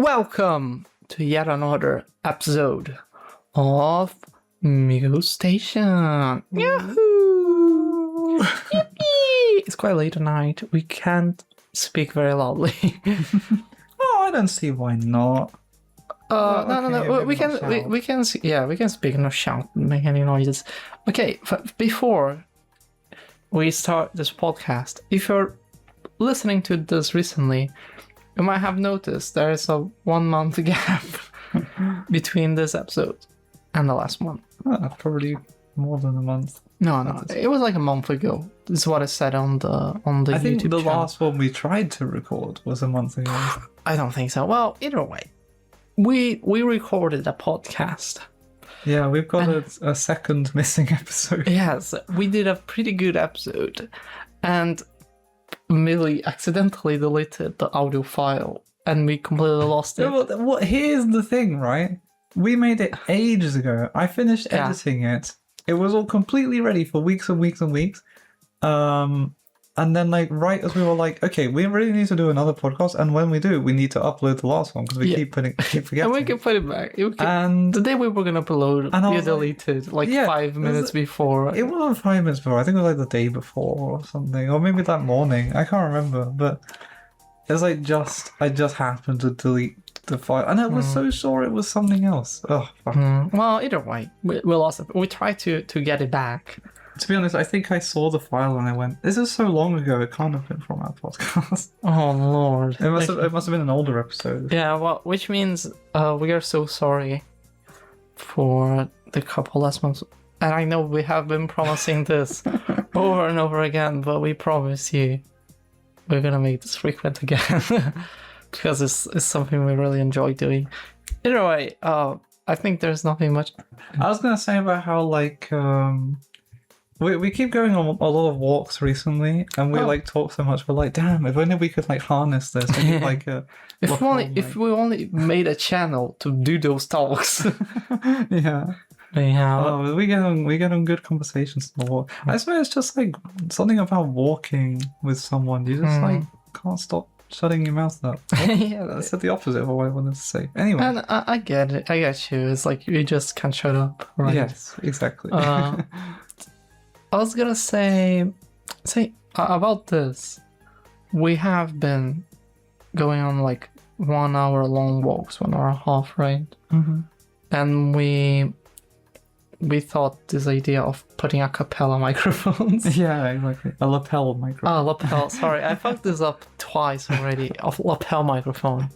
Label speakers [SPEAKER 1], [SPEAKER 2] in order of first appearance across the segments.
[SPEAKER 1] Welcome to yet another episode of migostation. Yahoo! Yippee! It's quite late at night. We can't speak very loudly.
[SPEAKER 2] Oh, I don't see why not.
[SPEAKER 1] No. We can speak, no shout, make any noises. Okay, before we start this podcast, if you're listening to this recently, you might have noticed there is a 1 month gap between this episode and the last one.
[SPEAKER 2] Probably more than a month.
[SPEAKER 1] No, it was like a month ago. This is what I said on the
[SPEAKER 2] I think
[SPEAKER 1] YouTube
[SPEAKER 2] the
[SPEAKER 1] channel.
[SPEAKER 2] last one we tried to record was a month ago.
[SPEAKER 1] I don't think so. Well, either way, we recorded a podcast.
[SPEAKER 2] Yeah, we've got a second missing episode.
[SPEAKER 1] Yes, we did a pretty good episode, and Millie accidentally deleted the audio file, and we completely lost it.
[SPEAKER 2] Here's the thing, right? We made it ages ago. I finished editing it. It was all completely ready for weeks and weeks and weeks. And then, right as we were like, okay, we really need to do another podcast, and when we do, we need to upload the last one because we keep forgetting.
[SPEAKER 1] And we can put it back.
[SPEAKER 2] And
[SPEAKER 1] the day we were gonna upload, you deleted 5 minutes before.
[SPEAKER 2] It wasn't 5 minutes before. I think it was the day before or something, or maybe that morning. I can't remember, but it's I just happened to delete the file, and I was so sure it was something else. Oh, fuck.
[SPEAKER 1] Well, either way, we lost it. We tried to get it back.
[SPEAKER 2] To be honest, I think I saw the file and I went, "This is so long ago. It can't have been from our podcast."
[SPEAKER 1] Oh Lord!
[SPEAKER 2] It must have been an older episode.
[SPEAKER 1] Yeah, well, which means we are so sorry for the couple last months. And I know we have been promising this over and over again, but we promise you we're gonna make this frequent again because it's something we really enjoy doing. Either way, I think there's nothing much.
[SPEAKER 2] I was gonna say about how we keep going on a lot of walks recently, and we talk so much. We're like, damn, if only we could harness this. We need,
[SPEAKER 1] if we only made a channel to do those talks.
[SPEAKER 2] Yeah. Oh, we get on good conversations on the walk. I swear it's just something about walking with someone. You just can't stop shutting your mouth up.
[SPEAKER 1] Yeah,
[SPEAKER 2] that's the opposite of what I wanted to say. Anyway,
[SPEAKER 1] and I get it. I get you. It's you just can't shut up, right?
[SPEAKER 2] Yes, exactly.
[SPEAKER 1] I was gonna say about this. We have been going on 1 hour long walks, 1 hour and a half, right?
[SPEAKER 2] Mm-hmm.
[SPEAKER 1] And we thought this idea of putting a cappella microphones.
[SPEAKER 2] Yeah, exactly. A lapel microphone.
[SPEAKER 1] Oh, lapel. Sorry, I fucked this up twice already. Of lapel microphone.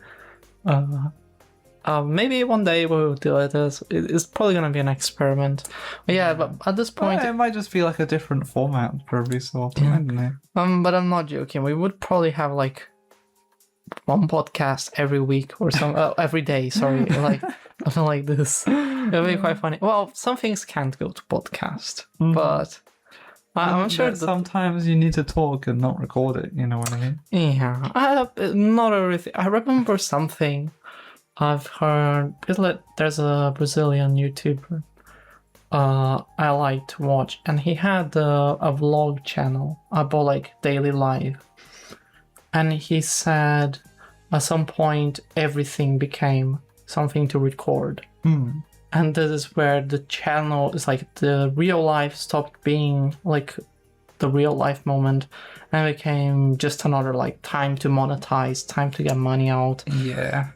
[SPEAKER 1] Maybe one day we'll do it. It's probably gonna be an experiment. But yeah, but at this point,
[SPEAKER 2] it might just be a different format for every so often. I don't know.
[SPEAKER 1] But I'm not joking. We would probably have one podcast every week or every day. Sorry, something like this. It'll be quite funny. Well, some things can't go to podcast, but I'm sure that
[SPEAKER 2] sometimes you need to talk and not record it. You know what I mean?
[SPEAKER 1] Yeah, not everything. I remember something I've heard. There's a Brazilian YouTuber I like to watch, and he had a vlog channel about daily life, and he said at some point everything became something to record. And this is where the channel is the real life stopped being the real life moment and became just another time to monetize, time to get money out.
[SPEAKER 2] Yeah.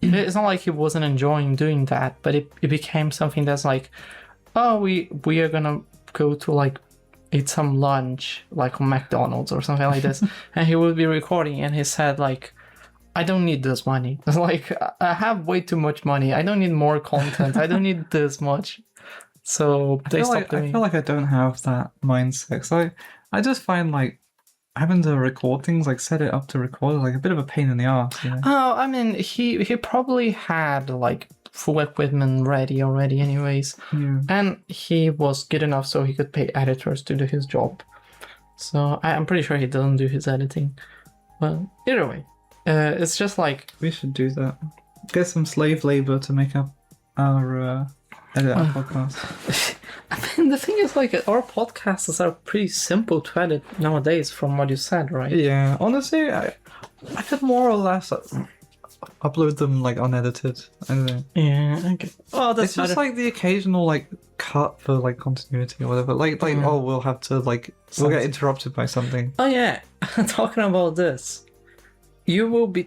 [SPEAKER 1] It's not he wasn't enjoying doing that, but it became something that's oh, we are gonna go to eat some lunch on McDonald's or something like this. And he would be recording, and he said I don't need this money. It's I have way too much money. I don't need more content. I don't need this much. So they stopped doing it.
[SPEAKER 2] I feel I don't have that mindset. So I just find having to record things, set it up to record, is a bit of a pain in the ass. You know?
[SPEAKER 1] Oh, I mean, he probably had full equipment ready already anyways.
[SPEAKER 2] Yeah.
[SPEAKER 1] And he was good enough so he could pay editors to do his job. So I'm pretty sure he doesn't do his editing. But either way, it's just
[SPEAKER 2] we should do that. Get some slave labor to make up our edit our podcast.
[SPEAKER 1] I mean, the thing is, our podcasts are pretty simple to edit nowadays, from what you said, right?
[SPEAKER 2] Yeah, honestly, I could more or less upload them like unedited. I don't know.
[SPEAKER 1] Yeah, okay. Oh, that's
[SPEAKER 2] It's just like the occasional like cut for like continuity or whatever. Like oh, we'll have to like we'll get interrupted by something.
[SPEAKER 1] Oh yeah, talking about this. You will be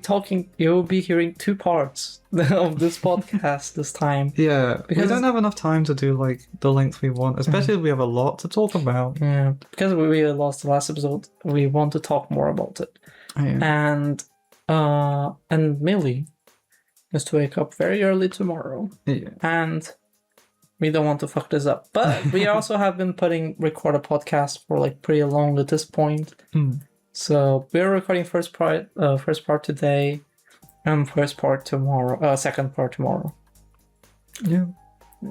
[SPEAKER 1] hearing 2 parts of this podcast this time.
[SPEAKER 2] Yeah,
[SPEAKER 1] Because-
[SPEAKER 2] we don't have enough time to do like the length we want, especially if we have a lot to talk about.
[SPEAKER 1] Yeah, because we lost the last episode, we want to talk more about it.
[SPEAKER 2] Yeah.
[SPEAKER 1] And Millie is to wake up very early tomorrow.
[SPEAKER 2] Yeah.
[SPEAKER 1] And we don't want to fuck this up. But we also have been record a podcast for like pretty long at this point. So we're recording first part today, and second part tomorrow.
[SPEAKER 2] Yeah,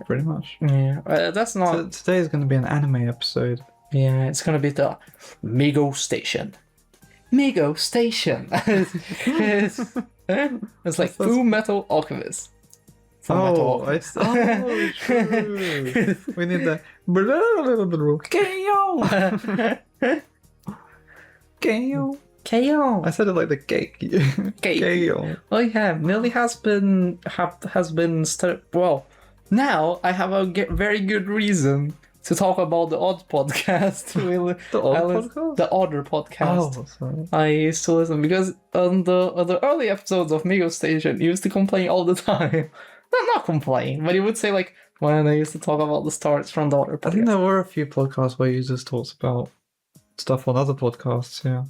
[SPEAKER 2] pretty much.
[SPEAKER 1] Yeah, that's not.
[SPEAKER 2] So today is going to be an anime episode.
[SPEAKER 1] Yeah, it's gonna be the migostation. Migostation. It's like Full Metal Alchemist. True.
[SPEAKER 2] We need the KO.
[SPEAKER 1] KO.
[SPEAKER 2] I said it like the cake. KO.
[SPEAKER 1] Oh yeah, Millie has been well. Now I have a very good reason to talk about the Odd podcast. The Odder podcast.
[SPEAKER 2] Oh, sorry.
[SPEAKER 1] I used to listen because on the early episodes of Migostation, he used to complain all the time. Not complain, but he would say like when I used to talk about the stories from the Odder podcast.
[SPEAKER 2] I think there were a few podcasts where you just talked about stuff on other podcasts. Yeah.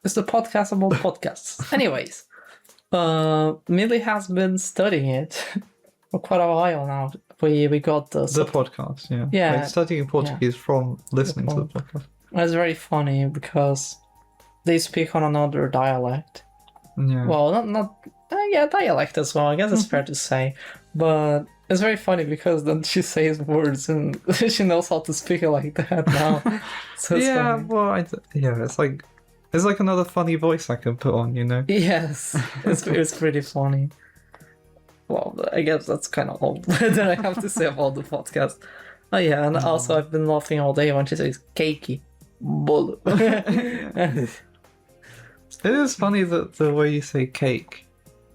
[SPEAKER 1] It's the podcast about podcasts. Anyways, Millie has been studying it for quite a while now. We got the
[SPEAKER 2] podcast, yeah.
[SPEAKER 1] Yeah.
[SPEAKER 2] Like studying Portuguese from listening to the podcast.
[SPEAKER 1] It's very funny because they speak on another dialect.
[SPEAKER 2] Yeah.
[SPEAKER 1] Well, not dialect as well. I guess it's fair to say, but it's very funny because then she says words and she knows how to speak it like that now. So it's
[SPEAKER 2] yeah,
[SPEAKER 1] funny.
[SPEAKER 2] well, it's like another funny voice I can put on, you know?
[SPEAKER 1] Yes, it's pretty funny. Well, I guess that's kind of all that I have to say about the podcast. Oh yeah, and also I've been laughing all day when she says "cakey," bolo.
[SPEAKER 2] It is funny that the way you say cake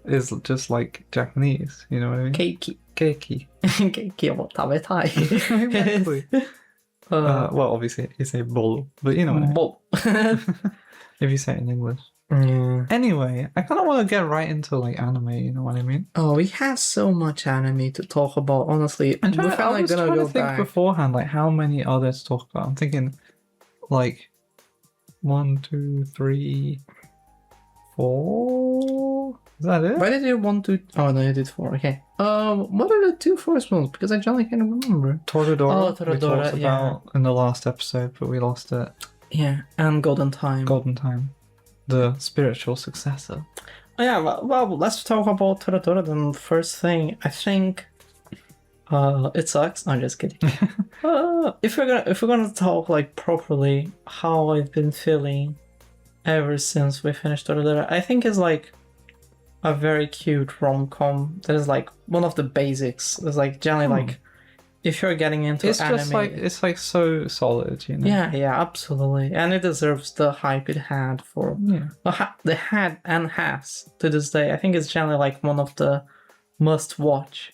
[SPEAKER 2] is just like Japanese, you know what I mean?
[SPEAKER 1] Cakey.
[SPEAKER 2] Cakey.
[SPEAKER 1] Cakey what tabetai.
[SPEAKER 2] Exactly. Well, obviously you say bolo, but you know what I mean.
[SPEAKER 1] Bolo.
[SPEAKER 2] If you say it in English.
[SPEAKER 1] Yeah.
[SPEAKER 2] Anyway, I kind of want to get right into like anime, you know what I mean?
[SPEAKER 1] Oh, we have so much anime to talk about, honestly.
[SPEAKER 2] I
[SPEAKER 1] We're
[SPEAKER 2] was
[SPEAKER 1] gonna
[SPEAKER 2] trying
[SPEAKER 1] go
[SPEAKER 2] to think
[SPEAKER 1] back.
[SPEAKER 2] beforehand, like how many are there to talk about? I'm thinking like 1, 2, 3, 4. Is that it?
[SPEAKER 1] Why did you want to? Oh no, you did 4. Okay. What are the 2 first ones? Because I generally can't remember.
[SPEAKER 2] Toradora.
[SPEAKER 1] Oh, Toradora,
[SPEAKER 2] We talked about in the last episode, but we lost it.
[SPEAKER 1] Yeah, and Golden Time.
[SPEAKER 2] Golden Time, the spiritual successor.
[SPEAKER 1] Oh, yeah, well, let's talk about Toradora then. First thing, I think, it sucks. No, I'm just kidding. If we're gonna talk like properly, how I've been feeling ever since we finished Toradora, I think is like a very cute rom-com. That is like one of the basics. It's like generally like if you're getting into
[SPEAKER 2] It's
[SPEAKER 1] anime,
[SPEAKER 2] just like it's like so solid, you know.
[SPEAKER 1] yeah, absolutely, and it deserves the hype it had for.
[SPEAKER 2] Yeah.
[SPEAKER 1] The had and has to this day. I think it's generally like one of the must-watch.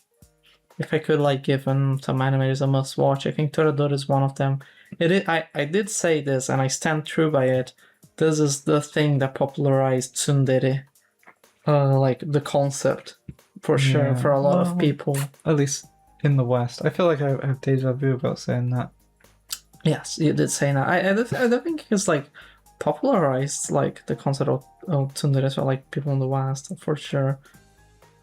[SPEAKER 1] If I could like give some animators a must-watch, I think Toradora is one of them. I did say this, and I stand true by it. This is the thing that popularized tsundere, like the concept, for sure, for a lot of people.
[SPEAKER 2] At least in the West. I feel like I have deja vu about saying that.
[SPEAKER 1] Yes, you did say that. I don't think it's like popularized like the concept of tsundere for like people in the West, for sure.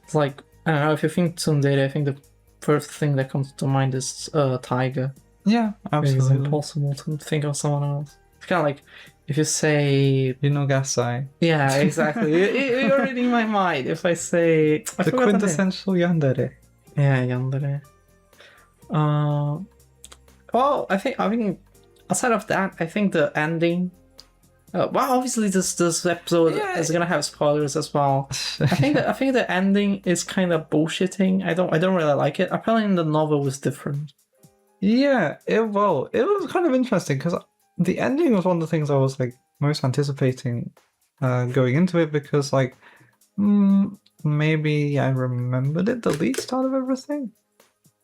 [SPEAKER 1] It's like, I don't know, if you think tsundere, I think the first thing that comes to mind is Taiga.
[SPEAKER 2] Yeah, absolutely.
[SPEAKER 1] It's impossible to think of someone else. It's kind of like if you say,
[SPEAKER 2] Gasai.
[SPEAKER 1] yeah, exactly. You're reading my mind. If I say
[SPEAKER 2] The quintessential yandere.
[SPEAKER 1] Yeah, yandere. Well, I think aside of that, I think the ending. Well, obviously this episode is gonna have spoilers as well. I think the ending is kind of bullshitting. I don't really like it. Apparently, in the novel was different.
[SPEAKER 2] Yeah, it was kind of interesting because the ending was one of the things I was like most anticipating going into it, because like maybe I remembered it the least out of everything.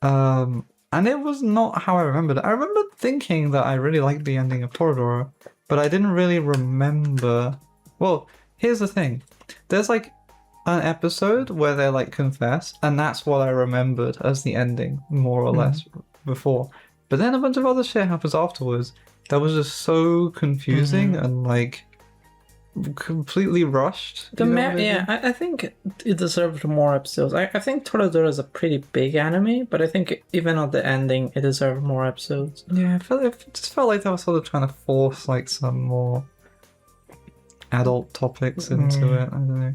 [SPEAKER 2] And it was not how I remembered it. I remember thinking that I really liked the ending of Toradora, but I didn't really remember. Well, here's the thing. There's like an episode where they like confess, and that's what I remembered as the ending, more or less, before. But then a bunch of other shit happens afterwards that was just so confusing and like completely rushed.
[SPEAKER 1] I think it deserved more episodes. I think Toradora is a pretty big anime, but I think even at the ending, it deserved more episodes.
[SPEAKER 2] Yeah, it just felt like they were sort of trying to force like some more adult topics into it. I don't know.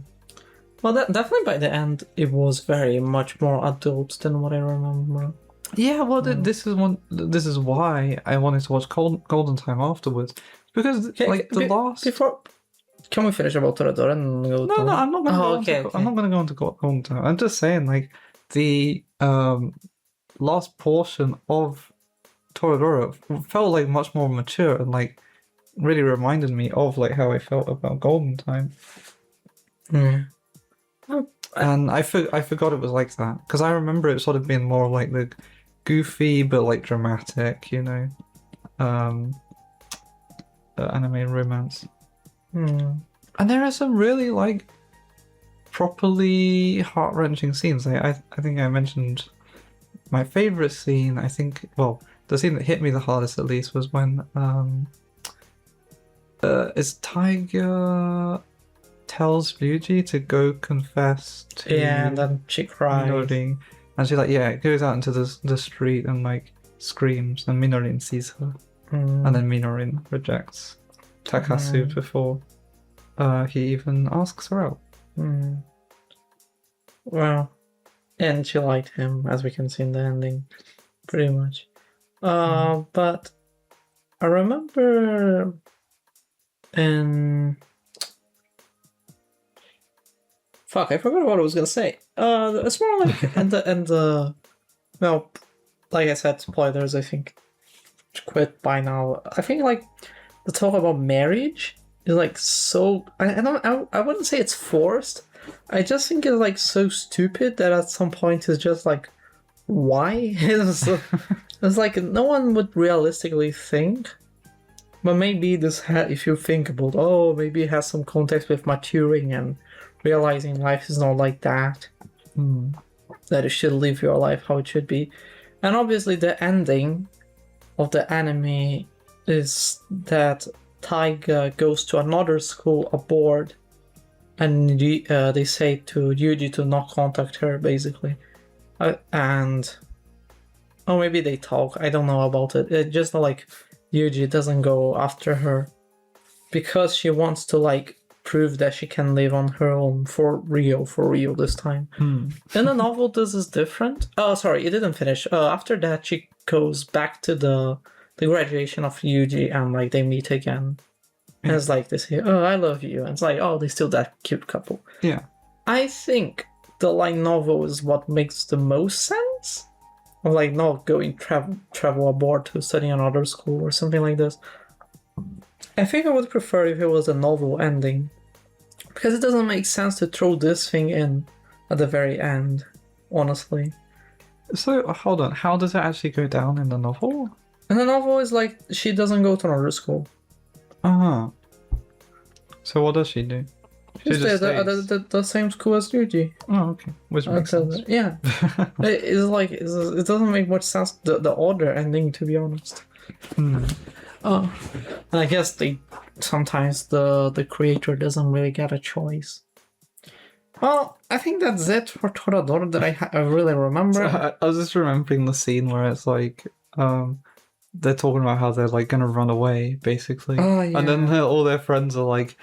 [SPEAKER 1] Well, definitely by the end, it was very much more adult than what I remember.
[SPEAKER 2] Yeah, well, this is why I wanted to watch Golden Time afterwards, because
[SPEAKER 1] before. Can we finish about Toradora and go?
[SPEAKER 2] No, I'm not going to. I'm not going to go into Golden Time. I'm just saying, like the last portion of Toradora felt like much more mature and like really reminded me of like how I felt about Golden Time. And I forgot it was like that because I remember it sort of being more like the goofy but like dramatic, you know, anime romance. And there are some really like properly heart-wrenching scenes. I think I mentioned my favorite scene. I think, well, the scene that hit me the hardest at least was when Tiger tells Ryuji to go confess to
[SPEAKER 1] and then she cries.
[SPEAKER 2] Minorin, and she goes out into the street and like screams, and Minorin sees her, and then Minorin rejects Takasu before he even asks her out.
[SPEAKER 1] Well, and she liked him, as we can see in the ending, pretty much. But I remember in... Fuck, I forgot what I was gonna say. It's more like well, like I said, spoilers, I think, quit by now. I think like the talk about marriage is like so... I wouldn't say it's forced. I just think it's like so stupid that at some point it's just like, why? It's like no one would realistically think. But maybe this if you think about, maybe it has some context with maturing and realizing life is not like that. That you should live your life how it should be. And obviously the ending of the anime is that Taiga goes to another school aboard, and they say to Yuji to not contact her, basically. Maybe they talk, I don't know about it. It's just like Yuji doesn't go after her because she wants to like prove that she can live on her own for real this time. In the novel, this is different. Oh, sorry, it didn't finish. After that, she goes back to the graduation of Yuji, and like they meet again. And it's like they say, "Oh, I love you," and it's like, "Oh, they're still that cute couple."
[SPEAKER 2] Yeah,
[SPEAKER 1] I think the light novel is what makes the most sense. Of like not going travel aboard to study another school or something like this. I think I would prefer if it was a novel ending, because it doesn't make sense to throw this thing in at the very end, honestly.
[SPEAKER 2] So hold on, how does it actually go down in the novel?
[SPEAKER 1] In the novel, is like she doesn't go to another school.
[SPEAKER 2] So what does she do?
[SPEAKER 1] She stays at the same school as Yuji.
[SPEAKER 2] Oh, okay. Which makes sense.
[SPEAKER 1] Yeah. It's like it doesn't make much sense, the order ending, to be honest. And I guess sometimes the creator doesn't really get a choice. Well, I think that's it for Toradora that I really remember.
[SPEAKER 2] So I was just remembering the scene where it's like they're talking about how they're like gonna run away, basically.
[SPEAKER 1] Oh, yeah.
[SPEAKER 2] And then all their friends are like,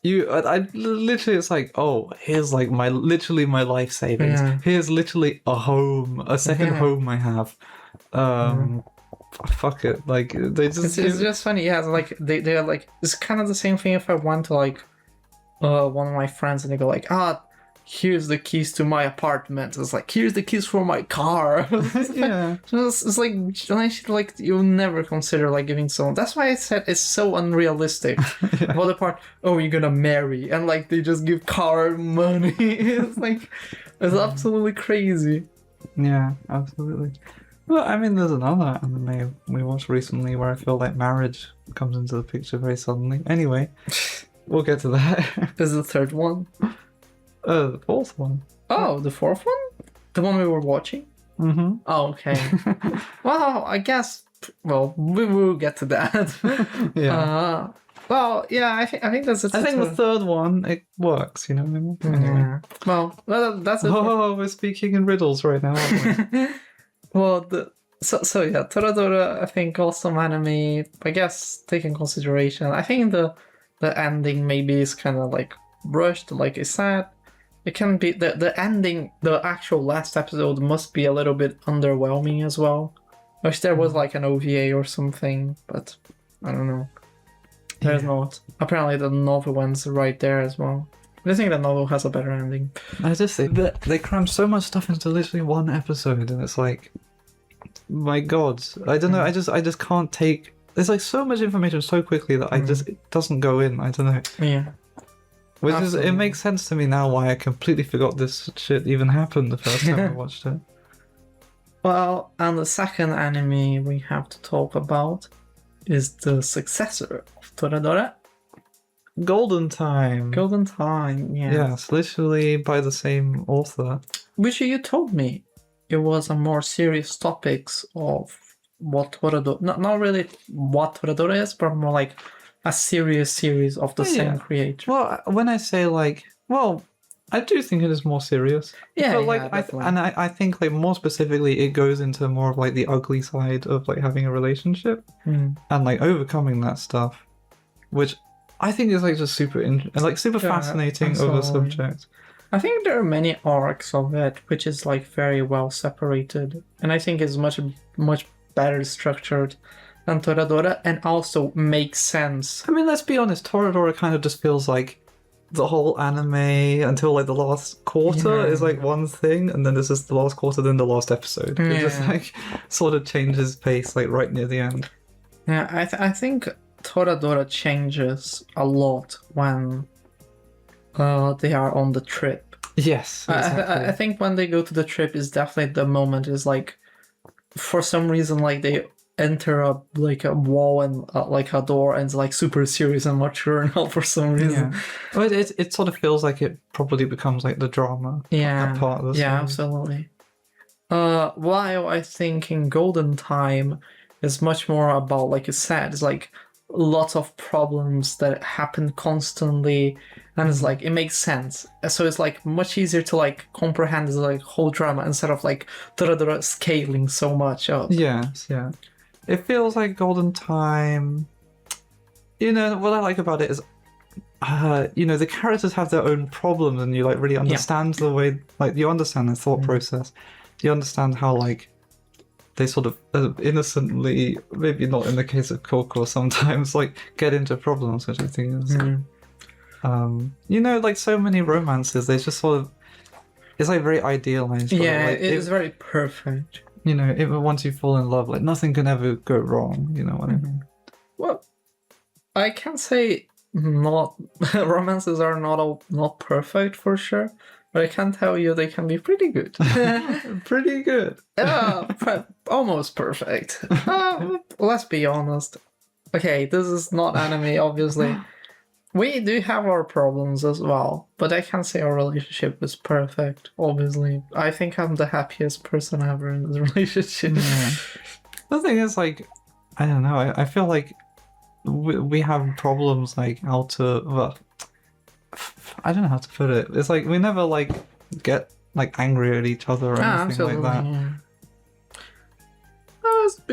[SPEAKER 2] I literally, it's like, oh, here's like my life savings.
[SPEAKER 1] Yeah.
[SPEAKER 2] Here's literally a second home I have. Fuck it, like they just.
[SPEAKER 1] It's just funny, yeah. Like they're like, it's kind of the same thing if I went to like one of my friends and they go like, here's the keys to my apartment. It's like, here's the keys for my car.
[SPEAKER 2] Yeah.
[SPEAKER 1] It's like you'll never consider like giving someone. That's why I said it's so unrealistic.
[SPEAKER 2] Yeah.
[SPEAKER 1] Well, the part, oh, you're gonna marry, and like they just give car money. It's like it's absolutely crazy.
[SPEAKER 2] Yeah, absolutely. Well, I mean, there's another anime we watched recently where I feel like marriage comes into the picture very suddenly. Anyway, we'll get to that.
[SPEAKER 1] This is the third one.
[SPEAKER 2] The fourth one.
[SPEAKER 1] Oh, the fourth one? The one we were watching?
[SPEAKER 2] Mm-hmm.
[SPEAKER 1] Oh, okay. Well, I guess. Well, we will get to that.
[SPEAKER 2] Yeah.
[SPEAKER 1] Well, yeah, I think that's it.
[SPEAKER 2] I think the third one, it works, you know what I mean? Anyway.
[SPEAKER 1] Yeah. Well, that's it.
[SPEAKER 2] Oh, we're speaking in riddles right now, aren't we?
[SPEAKER 1] Well, so yeah, Toradora, I think awesome anime. I guess taking consideration, I think the ending maybe is kind of like rushed, like I said. It can be the ending, the actual last episode must be a little bit underwhelming as well. Wish there was like an OVA or something, but I don't know. There's not. Apparently the novel one's right there as well. I think the novel has a better ending.
[SPEAKER 2] I just think that they cram so much stuff into literally one episode, and it's like, my God, I don't know. I just can't take. There's like so much information so quickly that it doesn't go in. I don't know.
[SPEAKER 1] Yeah.
[SPEAKER 2] Which
[SPEAKER 1] Absolutely.
[SPEAKER 2] it makes sense to me now why I completely forgot this shit even happened the first time I watched it.
[SPEAKER 1] Well, and the second anime we have to talk about is the successor of Toradora,
[SPEAKER 2] Golden Time.
[SPEAKER 1] Golden Time. Yeah.
[SPEAKER 2] Yes, literally by the same author.
[SPEAKER 1] Which you told me it was a more serious topics of what Toradora, not really what Toradora is, but more like a serious series of the same creator.
[SPEAKER 2] Well, when I say like, well, I do think it is more serious.
[SPEAKER 1] Yeah,
[SPEAKER 2] but
[SPEAKER 1] yeah,
[SPEAKER 2] like,
[SPEAKER 1] definitely.
[SPEAKER 2] I think like more specifically, it goes into more of like the ugly side of like having a relationship and like overcoming that stuff, which I think is like just super fascinating of a subject.
[SPEAKER 1] I think there are many arcs of it, which is like very well separated, and I think is much better structured than Toradora, and also makes sense.
[SPEAKER 2] I mean, let's be honest, Toradora kind of just feels like the whole anime until like the last quarter is like one thing, and then this is the last quarter, then the last episode. It just like sort of changes pace like right near the end.
[SPEAKER 1] Yeah, I think Toradora changes a lot when they are on the trip.
[SPEAKER 2] Yes, exactly.
[SPEAKER 1] I think when they go to the trip is definitely the moment. Is like, for some reason, like they enter a wall and like a door, and it's like super serious and mature now for some reason.
[SPEAKER 2] Yeah. Well, it sort of feels like it probably becomes like the drama.
[SPEAKER 1] Yeah,
[SPEAKER 2] part of the
[SPEAKER 1] yeah,
[SPEAKER 2] series.
[SPEAKER 1] absolutely. While I think in Golden Time is much more about, like you said, it's like lots of problems that happen constantly, and it's like it makes sense. So it's like much easier to like comprehend the like whole drama instead of like Toradora scaling so much up.
[SPEAKER 2] Yes, yeah. It feels like Golden Time. You know what I like about it is, the characters have their own problems, and you like really understand the way, like you understand their thought process. You understand how like they sort of innocently, maybe not in the case of Coco, sometimes like get into problems, which I think is, like so many romances, they just sort of, it's like very idealized.
[SPEAKER 1] Yeah,
[SPEAKER 2] like,
[SPEAKER 1] it is very perfect.
[SPEAKER 2] Once you fall in love, like nothing can ever go wrong. You know what I mean?
[SPEAKER 1] Well, I can say not romances are not perfect for sure, but I can tell you they can be pretty good.
[SPEAKER 2] Pretty good.
[SPEAKER 1] Almost perfect. Let's be honest. Okay, this is not anime, obviously. We do have our problems as well, but I can't say our relationship is perfect, obviously. I think I'm the happiest person ever in this relationship.
[SPEAKER 2] Yeah. The thing is, like, I don't know, I feel like we have problems, like, I don't know how to put it. It's like, we never, like, get, like, angry at each other or anything like that.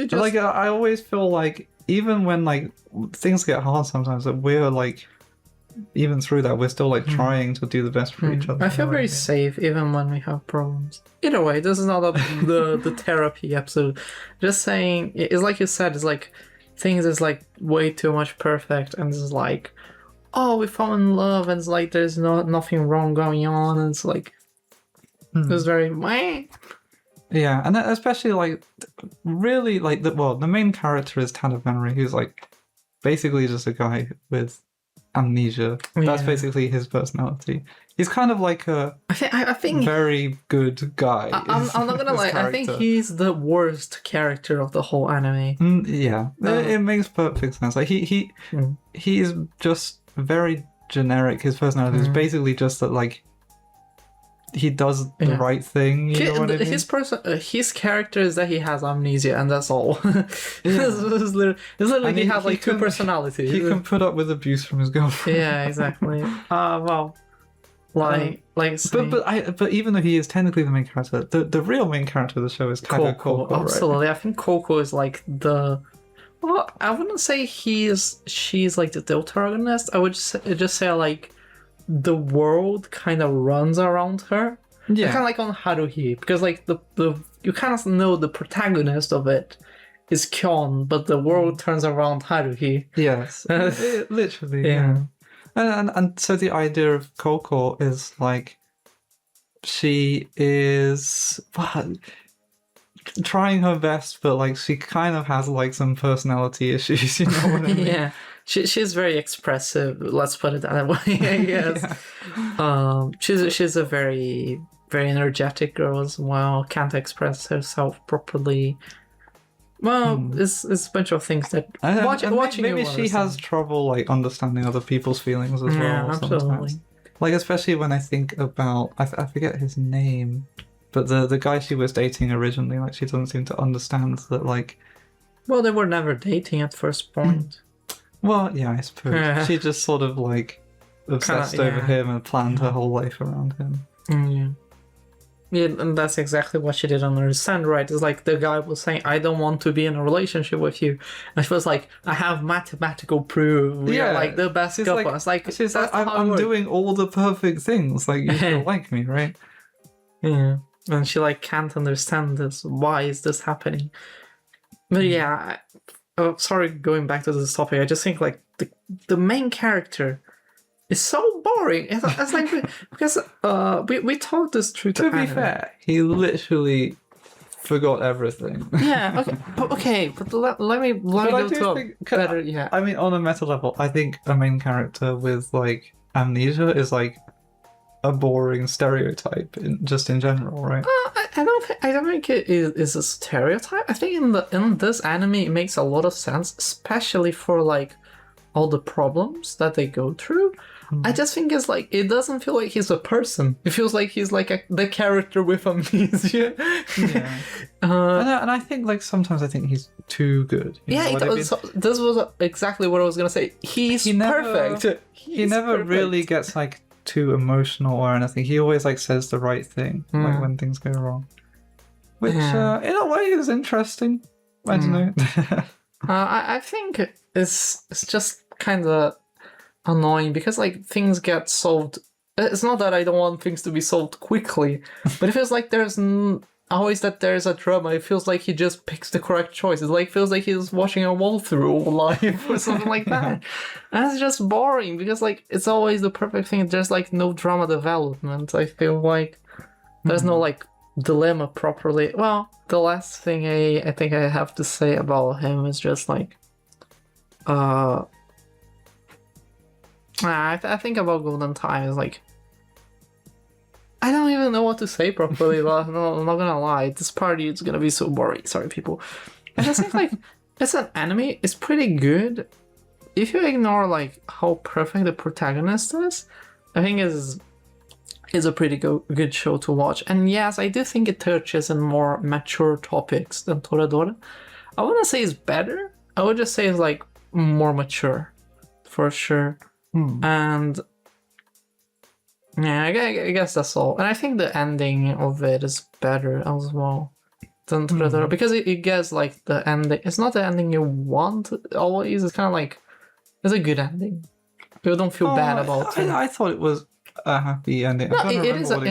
[SPEAKER 1] Yeah.
[SPEAKER 2] Like, I always feel like, even when, like, things get hard sometimes, that we're, like, even through that, we're still like trying to do the best for each other.
[SPEAKER 1] I feel very safe even when we have problems. Either way, this is not the therapy episode. Just saying, it's like you said, it's like things is like way too much perfect, and this is like oh, we fall in love, and it's like there's nothing wrong going on, and it's like it's very meh.
[SPEAKER 2] Yeah, and especially like really like the main character is Tan of Memory, who's like basically just a guy with amnesia. That's basically his personality. He's kind of like a
[SPEAKER 1] I think
[SPEAKER 2] very good guy.
[SPEAKER 1] I'm not gonna lie. I think he's the worst character of the whole anime.
[SPEAKER 2] Yeah, it makes perfect sense. Like he is just very generic. His personality is basically just that like he does the right thing. You know what I mean?
[SPEAKER 1] His character is that he has amnesia, and that's all. It's literally he has like two personalities.
[SPEAKER 2] He can put up with abuse from his girlfriend.
[SPEAKER 1] Yeah, exactly. Well.
[SPEAKER 2] But even though he is technically the main character, the real main character of the show is Coco.
[SPEAKER 1] Absolutely,
[SPEAKER 2] right?
[SPEAKER 1] I think Coco is like the. Well, I wouldn't say she's like the protagonist. I would just say like the world kind of runs around her. Yeah, kind of like on Haruhi, because like the you kind of know the protagonist of it is Kyon, but the world turns around Haruhi.
[SPEAKER 2] Yes, literally. Yeah. And so the idea of Coco is like she is trying her best, but like she kind of has like some personality issues, you know what I mean?
[SPEAKER 1] Yeah, she's very expressive. Let's put it that way, I guess. Yeah. She's a very very energetic girl as well. Can't express herself properly. Well, it's a bunch of things that watching.
[SPEAKER 2] Maybe she has trouble like understanding other people's feelings as well.
[SPEAKER 1] Absolutely.
[SPEAKER 2] Sometimes. Like especially when I think about I forget his name, but the guy she was dating originally, like she doesn't seem to understand that like.
[SPEAKER 1] Well, they were never dating at first point.
[SPEAKER 2] Well, yeah, I suppose she just sort of like obsessed over him and planned her whole life around him.
[SPEAKER 1] Yeah. Yeah, and that's exactly what she didn't understand, right? It's like the guy was saying, I don't want to be in a relationship with you. And she was like, I have mathematical proof. We are like the best couple.
[SPEAKER 2] She's like, I'm doing all the perfect things. Like, you still like me, right?
[SPEAKER 1] Yeah. And she like can't understand this. Why is this happening? But yeah, sorry, going back to this topic, I just think like the main character is so boring. It's like because we talked this through.
[SPEAKER 2] To be fair, he literally forgot everything.
[SPEAKER 1] Yeah. Okay. But let me go to a better. Yeah.
[SPEAKER 2] I mean, on a meta level, I think a main character with like amnesia is like a boring stereotype in general, right?
[SPEAKER 1] I don't think it is a stereotype. I think in this anime it makes a lot of sense, especially for like all the problems that they go through. I just think it's like it doesn't feel like he's a person. It feels like he's like the character with amnesia. Yeah.
[SPEAKER 2] And I think like sometimes I think he's too good.
[SPEAKER 1] So this was exactly what I was gonna say. He's perfect.
[SPEAKER 2] He never really gets like too emotional or anything. He always like says the right thing like when things go wrong, which in a way is interesting. I don't know.
[SPEAKER 1] I think it's just kind of annoying because like things get solved. It's not that I don't want things to be solved quickly, but it feels like there's always that there's a drama. It feels like he just picks the correct choice. It like feels like he's watching a walkthrough all life or something like that. And it's just boring because like it's always the perfect thing. There's like no drama development. I feel like there's no like dilemma properly. Well, the last thing I think I have to say about him is just like I think about Golden Time is like I don't even know what to say properly. But no, I'm not gonna lie. This party is gonna be so boring. Sorry, people. I just think like it's an anime. It's pretty good. If you ignore like how perfect the protagonist is, I think is a pretty good show to watch. And yes, I do think it touches on more mature topics than Toradora. I wouldn't say it's better. I would just say it's like more mature, for sure. And yeah, I guess that's all. And I think the ending of it is better as well than Toradora because it gets like the ending. It's not the ending you want always. It's kind of like it's a good ending. You don't feel bad about it.
[SPEAKER 2] I thought it was a happy ending.
[SPEAKER 1] No, it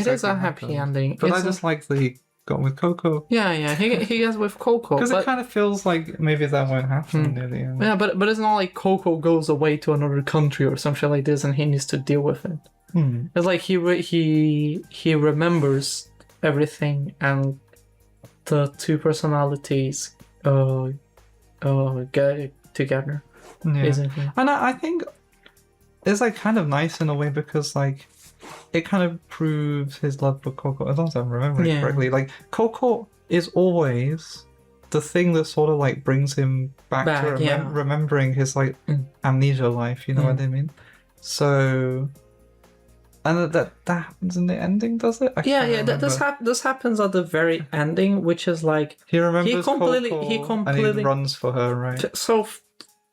[SPEAKER 1] is a happy ending.
[SPEAKER 2] But I just like the got with Coco.
[SPEAKER 1] Yeah. He gets with Coco.
[SPEAKER 2] Because it kind of feels like maybe that won't happen near the end.
[SPEAKER 1] Yeah, but it's not like Coco goes away to another country or some shit like this, and he needs to deal with it. It's like he remembers everything, and the two personalities get together.
[SPEAKER 2] Yeah.
[SPEAKER 1] Basically.
[SPEAKER 2] And I think it's like kind of nice in a way because like it kind of proves his love for Coco, as long as I'm remembering correctly. Like Coco is always the thing that sort of like brings him back to remembering his like amnesia life, you know what I mean? So, and that happens in the ending, does it?
[SPEAKER 1] This happens at the very ending, which is like
[SPEAKER 2] he remembers Coco
[SPEAKER 1] and he
[SPEAKER 2] runs for her, right?
[SPEAKER 1] So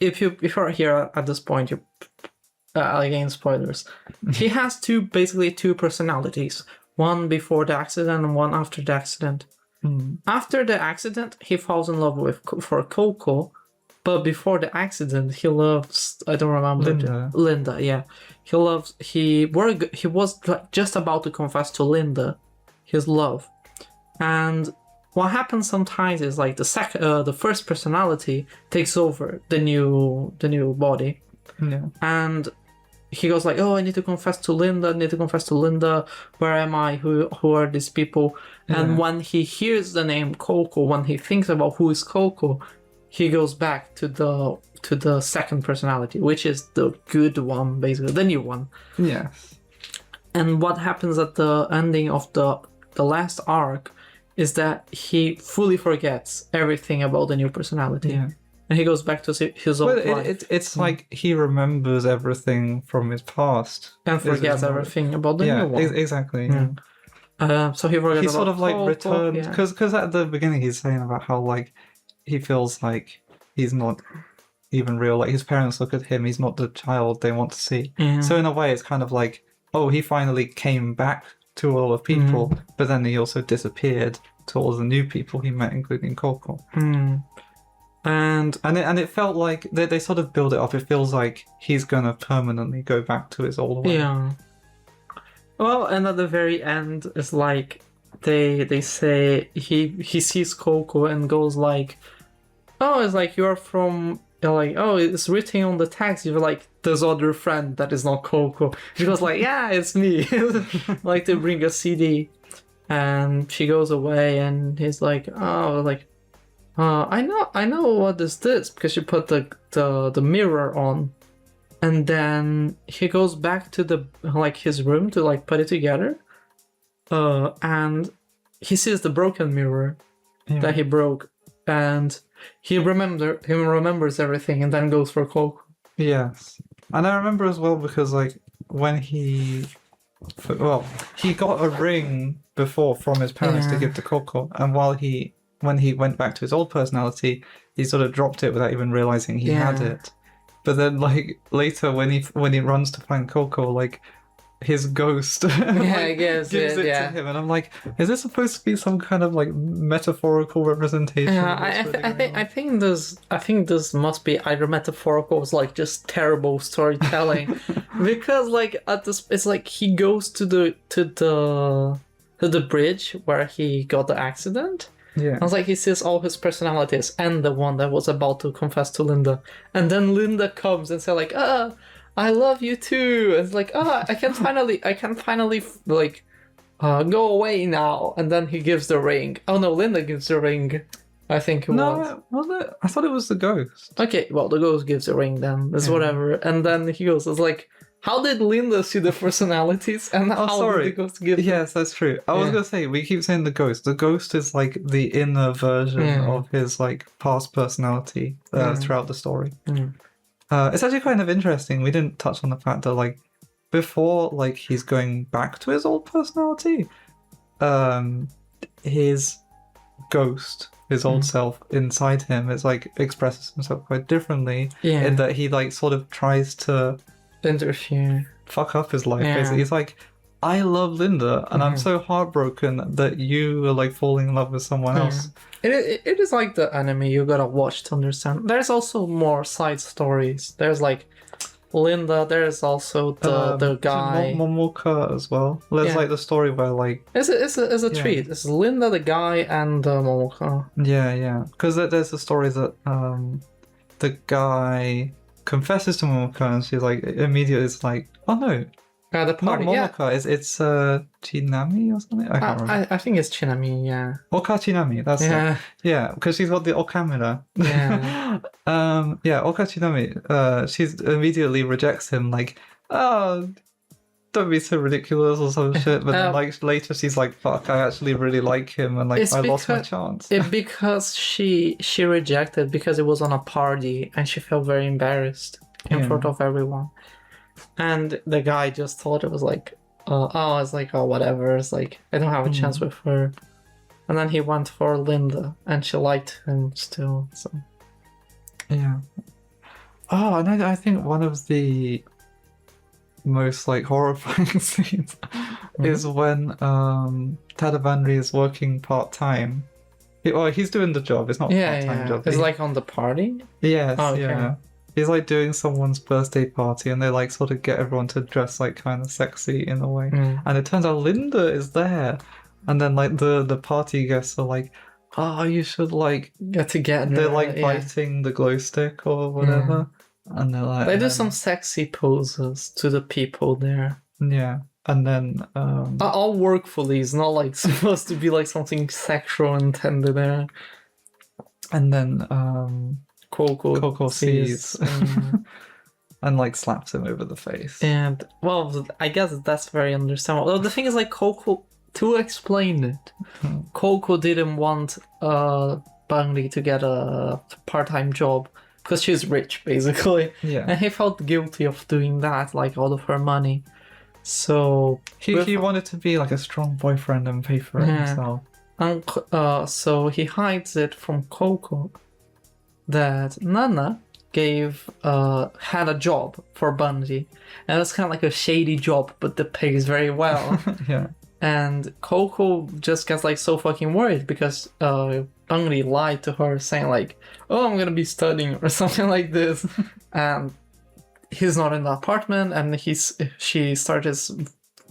[SPEAKER 1] if you're here at this point, you again spoilers. He has basically two personalities. One before the accident and one after the accident. After the accident, he falls in love for Coco, but before the accident, he loves I don't remember Linda. Yeah, he was like just about to confess to Linda his love, and what happens sometimes is like the first personality takes over the new body, and he goes like, oh, I need to confess to Linda. Where am I? Who are these people? And when he hears the name Coco, when he thinks about who is Coco, he goes back to the second personality, which is the good one, basically, the new one.
[SPEAKER 2] Yes.
[SPEAKER 1] And what happens at the ending of the last arc is that he fully forgets everything about the new personality. Yeah. And he goes back to his old life.
[SPEAKER 2] It's like he remembers everything from his past.
[SPEAKER 1] And forgets everything about the new one.
[SPEAKER 2] Exactly. Yeah.
[SPEAKER 1] So he forgets
[SPEAKER 2] he sort of like returned... Because at the beginning he's saying about how like he feels like he's not even real. Like his parents look at him, he's not the child they want to see. So in a way it's kind of like, oh, he finally came back to all of people, but then he also disappeared to all the new people he met, including Coco. And it felt like they sort of build it up. It feels like he's gonna permanently go back to his old way.
[SPEAKER 1] Yeah. Well, and at the very end, it's like they say he sees Coco and goes like, oh, it's like you're from. You're like, oh, it's written on the text. You're like, this other friend that is not Coco. She goes like, yeah, it's me. Like they bring a CD, and she goes away, and he's like, oh, like. I know what is this because she put the mirror on, and then he goes back to his room to like put it together, and he sees the broken mirror that he broke, and he remembers everything, and then goes for Coco. Yes,
[SPEAKER 2] and I remember as well because like when he got a ring before from his parents to give to Coco, and when he went back to his old personality, he sort of dropped it without even realizing he had it. But then, like later, when he runs to find Coco, like his ghost gives it to him, and I'm like, is this supposed to be some kind of like metaphorical representation?
[SPEAKER 1] I think this must be either metaphorical or like just terrible storytelling, because like it's like he goes to the bridge where he got the accident.
[SPEAKER 2] Yeah.
[SPEAKER 1] I was like, he sees all his personalities and the one that was about to confess to Linda. And then Linda comes and says like, I love you too. And it's like, I can finally like go away now. And then he gives the ring. Oh no, Linda gives the ring. I think it was.
[SPEAKER 2] No, was it? I thought it was the ghost.
[SPEAKER 1] Okay, well, the ghost gives the ring then. It's whatever. And then he goes, it's like, how did Linda see the personalities and how did the ghost give them?
[SPEAKER 2] Yes, that's true. I was going to say, we keep saying the ghost. The ghost is like the inner version of his like past personality throughout the story. It's actually kind of interesting. We didn't touch on the fact that like before like he's going back to his old personality, his ghost, his old self inside him is like expresses himself quite differently in that he like sort of tries to
[SPEAKER 1] interfere,
[SPEAKER 2] fuck up his life. Basically, he's like, I love Linda, and I'm so heartbroken that you are like falling in love with someone else.
[SPEAKER 1] It is like the anime you gotta watch to understand. There's also more side stories. There's like Linda. There's also the guy.
[SPEAKER 2] Momoka as well. There's
[SPEAKER 1] Yeah.
[SPEAKER 2] like the story where like
[SPEAKER 1] It's a
[SPEAKER 2] Yeah.
[SPEAKER 1] treat. It's Linda, the guy, and Momoka.
[SPEAKER 2] yeah, because there's the story that the guy confesses to Momoka and she's like immediately is like, oh no,
[SPEAKER 1] The
[SPEAKER 2] not
[SPEAKER 1] party. Yeah.
[SPEAKER 2] Momoka, it's Chinami or something. I can't remember.
[SPEAKER 1] I think it's Chinami. Yeah.
[SPEAKER 2] Oka Chinami, that's it.
[SPEAKER 1] Yeah.
[SPEAKER 2] Yeah, because she's got the Okamura.
[SPEAKER 1] Yeah.
[SPEAKER 2] Yeah, Oka Chinami. She's immediately rejects him, like, oh, don't be so ridiculous or some shit. But then, like later, she's like, fuck, I actually really like him, and like
[SPEAKER 1] It's
[SPEAKER 2] I lost my
[SPEAKER 1] because-
[SPEAKER 2] chance.
[SPEAKER 1] Because she rejected because it was on a party and she felt very embarrassed in
[SPEAKER 2] Yeah.
[SPEAKER 1] front of everyone. And the guy just thought it was like, it's like, oh, whatever. It's like, I don't have a chance with her. And then he went for Linda and she liked him still. So
[SPEAKER 2] Yeah. Oh, and I think one of the most like horrifying scenes is when Tadabandri is working part-time. He's doing the job. It's not a part-time job.
[SPEAKER 1] It's like on the party.
[SPEAKER 2] Yes,
[SPEAKER 1] Oh, okay.
[SPEAKER 2] yeah. He's like doing someone's birthday party and they like sort of get everyone to dress like kind of sexy in a way. And it turns out Linda is there. And then like the party guests are like, oh, you should like
[SPEAKER 1] Get together.
[SPEAKER 2] they're like biting the glow stick or whatever. And they're like
[SPEAKER 1] They do some sexy poses to the people there.
[SPEAKER 2] Yeah. And then
[SPEAKER 1] All workfully. It's not like supposed to be like something sexual intended there.
[SPEAKER 2] and then Coco sees and like slaps him over the face.
[SPEAKER 1] And well, I guess that's very understandable. Well, the thing is, like, Coco, to explain it, Coco didn't want Bangli to get a part-time job because she's rich, basically.
[SPEAKER 2] Yeah.
[SPEAKER 1] And he felt guilty of doing that, like, out of her money. So
[SPEAKER 2] He wanted to be like a strong boyfriend and pay for it himself.
[SPEAKER 1] And so he hides it from Coco that Nana had a job for Bundy, and it's kind of like a shady job, but that pays very well.
[SPEAKER 2] Yeah.
[SPEAKER 1] And Coco just gets like so fucking worried because Bundy lied to her, saying like, "Oh, I'm gonna be studying" or something like this, and he's not in the apartment, and she started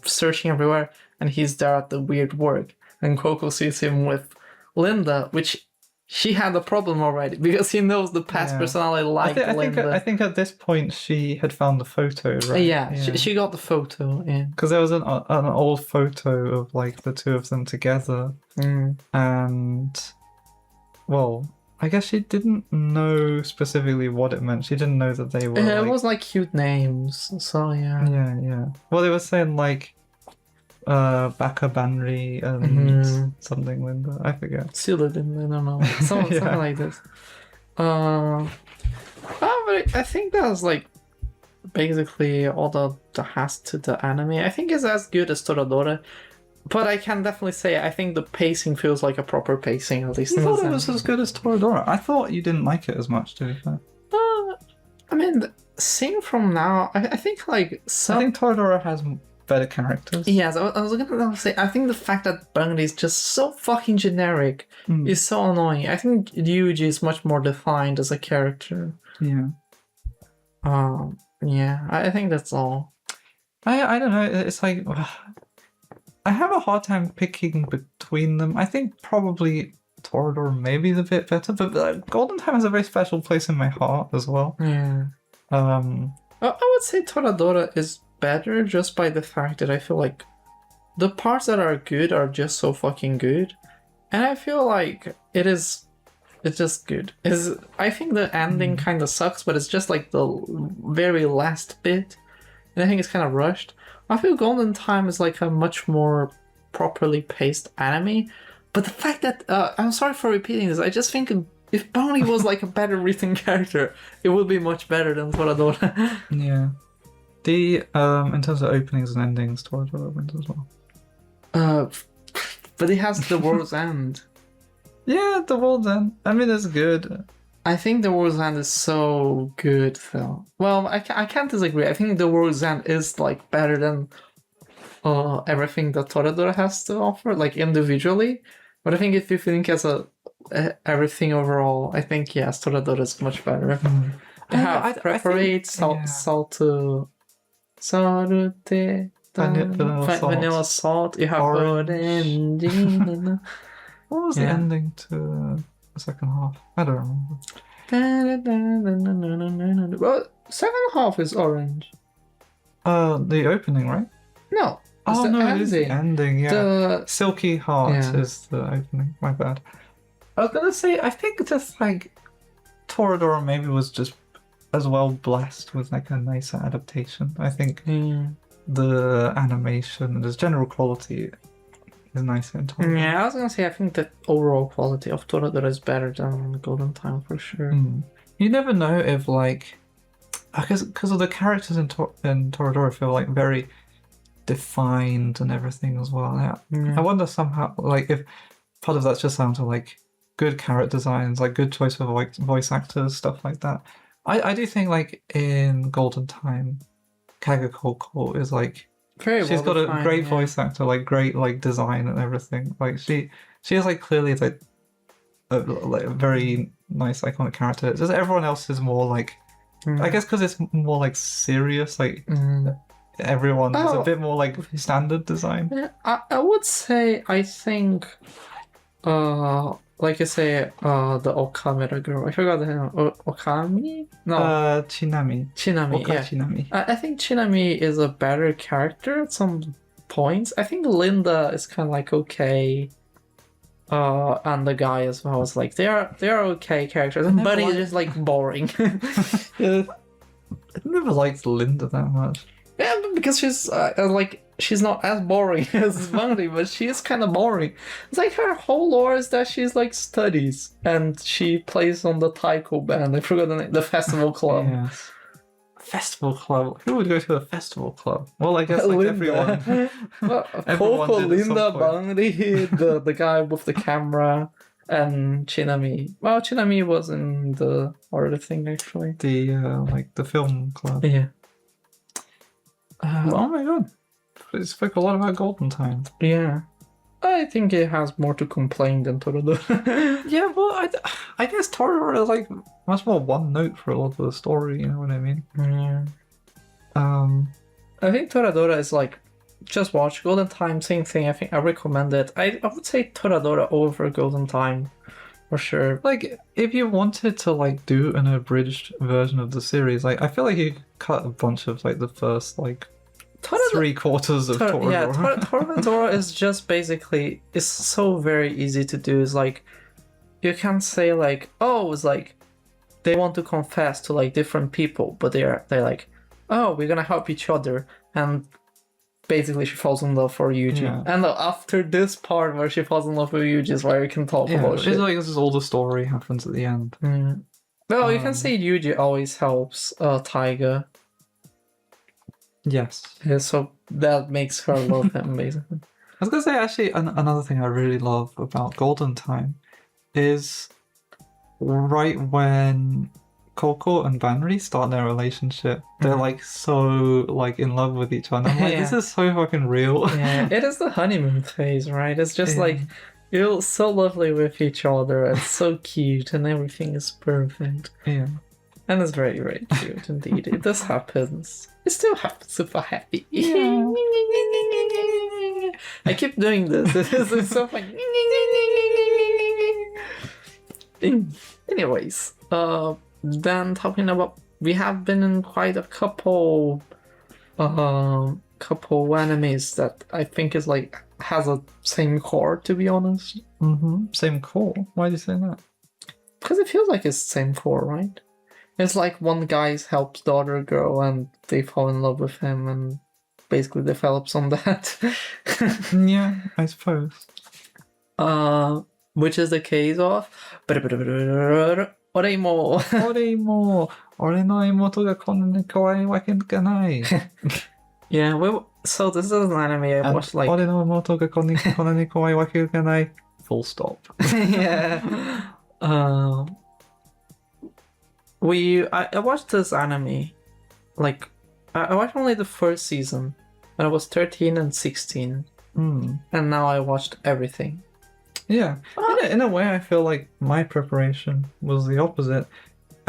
[SPEAKER 1] searching everywhere, and he's there at the weird work, and Coco sees him with Linda, which she had a problem already because he knows the past personality like Linda.
[SPEAKER 2] I think at this point she had found the photo, right?
[SPEAKER 1] Yeah. She got the photo. Yeah.
[SPEAKER 2] Because there was an old photo of like the two of them together, and well, I guess she didn't know specifically what it meant. She didn't know that they were.
[SPEAKER 1] It was like cute names, so yeah.
[SPEAKER 2] Yeah. Well, they were saying like Baka Banri and something Linda. I forget.
[SPEAKER 1] Siludin, I don't know. Something like this. But I think that was like basically all the has to the anime. I think it's as good as Toradora. But I can definitely say I think the pacing feels like a proper pacing, at least.
[SPEAKER 2] You thought it was as good as Toradora. I thought you didn't like it as much, to be fair.
[SPEAKER 1] I mean, seeing from now, I think like some...
[SPEAKER 2] I think Toradora has better characters.
[SPEAKER 1] Yes, I was gonna say, I think the fact that Bundy is just so fucking generic is so annoying. I think Ryuji is much more defined as a character.
[SPEAKER 2] Yeah.
[SPEAKER 1] Yeah, I think that's all.
[SPEAKER 2] I don't know, it's like... I have a hard time picking between them. I think probably Toradora maybe is a bit better, but Golden Time has a very special place in my heart as well.
[SPEAKER 1] Yeah. I would say Toradora is better just by the fact that I feel like the parts that are good are just so fucking good, and I feel like it's just good. I think the ending kind of sucks, but it's just like the very last bit, and I think it's kind of rushed. I feel Golden Time is like a much more properly paced anime, but the fact that I'm sorry for repeating this, I just think if Bonnie was like a better written character, it would be much better than Toradora.
[SPEAKER 2] Yeah. The in terms of openings and endings, Toradora wins as well.
[SPEAKER 1] But it has The World's End.
[SPEAKER 2] Yeah, The World's End. I mean, it's good.
[SPEAKER 1] I think The World's End is so good, Phil. Well, I can't disagree. I think The World's End is like better than everything that Toradora has to offer, like individually. But I think if you think as everything overall, I think yes, Toradora is much better. You have preparate, salute, vanilla salt. You have orange.
[SPEAKER 2] What was the ending to the second half? I don't remember.
[SPEAKER 1] Well, second half is orange.
[SPEAKER 2] The opening, right?
[SPEAKER 1] No.
[SPEAKER 2] Oh no,
[SPEAKER 1] ending.
[SPEAKER 2] it is the ending. Yeah,
[SPEAKER 1] The
[SPEAKER 2] Silky Heart is the opening. My bad. I was gonna say, I think just like Toradora maybe was just as well blessed with like a nicer adaptation. I think the animation, the general quality is nicer in Toradora.
[SPEAKER 1] Yeah, I was gonna say I think the overall quality of Toradora is better than Golden Time for sure.
[SPEAKER 2] You never know if like, because of the characters in Toradora feel like very defined and everything as well. I wonder somehow like if part of that's just down to like good character designs, like good choice of like voice actors, stuff like that. I do think like in Golden Time, Kagako is like she's got a great voice actor, like great like design and everything. Like she has like clearly like a very nice iconic character. Just everyone else is more like I guess because it's more like serious, like everyone is a bit more like standard design.
[SPEAKER 1] Yeah, I would say I think like I say the Okamura girl. I forgot the name. Okami? No.
[SPEAKER 2] Chinami.
[SPEAKER 1] Chinami,
[SPEAKER 2] Oka
[SPEAKER 1] yeah.
[SPEAKER 2] Chinami.
[SPEAKER 1] I think Chinami is a better character at some points. I think Linda is kind of like okay. And the guy as well is like they are okay characters, and Buddy is just like boring.
[SPEAKER 2] I never liked Linda that much.
[SPEAKER 1] Yeah, because she's like she's not as boring as Bunny, but she is kind of boring. It's like her whole lore is that she's like studies and she plays on the taiko band. I forgot the name, the festival club.
[SPEAKER 2] Yes. Festival club. Who would go to a festival club? Well, I guess like everyone.
[SPEAKER 1] Well, Coco, Linda, Bunny, the guy with the camera, and Chinami. Well, Chinami was in the other thing actually.
[SPEAKER 2] The like the film club.
[SPEAKER 1] Yeah.
[SPEAKER 2] Oh my god. It spoke a lot about Golden Time.
[SPEAKER 1] Yeah. I think it has more to complain than Toradora.
[SPEAKER 2] Yeah, well, I guess Toradora is like much more one note for a lot of the story, you know what I mean?
[SPEAKER 1] Yeah. I think Toradora is like, just watch Golden Time, same thing. I think I recommend it. I would say Toradora over Golden Time, for sure.
[SPEAKER 2] Like, if you wanted to like do an abridged version of the series, like I feel like you could cut a bunch of like the first like 3/4 of Toradora.
[SPEAKER 1] Yeah, Toradora is just basically, it's so very easy to do. It's like, you can say like, oh, it's like, they want to confess to like different people, but they're like, oh, we're gonna help each other, and basically she falls in love for Yuji. Yeah. And after this part where she falls in love with Yuji is where you can talk about shit.
[SPEAKER 2] It's like this is all the story happens at the end.
[SPEAKER 1] Well, you can say Yuji always helps Taiga.
[SPEAKER 2] Yes.
[SPEAKER 1] Yeah, so that makes her love him, basically.
[SPEAKER 2] I was gonna say, actually, another thing I really love about Golden Time is right when Coco and Banri start their relationship, they're like so like in love with each other. I'm like, this is so fucking real. Yeah,
[SPEAKER 1] it is the honeymoon phase, right? It's just like you're so lovely with each other. It's so cute, and everything is perfect.
[SPEAKER 2] Yeah.
[SPEAKER 1] And it's very, very cute indeed. It does happens. It still happens super happy.
[SPEAKER 2] Yeah.
[SPEAKER 1] I keep doing this. This is so funny. Anyways, then talking about, we have been in quite a couple animes that I think is like has a same core, to be honest.
[SPEAKER 2] Same core. Why do you say that?
[SPEAKER 1] Because it feels like it's the same core, right? It's like one guy helps the other girl and they fall in love with him and basically develops on that.
[SPEAKER 2] Yeah, I suppose.
[SPEAKER 1] Which is the case of Oreimo.
[SPEAKER 2] Oreimo. Ore no imoto ga konna ni kawaii wake ga nai.
[SPEAKER 1] Yeah, so this is an anime I watched like...
[SPEAKER 2] Ore no imoto ga konna ni kawaii wake ga nai. Full stop.
[SPEAKER 1] Yeah. I watched this anime, like, I watched only the first season when I was 13 and 16, and now I watched everything.
[SPEAKER 2] Yeah, in a way I feel like my preparation was the opposite.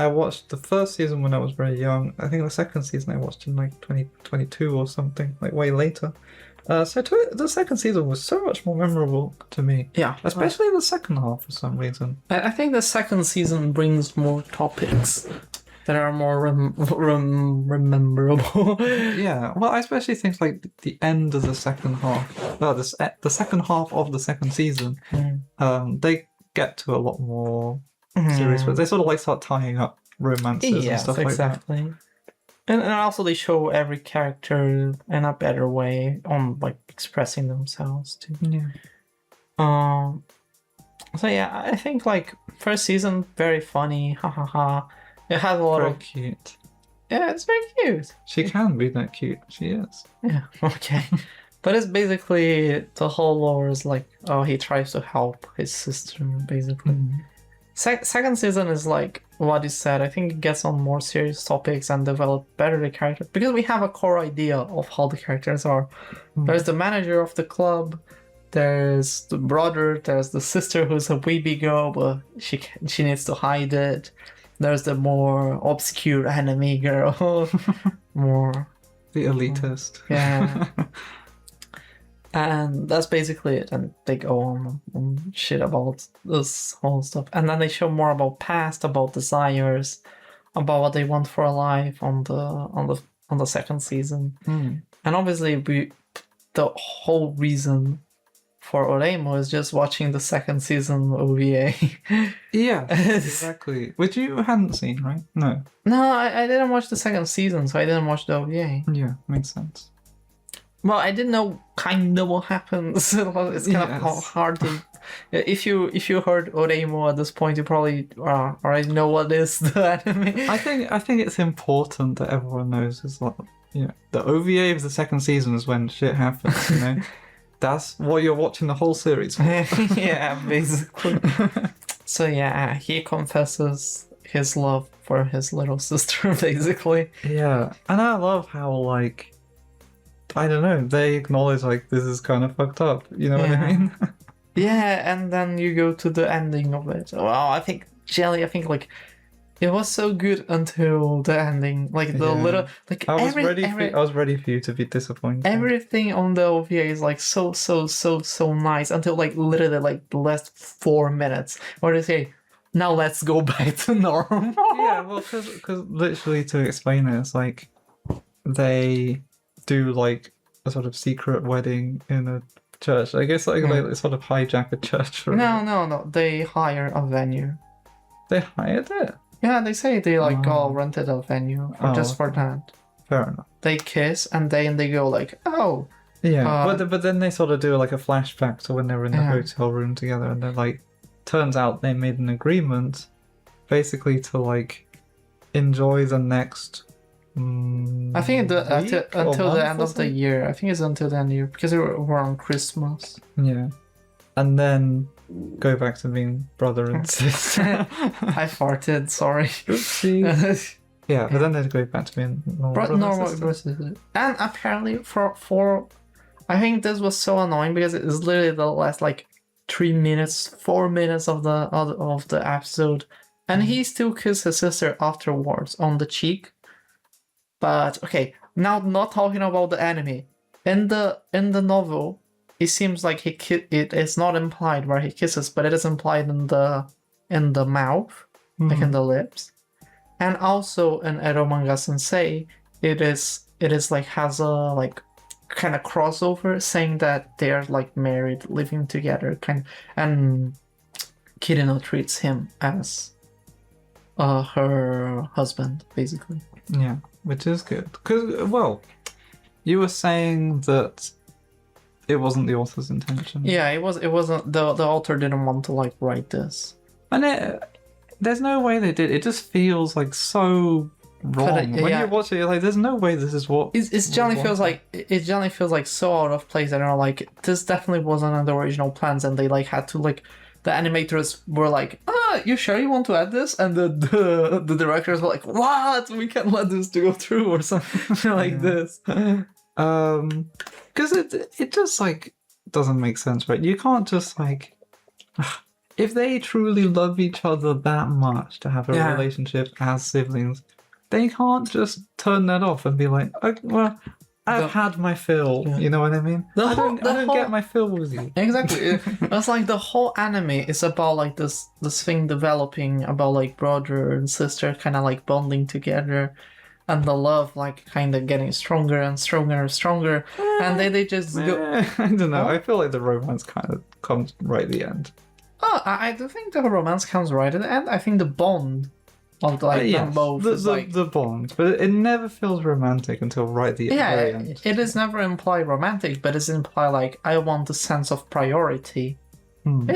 [SPEAKER 2] I watched the first season when I was very young. I think the second season I watched in like 2022 or something, like way later. The second season was so much more memorable to me.
[SPEAKER 1] Yeah.
[SPEAKER 2] Especially the second half for some reason.
[SPEAKER 1] I think the second season brings more topics that are more rememberable.
[SPEAKER 2] Yeah, well, I especially think like the end of the second half. Well, the second half of the second season. They get to a lot more serious, but they sort of like start tying up romances and stuff like that.
[SPEAKER 1] And also they show every character in a better way on like expressing themselves too.
[SPEAKER 2] Yeah.
[SPEAKER 1] So yeah, I think like first season very funny, ha ha ha. It has a lot
[SPEAKER 2] Very
[SPEAKER 1] of
[SPEAKER 2] cute.
[SPEAKER 1] Yeah, it's very cute.
[SPEAKER 2] She can be that cute. She is.
[SPEAKER 1] Yeah, okay. But it's basically the whole lore is like, oh, he tries to help his sister, basically. Second season is like what you said. I think it gets on more serious topics and develop better the characters because we have a core idea of how the characters are. There's the manager of the club, there's the brother, there's the sister who's a weeby girl, but she needs to hide it. There's the more obscure anime girl, more
[SPEAKER 2] the elitist.
[SPEAKER 1] Yeah. And that's basically it. And they go on shit about this whole stuff. And then they show more about past, about desires, about what they want for a life on the second season. And obviously the whole reason for Oreimo is just watching the second season OVA.
[SPEAKER 2] Yeah, exactly. Which you hadn't seen, right? No.
[SPEAKER 1] No, I didn't watch the second season, so I didn't watch the OVA.
[SPEAKER 2] Yeah, makes sense.
[SPEAKER 1] Well, I didn't know kind of what happens. It's kind of hard to... If you heard Oreimo at this point, you probably already know what is the anime.
[SPEAKER 2] I think it's important that everyone knows is like, the OVA of the second season is when shit happens, you know? That's what you're watching the whole series for.
[SPEAKER 1] Yeah, basically. So yeah, he confesses his love for his little sister, basically.
[SPEAKER 2] Yeah, and I love how, like, I don't know, they acknowledge, like, this is kind of fucked up, you know what I mean?
[SPEAKER 1] Yeah, and then you go to the ending of it. Well, I think, like, it was so good until the ending. Like, the little... like
[SPEAKER 2] I was ready for you to be disappointed.
[SPEAKER 1] Everything on the OVA is, like, so nice until, like, literally, like, the last 4 minutes. Where they say, now let's go back to normal.
[SPEAKER 2] Yeah, well, because literally to explain it, it's like, they do, like, a sort of secret wedding in a church. I guess, like, they sort of hijack a church.
[SPEAKER 1] No. They hire a venue.
[SPEAKER 2] They hired it?
[SPEAKER 1] Yeah, they say they, like, rented a venue for that.
[SPEAKER 2] Fair enough.
[SPEAKER 1] They kiss, and then they go, like, oh.
[SPEAKER 2] Yeah, but then they sort of do, like, a flashback to when they were in the hotel room together, and they're like, turns out they made an agreement, basically to, like, enjoy the next...
[SPEAKER 1] I think until the end of the year. I think it's until the end of the year because we're on Christmas.
[SPEAKER 2] Yeah, and then go back to being brother and sister.
[SPEAKER 1] I farted. Sorry.
[SPEAKER 2] Oopsie. Yeah, but then they go back to being normal brother sister.
[SPEAKER 1] And apparently for I think this was so annoying because it is literally the last like 4 minutes of the episode, and he still kissed his sister afterwards on the cheek. But okay, now not talking about the anime. In the novel, it seems like it is not implied where he kisses, but it is implied in the mouth, like in the lips. And also in Eromanga Sensei, it is like has a like kind of crossover saying that they are like married, living together, and Kirino treats him as her husband, basically.
[SPEAKER 2] Yeah. Which is good. Because, well, you were saying that it wasn't the author's intention.
[SPEAKER 1] Yeah, it wasn't. The author didn't want to, like, write this.
[SPEAKER 2] And there's no way they did. It just feels, like, so wrong. When you watch it, you're like, there's no way this is what... It
[SPEAKER 1] generally feels like so out of place. And you're like, this definitely wasn't in the original plans. And they, like, had to, like... The animators were like, you sure you want to add this? And the directors were like, what? We can't let this to go through or something like this. Because
[SPEAKER 2] it just, like, doesn't make sense, right? You can't just, like... if they truly love each other that much to have a
[SPEAKER 1] Yeah.
[SPEAKER 2] relationship as siblings, they can't just turn that off and be like, oh, well, I've had my fill.
[SPEAKER 1] Yeah.
[SPEAKER 2] You know what I mean? I don't get my fill with you.
[SPEAKER 1] Exactly. It's like the whole anime is about like this thing developing about like brother and sister kind of like bonding together, and the love like kind of getting stronger and stronger and stronger, and they just go.
[SPEAKER 2] I don't know. I feel like the romance kind of comes right at the end.
[SPEAKER 1] Oh, I do think the romance comes right at the end. I think the bond of like them both is like
[SPEAKER 2] the bond, but it never feels romantic until right at the very end.
[SPEAKER 1] it is never implied romantic, but it's implied like I want a sense of priority.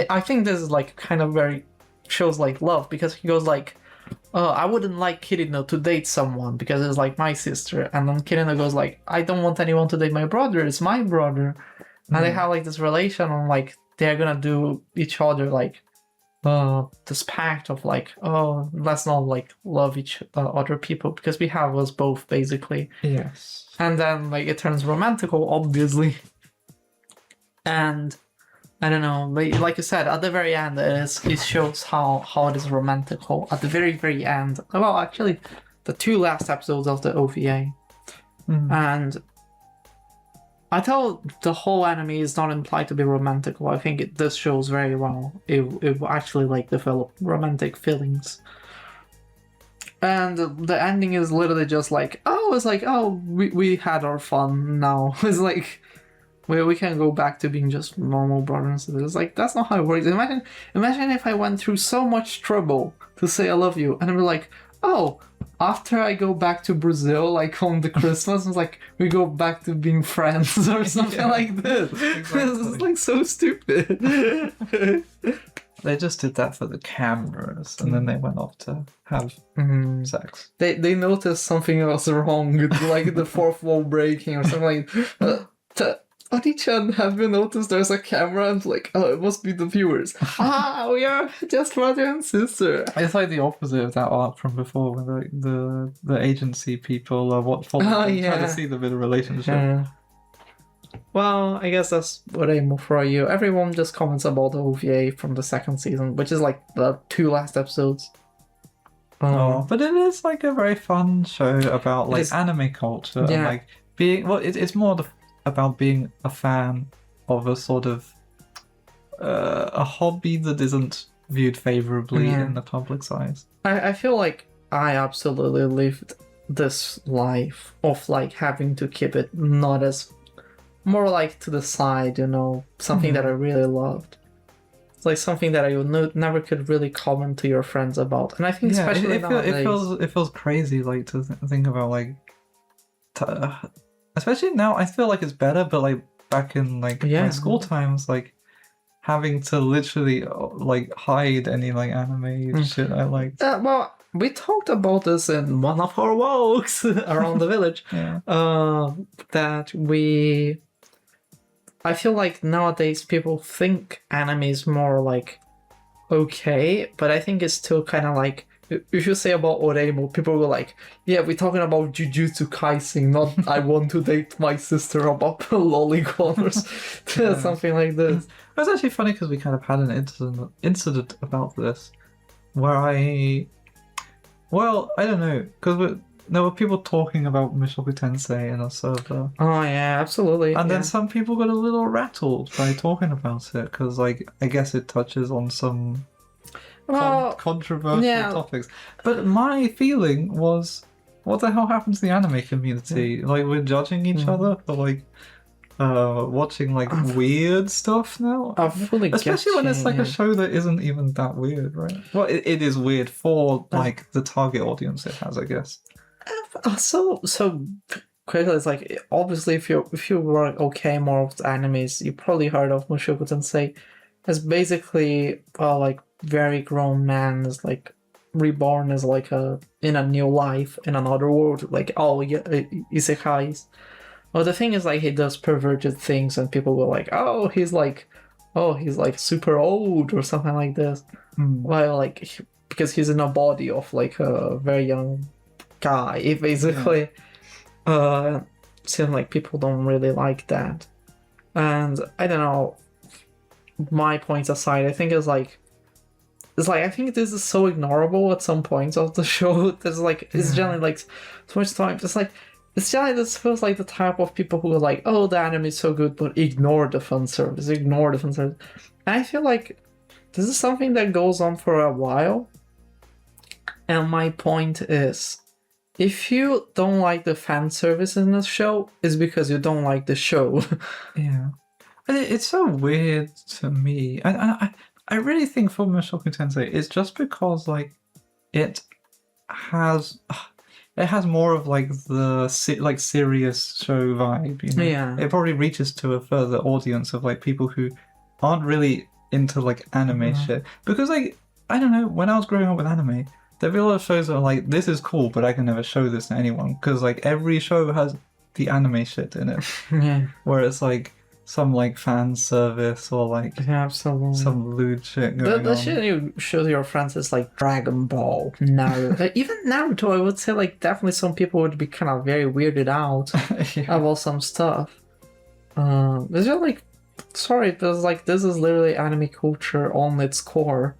[SPEAKER 1] I think this is like kind of very shows like love, because he goes like, oh, I wouldn't like Kirino to date someone because it's like my sister, and then Kirino goes like, I don't want anyone to date my brother, it's my brother. And they have like this relation on like they're gonna do each other like this pact of like, oh, let's not like love each other people because we have us both basically.
[SPEAKER 2] Yes.
[SPEAKER 1] And then like it turns romantical, obviously. And I don't know, like you said, at the very end, it shows how it is romantical. At the very, very end. Well, actually, the 2 last episodes of the OVA. And I thought the whole anime is not implied to be romantical. I think this shows very well. It actually like develop romantic feelings. And the ending is literally just like, it's like, we had our fun now. It's like, we can go back to being just normal brothers. It's like, that's not how it works. Imagine if I went through so much trouble to say I love you, and I'm like, after I go back to Brazil, like on the Christmas, it's like, we go back to being friends or something like this. Exactly. It's like so stupid.
[SPEAKER 2] They just did that for the cameras, and then they went off to have sex.
[SPEAKER 1] They noticed something was wrong, with like the fourth wall breaking or something like Oni-chan, have you noticed there's a camera? And like, it must be the viewers. We are just brother and sister.
[SPEAKER 2] It's like the opposite of that arc from before, when the agency people are trying to see the bit of relationship.
[SPEAKER 1] Yeah. Well, I guess that's what I move for you. Everyone just comments about the OVA from the 2nd season, which is like the 2 last episodes.
[SPEAKER 2] But it is like a very fun show about like anime culture and like being. Well, it's more about being a fan of a sort of a hobby that isn't viewed favorably in the public's eyes. I
[SPEAKER 1] feel like I absolutely lived this life of like having to keep it not as more like to the side, something that I really loved. It's like something that I would never could really comment to your friends about. And I think especially nowadays,
[SPEAKER 2] it feels crazy like to think about like especially now. I feel like it's better, but like back in like my school times, like having to literally like hide any like anime shit I liked.
[SPEAKER 1] Well, we talked about this in one of our walks around the village. I feel like nowadays people think anime is more like okay, but I think it's still kind of like, if you say about Oremo, people go like, yeah, we're talking about Jujutsu Kaisen, not I want to date my sister about lolicon or something like this.
[SPEAKER 2] It was actually funny because we kind of had an incident about this where I don't know, because there were people talking about Mushoku Tensei in a server.
[SPEAKER 1] Oh yeah, absolutely.
[SPEAKER 2] And then some people got a little rattled by talking about it because, like, I guess it touches on some controversial topics. But my feeling was, what the hell happened to the anime community? Like, we're judging each other for like watching like weird stuff now. Especially when it's like a show that isn't even that weird, right? Well, it is weird for like the target audience it has, I guess.
[SPEAKER 1] So quickly, it's like, obviously if you were okay more with animes, you probably heard of Mushoku Tensei. It's basically like very grown man is like reborn as like in a new life in another world, like isekais. Well, the thing is, like, he does perverted things, and people go like, he's like super old or something like this. Well, like, because he's in a body of like a very young guy, basically. Seems like people don't really like that. And I don't know, my points aside, I think it's like it's like I think this is so ignorable at some points of the show. There's like it's generally like so much time. It's like it's generally this feels like the type of people who are like, oh, the anime is so good, but ignore the fan service, ignore the fan service. And I feel like this is something that goes on for a while. And my point is, if you don't like the fan service in the show, it's because you don't like the show.
[SPEAKER 2] Yeah. It's so weird to me. I really think for Mushoku Tensei, it's just because like it has more of like the serious show vibe. You know?
[SPEAKER 1] Yeah.
[SPEAKER 2] It probably reaches to a further audience of like people who aren't really into like anime shit. Because like I don't know, when I was growing up with anime, there'd be a lot of shows that are like, this is cool, but I can never show this to anyone because like every show has the anime shit in it.
[SPEAKER 1] Yeah.
[SPEAKER 2] Where it's like some like fan service or like
[SPEAKER 1] Absolutely.
[SPEAKER 2] some lewd shit going
[SPEAKER 1] the
[SPEAKER 2] on.
[SPEAKER 1] shit you show your friends is like Dragon Ball, Naruto. Even Naruto, I would say like definitely some people would be kind of very weirded out about some stuff. It's just like, sorry, but it's like this is literally anime culture on its core.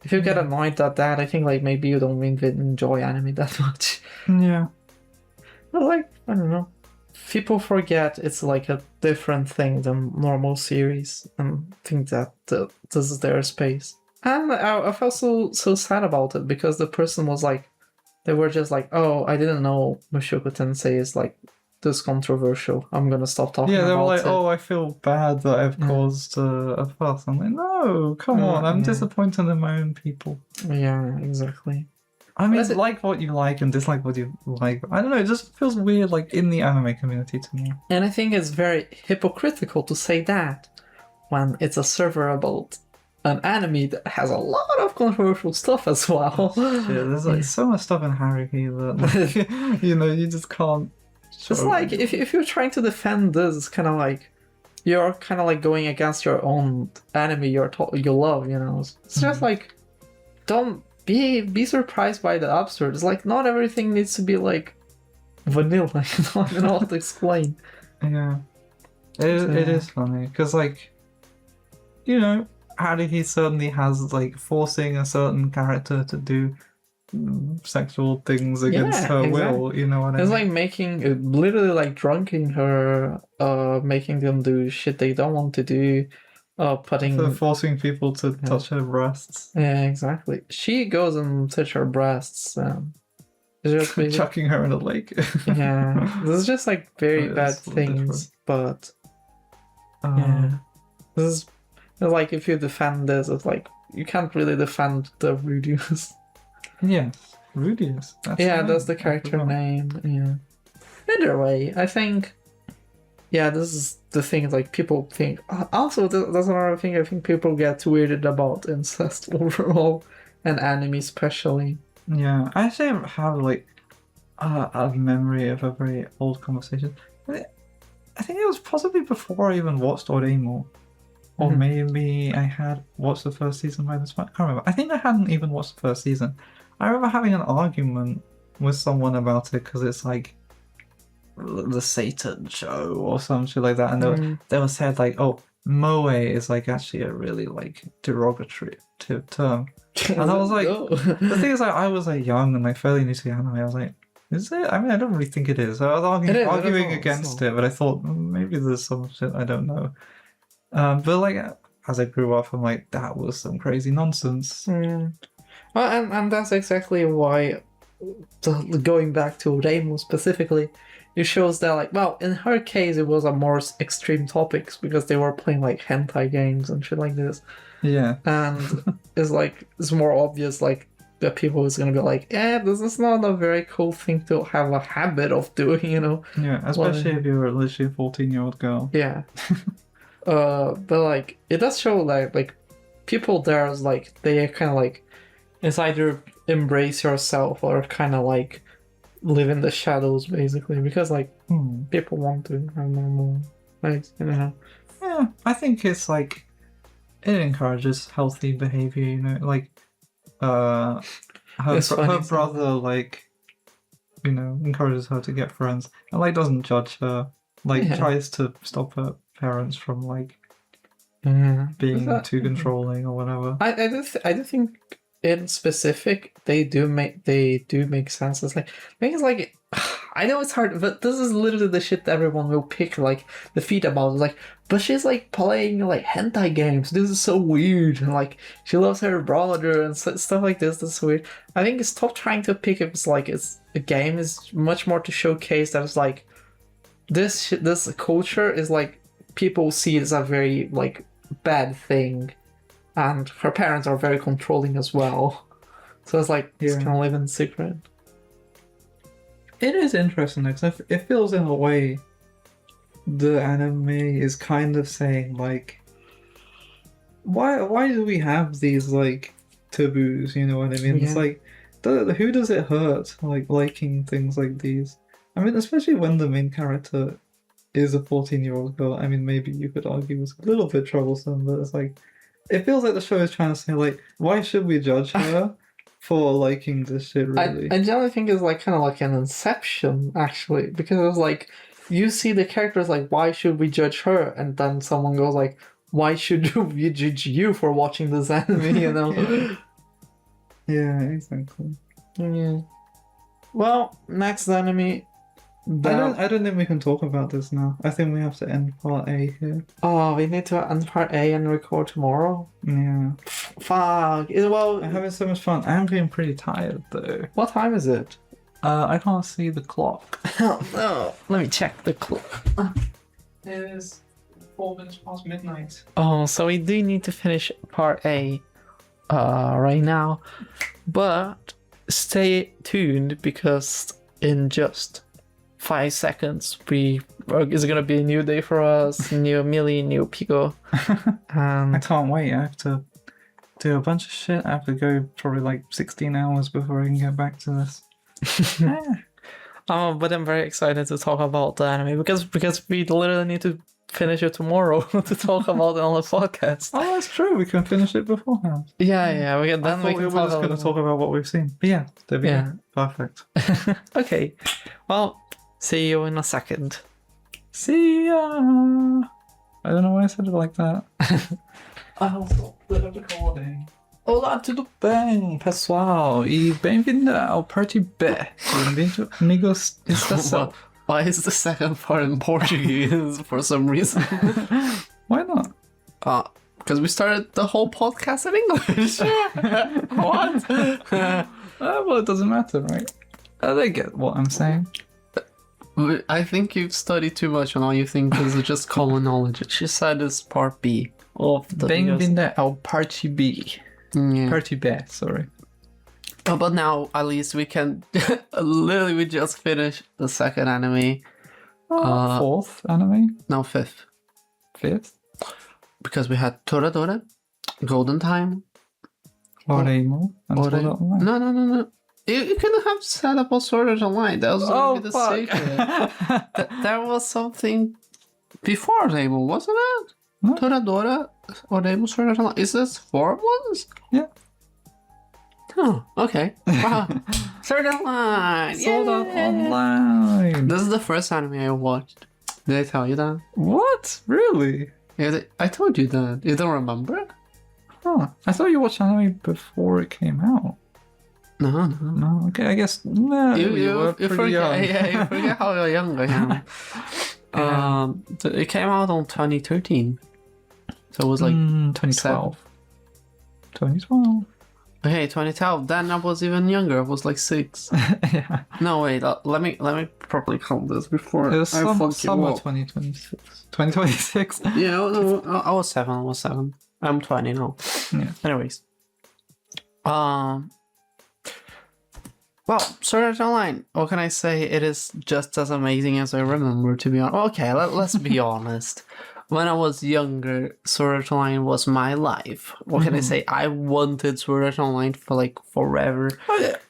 [SPEAKER 1] If you get annoyed at that, I think like maybe you don't even enjoy anime that much.
[SPEAKER 2] Yeah.
[SPEAKER 1] But like, I don't know. People forget it's like a different thing than normal series and think that this is their space. And I felt so sad about it because the person was like, they were just like, oh, I didn't know Mushoku Tensei is like this controversial. I'm gonna stop talking about it.
[SPEAKER 2] Yeah, they were like, oh, I feel bad that I've caused a fuss. I'm like, no, come on, I'm disappointed in my own people.
[SPEAKER 1] Yeah, exactly.
[SPEAKER 2] I mean, like what you like and dislike what you like. I don't know, it just feels weird, like, in the anime community to me.
[SPEAKER 1] And I think it's very hypocritical to say that when it's a server about an anime that has a lot of controversial stuff as well.
[SPEAKER 2] Yeah, there's like so much stuff in Haruhi that, like, you know, you just can't show.
[SPEAKER 1] It's like, if you're trying to defend this, it's kind of like, you're kind of like going against your own anime you love, you know? It's just like, don't be surprised by the absurd. It's like not everything needs to be like vanilla. You know, I don't know how to explain.
[SPEAKER 2] Yeah, it is funny because like, you know, Haruhi certainly has like forcing a certain character to do sexual things against her will. You know what I mean?
[SPEAKER 1] It's like making literally like drunking her, making them do shit they don't want to do. For
[SPEAKER 2] forcing people to touch her breasts.
[SPEAKER 1] Yeah, exactly. She goes and touches her breasts. It's just
[SPEAKER 2] chucking her in a lake.
[SPEAKER 1] Yeah, this is just like very bad things. But yeah, this is like if you defend this, it's like you can't really defend the Rudius.
[SPEAKER 2] Yeah, Rudius.
[SPEAKER 1] That's the character name. Yeah. Either way, I think. Yeah, this is the thing, like, people think... Also, that's another thing I think people get weirded about incest overall, and anime especially.
[SPEAKER 2] Yeah, I actually have, like, a memory of a very old conversation. I think it was possibly before I even watched Oremo. Or maybe I had watched the first season by this point. I can't remember. I think I hadn't even watched the first season. I remember having an argument with someone about it, because it's like... the Satan show or some shit like that, and they were said like, oh, moe is like actually a really like derogatory term, and I was like, the thing is, like, I was like young and like fairly new to the anime. I was like, is it? I mean, I don't really think it is. So I was arguing against it, but I thought maybe there's some shit I don't know. But like as I grew up, I'm like, that was some crazy nonsense.
[SPEAKER 1] Well, and that's exactly why, going back to Reimu specifically, it shows that, like, well, in her case, it was a more extreme topics because they were playing, like, hentai games and shit like this.
[SPEAKER 2] Yeah.
[SPEAKER 1] And it's more obvious, like, that people is going to be like, this is not a very cool thing to have a habit of doing, you know?
[SPEAKER 2] Yeah, especially if you're literally a 14-year-old girl.
[SPEAKER 1] Yeah. But, like, it does show, like people there is, like, they kind of, like, it's either embrace yourself or kind of, like, live in the shadows, basically, because like people want to have normal, like, you know.
[SPEAKER 2] Yeah, I think it's like it encourages healthy behavior, you know, like her brother, like, you know, encourages her to get friends and like doesn't judge her, like tries to stop her parents from like
[SPEAKER 1] Yeah.
[SPEAKER 2] being too controlling or whatever.
[SPEAKER 1] I do think in specific they do make sense. It's like things like I know it's hard, but this is literally the shit that everyone will pick like the feet about. It's like, but she's like playing like hentai games. This is so weird. And like she loves her brother and stuff like this. That's weird. I think stop trying to pick it. It's like it's a game is much more to showcase that it's like this culture is like people see it as a very like bad thing, and her parents are very controlling as well. So it's like it's kind of live in secret.
[SPEAKER 2] It is interesting because it feels in a way the anime is kind of saying like, why do we have these like taboos? You know what I mean?
[SPEAKER 1] Yeah.
[SPEAKER 2] It's like, who does it hurt like liking things like these? I mean, especially when the main character is a 14-year-old girl. I mean, maybe you could argue it's a little bit troublesome, but it's like, it feels like the show is trying to say like, why should we judge her for liking this shit? Really,
[SPEAKER 1] I generally think it's like kind of like an Inception actually, because it was like you see the characters like, why should we judge her, and then someone goes like, why should we judge you for watching this anime? You know?
[SPEAKER 2] yeah, exactly.
[SPEAKER 1] Yeah. Well, next anime.
[SPEAKER 2] I don't think we can talk about this now. I think we have to end part A here.
[SPEAKER 1] Oh, we need to end part A and record tomorrow.
[SPEAKER 2] Yeah.
[SPEAKER 1] Fuck. Well,
[SPEAKER 2] I'm having so much fun. I'm getting pretty tired though.
[SPEAKER 1] What time is it?
[SPEAKER 2] I can't see the clock.
[SPEAKER 1] Oh no. Let me check the clock.
[SPEAKER 2] It is 4 minutes past midnight.
[SPEAKER 1] Oh, so we do need to finish part A right now. But stay tuned because in just 5 seconds it's gonna be a new day for us, new Millie, new Pico.
[SPEAKER 2] I can't wait. I have to do a bunch of shit. I have to go probably like 16 hours before I can get back to this.
[SPEAKER 1] But I'm very excited to talk about the anime because we literally need to finish it tomorrow to talk about it on the podcast.
[SPEAKER 2] Oh, that's true. We can finish it beforehand.
[SPEAKER 1] Yeah. We can
[SPEAKER 2] were just going to talk about what we've seen. But yeah, there we go. Perfect.
[SPEAKER 1] Okay. Well, see you in a second.
[SPEAKER 2] See ya. I don't know why I said it like that. I'll stop the recording. Olá, tudo bem, pessoal? E bem-vindo ao Party B. Bem-vindo, migostation.
[SPEAKER 1] Why is the second part in Portuguese for some reason?
[SPEAKER 2] Why not?
[SPEAKER 1] Because we started the whole podcast in English. What?
[SPEAKER 2] Well, it doesn't matter, right? They get what I'm saying.
[SPEAKER 1] I think you've studied too much and all you think is just common knowledge. She said it's part B of the
[SPEAKER 2] Bem-vindo ao Party B.
[SPEAKER 1] Yeah.
[SPEAKER 2] Party B, sorry.
[SPEAKER 1] But now, at least we can... literally, we just finished the second anime.
[SPEAKER 2] Fourth anime?
[SPEAKER 1] No, fifth.
[SPEAKER 2] Fifth?
[SPEAKER 1] Because we had Toradora, Golden Time.
[SPEAKER 2] Oreimo.
[SPEAKER 1] No. You couldn't have set up a Sword Art Online. That was going to be the secret. There was something before Oreimo, wasn't it?
[SPEAKER 2] No.
[SPEAKER 1] Toradora, Oreimo, Sword Art Online. Is this 4 ones?
[SPEAKER 2] Yeah.
[SPEAKER 1] Oh, okay. Wow. Sword Art Online!
[SPEAKER 2] Sword Art Online!
[SPEAKER 1] This is the first anime I watched. Did I tell you that?
[SPEAKER 2] What? Really?
[SPEAKER 1] Yeah, I told you that. You don't remember?
[SPEAKER 2] Huh. I thought you watched anime before it came out.
[SPEAKER 1] No.
[SPEAKER 2] No, okay, I guess you were pretty
[SPEAKER 1] forget,
[SPEAKER 2] young.
[SPEAKER 1] Yeah, you forget how young I am. It came out on 2013. So it was like
[SPEAKER 2] 2012. 2012.
[SPEAKER 1] Okay, 2012. Then I was even younger. I was like 6.
[SPEAKER 2] Yeah.
[SPEAKER 1] No, wait. Let me properly count this before
[SPEAKER 2] It was
[SPEAKER 1] I fuck
[SPEAKER 2] summer
[SPEAKER 1] you up.
[SPEAKER 2] 2026. 2026.
[SPEAKER 1] Yeah, no, I was 7. I'm 20 now.
[SPEAKER 2] Yeah.
[SPEAKER 1] Anyways. Well, Sword Art Online, what can I say? It is just as amazing as I remember, to be honest. Okay, let's be honest. When I was younger, Sword Art Online was my life. What can I say? I wanted Sword Art Online for like forever.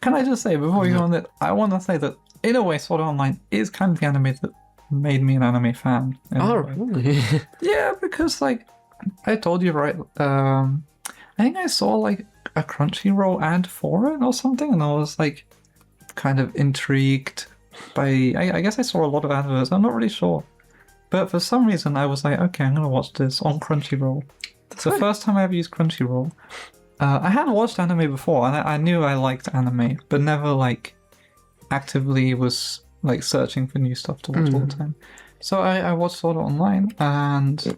[SPEAKER 2] Can I just say, before you go on that, I want to say that in a way, Sword Art Online is kind of the anime that made me an anime fan.
[SPEAKER 1] Oh, really?
[SPEAKER 2] Yeah, because like I told you, right? I think I saw like a Crunchyroll ad for it or something, and I was like kind of intrigued by. I guess I saw a lot of adverts. I'm not really sure. But for some reason, I was like, okay, I'm going to watch this on Crunchyroll. The first time I ever used Crunchyroll, I had watched anime before, and I knew I liked anime, but never like actively was like searching for new stuff to watch all the time. So I watched Sword Art Online, and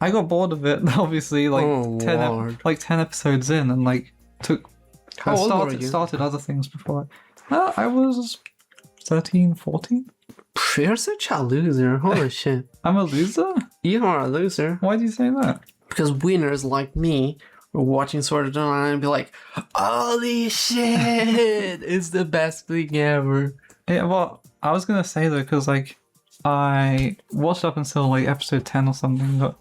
[SPEAKER 2] I got bored of it. Obviously, like 10 episodes in, and like started other things before. I was 13, 14.
[SPEAKER 1] You're such a loser. Holy shit.
[SPEAKER 2] I'm a loser?
[SPEAKER 1] You are a loser.
[SPEAKER 2] Why do you say that?
[SPEAKER 1] Because winners like me were watching Sword Art Online and be like, holy shit, it's the best thing ever.
[SPEAKER 2] Yeah, well, I was gonna say though, because like I watched up until like episode 10 or something, but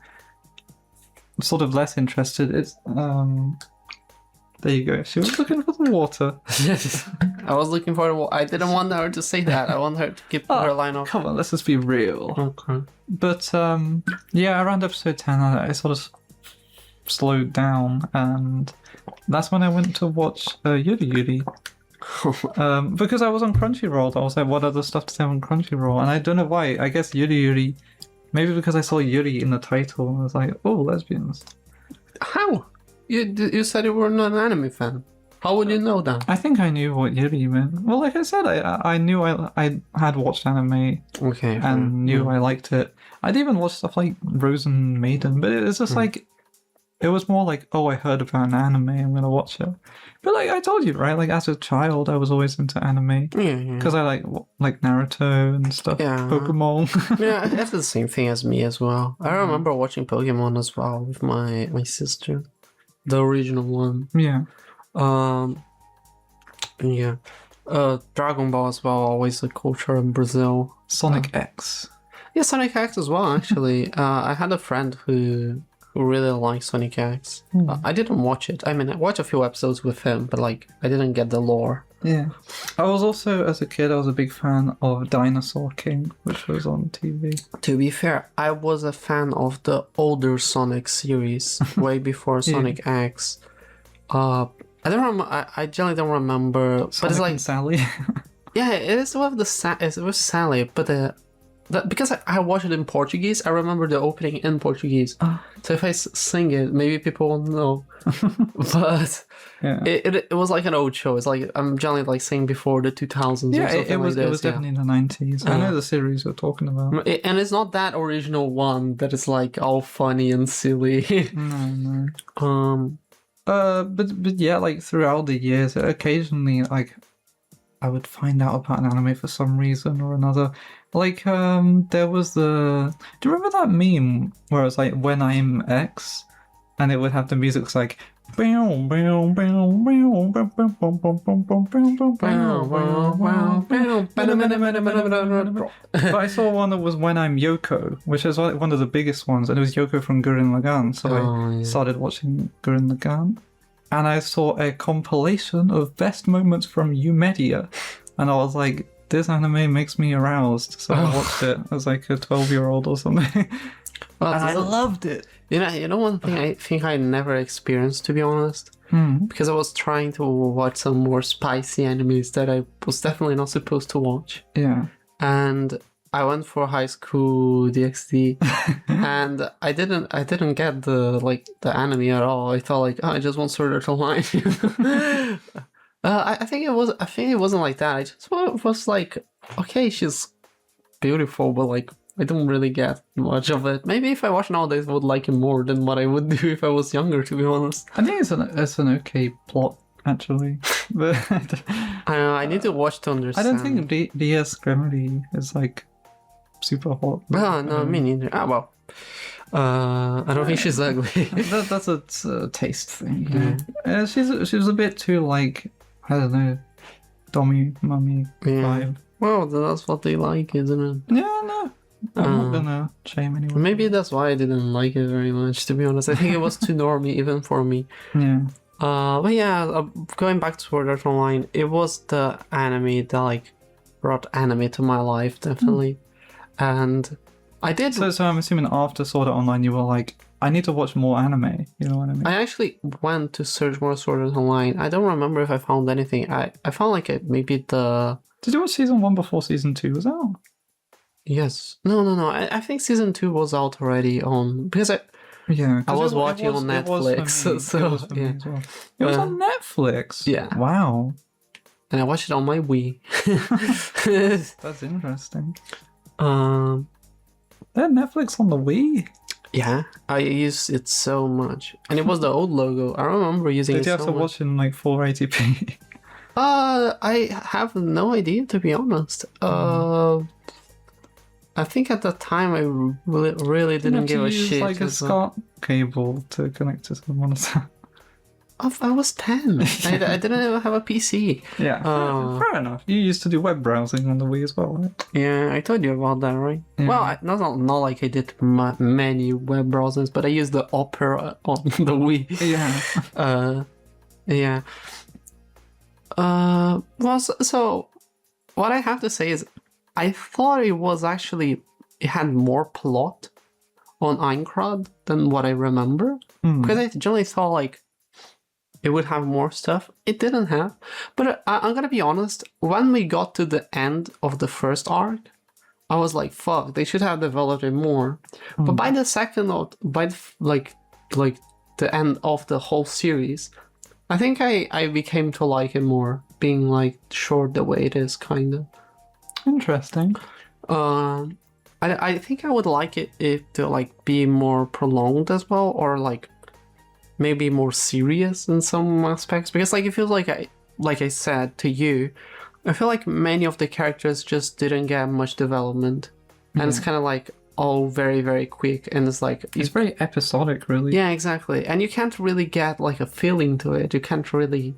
[SPEAKER 2] I'm sort of less interested. It's there you go. She was looking for the water.
[SPEAKER 1] I was looking for the water. I didn't want her to say that. I want her to keep her line off.
[SPEAKER 2] Come on, let's just be real.
[SPEAKER 1] Okay.
[SPEAKER 2] But yeah, around episode 10, I sort of slowed down, and that's when I went to watch Yuri Yuri. Because I was on Crunchyroll, I was like, what other stuff to say on Crunchyroll? And I don't know why. I guess Yuri Yuri, maybe because I saw Yuri in the title, I was like, oh, lesbians.
[SPEAKER 1] How? You said you were not an anime fan. How would you know that?
[SPEAKER 2] I think I knew what Yuri meant. Well, like I said, I knew I had watched anime and knew I liked it. I'd even watched stuff like Rose and Maiden, but it was just like, it was more like, oh, I heard about an anime, I'm gonna watch it. But like I told you, right? Like as a child, I was always into anime because I like Naruto and stuff.
[SPEAKER 1] Yeah.
[SPEAKER 2] Pokemon.
[SPEAKER 1] Yeah, that's the same thing as me as well. I remember watching Pokemon as well with my sister, the original one.
[SPEAKER 2] Yeah.
[SPEAKER 1] Yeah. Dragon Ball as well, always a culture in Brazil.
[SPEAKER 2] Sonic X.
[SPEAKER 1] Yeah, Sonic X as well, actually. I had a friend who really liked Sonic X. I didn't watch it. I mean, I watched a few episodes with him, but like, I didn't get the lore.
[SPEAKER 2] Yeah. I was also, as a kid, I was a big fan of Dinosaur King, which was on TV.
[SPEAKER 1] To be fair, I was a fan of the older Sonic series, way before Sonic X. I don't remember. I generally don't remember.
[SPEAKER 2] Sonic
[SPEAKER 1] but it's like
[SPEAKER 2] and Sally.
[SPEAKER 1] Yeah, it is it's with Sally, but because I watched it in Portuguese, I remember the opening in Portuguese. So if I sing it, maybe people won't know. But
[SPEAKER 2] yeah.
[SPEAKER 1] it was like an old show. It's like I'm generally like saying before the 2000s.
[SPEAKER 2] Yeah,
[SPEAKER 1] or something
[SPEAKER 2] it was
[SPEAKER 1] like this.
[SPEAKER 2] it was definitely in the 90s. I know the series we're talking about.
[SPEAKER 1] And it's not that original one that is like all funny and silly.
[SPEAKER 2] No. But yeah, like throughout the years, occasionally like I would find out about an anime for some reason or another. Like there was do you remember that meme where it's like when I'm X, and it would have the music it's like but I saw one that was when I'm Yoko, which is like one of the biggest ones, and it was Yoko from Gurren Lagann. So I started watching Gurren Lagann, and I saw a compilation of best moments from Umedia, and I was like, this anime makes me aroused. So I watched it as like a 12-year-old or something.
[SPEAKER 1] Well,
[SPEAKER 2] and I loved it.
[SPEAKER 1] You know one thing I think I never experienced, to be honest? Because I was trying to watch some more spicy animes that I was definitely not supposed to watch.
[SPEAKER 2] Yeah.
[SPEAKER 1] And I went for High School DxD, and I didn't get the anime at all. I thought like, oh, I just want Sword Art Online. I think it wasn't like that. I just was like, okay, she's beautiful, but like I don't really get much of it. Maybe if I watch nowadays, I would like it more than what I would do if I was younger, to be honest.
[SPEAKER 2] I think it's an okay plot, actually. But
[SPEAKER 1] I don't know, I need to watch to understand.
[SPEAKER 2] I don't think DS Gremory is like super hot.
[SPEAKER 1] No, me neither. Well. I don't think she's ugly.
[SPEAKER 2] That's a taste thing. Yeah. She was a bit too like, I don't know, Dommy mummy vibe.
[SPEAKER 1] Well, that's what they like, isn't it?
[SPEAKER 2] Yeah, no. I'm not gonna shame anyone.
[SPEAKER 1] Maybe that's why I didn't like it very much, to be honest. I think it was too normy, even for me.
[SPEAKER 2] Yeah.
[SPEAKER 1] But yeah, going back to Sword Art Online, it was the anime that like brought anime to my life, definitely. And I did.
[SPEAKER 2] So I'm assuming after Sword Art Online, you were like, I need to watch more anime. You know what I mean?
[SPEAKER 1] I actually went to search more Sword Art Online. I don't remember if I found anything. I found like maybe the.
[SPEAKER 2] Did you watch season 1 before season 2 was out?
[SPEAKER 1] Yes. No. I think season 2 was out already on because
[SPEAKER 2] Yeah,
[SPEAKER 3] I
[SPEAKER 2] 'cause
[SPEAKER 3] was
[SPEAKER 2] it
[SPEAKER 3] watching
[SPEAKER 2] was-
[SPEAKER 3] on
[SPEAKER 2] it was for
[SPEAKER 3] Netflix,
[SPEAKER 2] me.
[SPEAKER 3] so
[SPEAKER 2] It was for me
[SPEAKER 3] yeah.
[SPEAKER 2] as well. It was on Netflix.
[SPEAKER 3] Yeah.
[SPEAKER 2] Wow,
[SPEAKER 3] And I watched it on my Wii.
[SPEAKER 2] that's interesting.
[SPEAKER 3] um,
[SPEAKER 2] They had Netflix on the Wii.
[SPEAKER 3] yeah, I used it so much, and it was the old logo. I remember using
[SPEAKER 2] Did
[SPEAKER 3] it
[SPEAKER 2] you have
[SPEAKER 3] so
[SPEAKER 2] to
[SPEAKER 3] much.
[SPEAKER 2] watch in like 480p?
[SPEAKER 3] I have no idea, to be honest. I think at the time I really didn't give a shit.
[SPEAKER 2] Like a
[SPEAKER 3] as well.
[SPEAKER 2] SCART cable to connect to the monitor.
[SPEAKER 3] I was 10. I didn't even have a PC.
[SPEAKER 2] Yeah, fair enough. You used to do web browsing on the Wii as well, right?
[SPEAKER 3] Yeah, I told you about that, right?
[SPEAKER 2] Yeah.
[SPEAKER 3] Well, not like I did many web browsers, but I used the Opera on the Wii.
[SPEAKER 2] Yeah.
[SPEAKER 3] Yeah. Well, so what I have to say is, I thought it had more plot on Aincrad than what I remember, because I generally thought like it would have more stuff. It didn't have, but I'm gonna be honest. When we got to the end of the first arc, I was like, "Fuck! They should have developed it more." But by the second, like the end of the whole series, I think I became to like it more, being like short the way it is, kind of.
[SPEAKER 2] Interesting.
[SPEAKER 3] I think I would like it to like be more prolonged as well, or like maybe more serious in some aspects, because like it feels like I said to you, I feel like many of the characters just didn't get much development, and it's kind of like all very, very quick, and it's like
[SPEAKER 2] It's very episodic, really.
[SPEAKER 3] yeah, exactly, and you can't really get like a feeling to it. You can't really.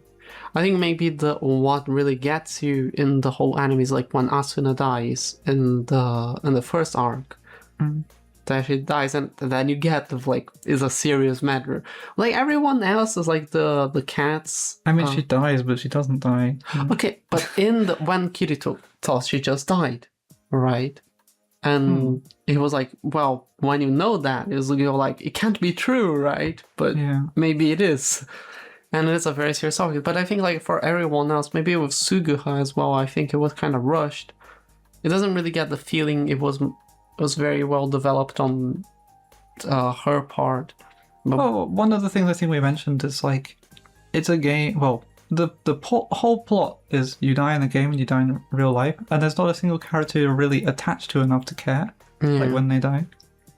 [SPEAKER 3] I think maybe what really gets you in the whole anime is like when Asuna dies in the first arc. That she dies, and then you get the like is a serious matter. Like everyone else is like the cats.
[SPEAKER 2] I mean, she dies, but she doesn't die.
[SPEAKER 3] Okay, but when Kirito thought she just died, right? And it was like, well, when you know that, you're like, it can't be true, right? But
[SPEAKER 2] Yeah.
[SPEAKER 3] maybe it is. And it is a very serious topic. But I think like for everyone else, maybe with Suguha as well, I think it was kind of rushed. It doesn't really get the feeling it was very well developed on her part. But
[SPEAKER 2] Well, one of the things I think we mentioned is like, it's a game. Well, the whole plot is you die in the game and you die in real life, and there's not a single character you're really attached to enough to care, like when they die.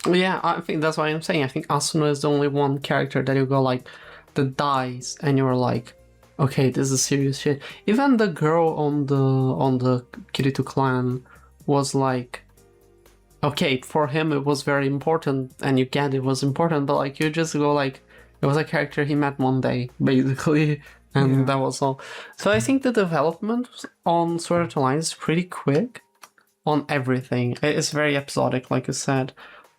[SPEAKER 3] yeah, I think that's what I'm saying. I think Asuna is the only one character that you go like, that dies, and you're like, okay, this is serious shit. Even the girl on the Kirito clan was like, okay, for him it was very important, and you get it was important, but like you just go like, it was a character he met one day, basically, and that was all. So I think the development on Sword Art Online is pretty quick on everything. It's very episodic, like you said.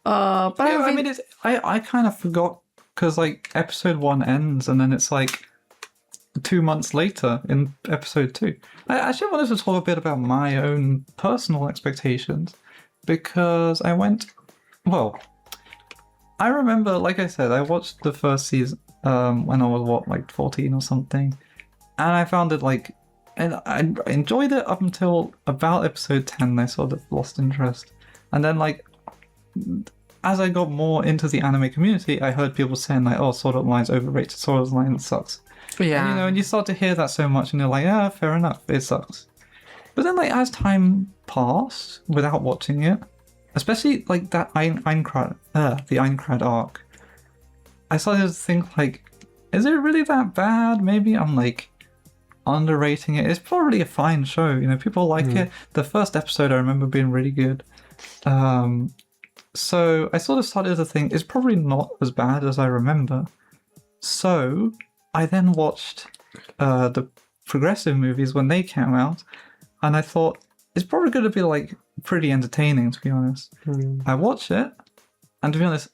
[SPEAKER 3] But
[SPEAKER 2] Yeah,
[SPEAKER 3] I
[SPEAKER 2] I mean, I kind of forgot because like episode 1 ends and then it's like 2 months later in episode 2. I actually wanted to talk a bit about my own personal expectations because I remember, like I said, I watched the first season when I was like 14 or something, and I found it like, and I enjoyed it up until about episode 10. I sort of lost interest, and then like as I got more into the anime community, I heard people saying like, "Oh, Sword Art Online's overrated. Sword Art Online sucks."
[SPEAKER 3] yeah,
[SPEAKER 2] And, and you start to hear that so much, and you're like, "Ah, fair enough, it sucks." But then, like as time passed, without watching it, especially like that the Aincrad arc, I started to think like, is it really that bad? Maybe I'm like underrating it. It's probably a fine show, people like it. The first episode I remember being really good. So I sort of started to think it's probably not as bad as I remember. So I then watched the progressive movies when they came out, and I thought it's probably going to be like pretty entertaining, to be honest. I watched it, and to be honest,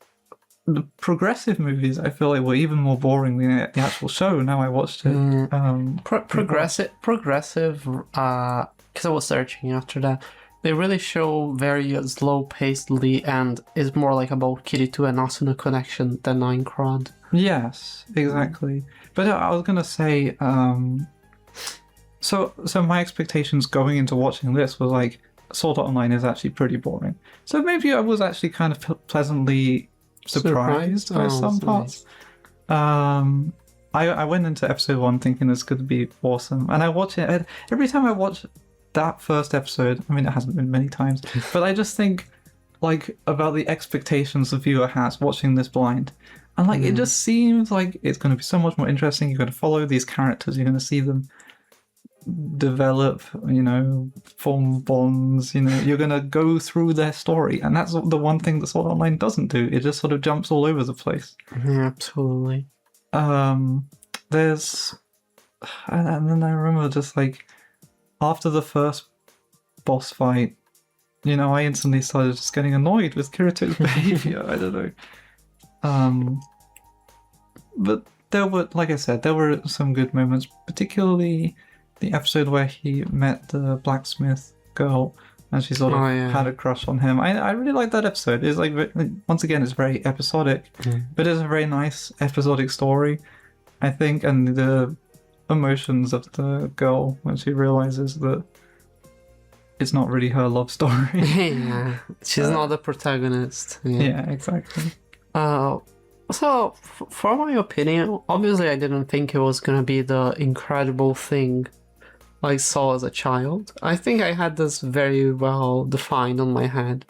[SPEAKER 2] the progressive movies I feel like were even more boring than the actual show. Now I watched it.
[SPEAKER 3] progressive. Because I was searching after that. They really show very slow-pacedly, and is more like about Kirito and Asuna connection than Aincrad.
[SPEAKER 2] Yes, exactly. But I was gonna say, so my expectations going into watching this was like, Sword Art Online is actually pretty boring. So maybe I was actually kind of pleasantly surprised by some parts. I went into episode 1 thinking it's going to be awesome, and I watch it, and every time I watch that first episode, I mean, it hasn't been many times, but I just think, like, about the expectations the viewer has watching this blind. And, like, it just seems like it's going to be so much more interesting. You're going to follow these characters, you're going to see them develop, you know, form bonds, you know, you're going to go through their story. And that's the one thing that Sword Art Online doesn't do. It just sort of jumps all over the place.
[SPEAKER 3] Absolutely.
[SPEAKER 2] There's... And then I remember just, like, after the first boss fight, you know, I instantly started just getting annoyed with Kirito's behavior. I don't know. But there were, like I said, there were some good moments, particularly the episode where he met the blacksmith girl and she sort of had a crush on him. I really like that episode. It's like, once again, it's very episodic, but it's a very nice episodic story, I think, and the emotions of the girl when she realizes that it's not really her love story.
[SPEAKER 3] Yeah, she's not the protagonist.
[SPEAKER 2] Yeah, exactly.
[SPEAKER 3] So, for my opinion, obviously I didn't think it was gonna be the incredible thing I saw as a child. I think I had this very well defined on my head.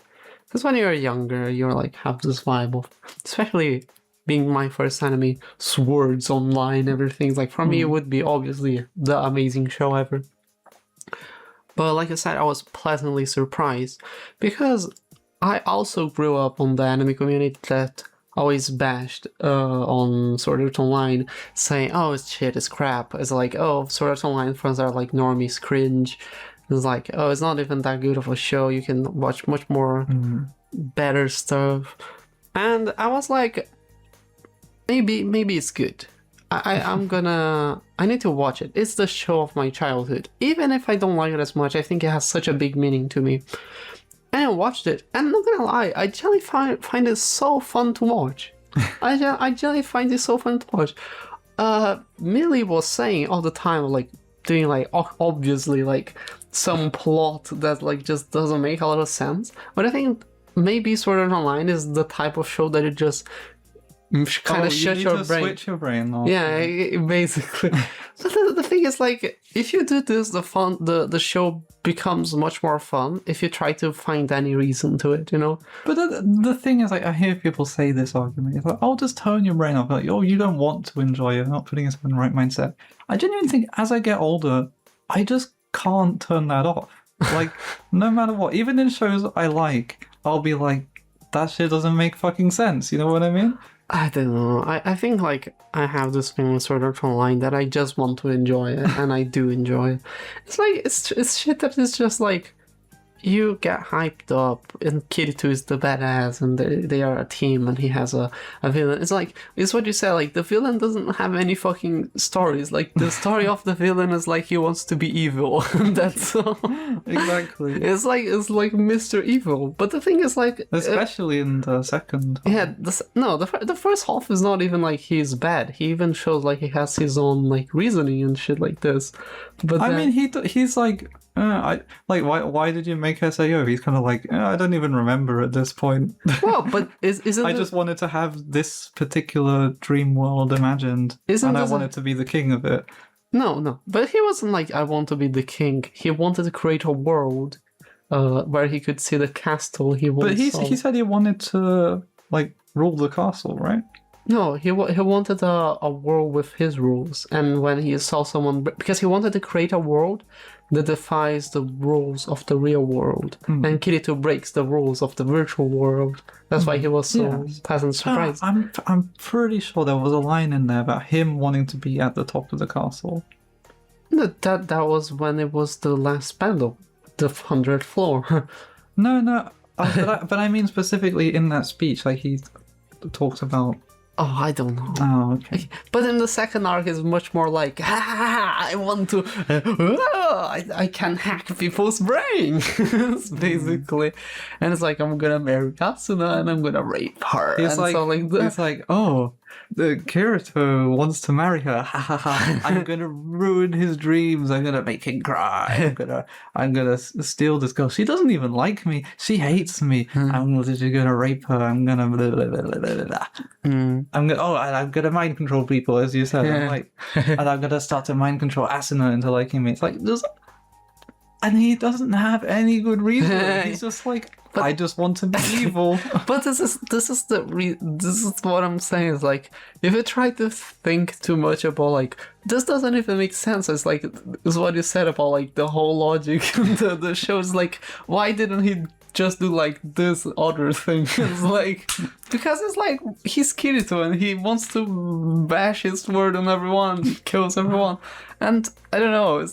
[SPEAKER 3] Because when you're younger, you're like, have this vibe of, especially being my first anime, Swords Online, everything. Like, for me, it would be obviously the amazing show ever. But like I said, I was pleasantly surprised because I also grew up on the anime community that always bashed on Sword Art Online, saying, oh, it's shit, it's crap. It's like, oh, Sword Art Online fans are like normies, cringe. It's like, oh, it's not even that good of a show. You can watch much more better stuff. And I was like, maybe it's good. I need to watch it. It's the show of my childhood. Even if I don't like it as much, I think it has such a big meaning to me. And I watched it, and I'm not gonna lie, I generally find it so fun to watch. I generally find it so fun to watch. Millie was saying all the time, like, doing, like, obviously, like, some plot that, like, just doesn't make a lot of sense. But I think maybe Sword Art Online is the type of show that it just kind of shut your brain.
[SPEAKER 2] Switch your brain off.
[SPEAKER 3] Yeah, basically. But the thing is, like, if you do this, the show becomes much more fun if you try to find any reason to it, you know?
[SPEAKER 2] But the thing is, like, I hear people say this argument. It's like, oh, just turn your brain off. Like, oh, you don't want to enjoy it. You're not putting yourself in the right mindset. I genuinely think as I get older, I just can't turn that off. Like, no matter what, even in shows I like, I'll be like, that shit doesn't make fucking sense. You know what I mean?
[SPEAKER 3] I don't know. I think, like, I have this thing with Sword Art Online that I just want to enjoy it, and I do enjoy it. It's like, it's shit that is just like, you get hyped up, and Kirito is the badass, and they are a team, and he has a villain. It's like, it's what you said, like, the villain doesn't have any fucking stories. Like, the story of the villain is like he wants to be evil. That's all.
[SPEAKER 2] Exactly.
[SPEAKER 3] It's like Mr. Evil. But the thing is, like,
[SPEAKER 2] especially in the second.
[SPEAKER 3] Yeah, the first half is not even like he's bad. He even shows like he has his own like reasoning and shit like this. But
[SPEAKER 2] I mean, he's like, why did you make her say oh? He's kind of like, I don't even remember at this point.
[SPEAKER 3] Well, but isn't
[SPEAKER 2] I just wanted to have this particular dream world imagined, and I wanted to be the king of it.
[SPEAKER 3] No, but he wasn't like, I want to be the king. He wanted to create a world where he could see the castle he wanted.
[SPEAKER 2] But he said he wanted to like rule the castle, right?
[SPEAKER 3] No, he wanted a world with his rules, and when he saw someone, because he wanted to create a world that defies the rules of the real world, and Kirito breaks the rules of the virtual world. That's why he was so pleasant surprised.
[SPEAKER 2] I'm pretty sure there was a line in there about him wanting to be at the top of the castle.
[SPEAKER 3] No, that was when it was the last battle, the 100th floor.
[SPEAKER 2] No, but I mean specifically in that speech, like he talks about.
[SPEAKER 3] Oh, I don't know.
[SPEAKER 2] Oh, okay.
[SPEAKER 3] But in the second arc, it's much more like, I want to, I can hack people's brains, basically. And it's like, I'm gonna marry Asuna and I'm gonna rape her.
[SPEAKER 2] It's
[SPEAKER 3] and
[SPEAKER 2] like,
[SPEAKER 3] so like
[SPEAKER 2] it's like, oh, Kirito wants to marry her. Ha ha ha! I'm gonna ruin his dreams. I'm gonna make him cry. I'm gonna steal this girl. She doesn't even like me. She hates me. I'm literally gonna rape her. I'm gonna blah, blah, blah, blah, blah, blah. I'm gonna mind control people, as you said. I'm like, and I'm gonna start to mind control Asuna into liking me. It's like and he doesn't have any good reason. He's just like, I just want to be evil.
[SPEAKER 3] But this is what I'm saying is like, if you try to think too much about like, this doesn't even make sense. It's like, it's what you said about like the whole logic. the show is like, why didn't he just do like this other thing? It's like, because it's like, he's Kirito and he wants to bash his sword on everyone, kills everyone. And I don't know,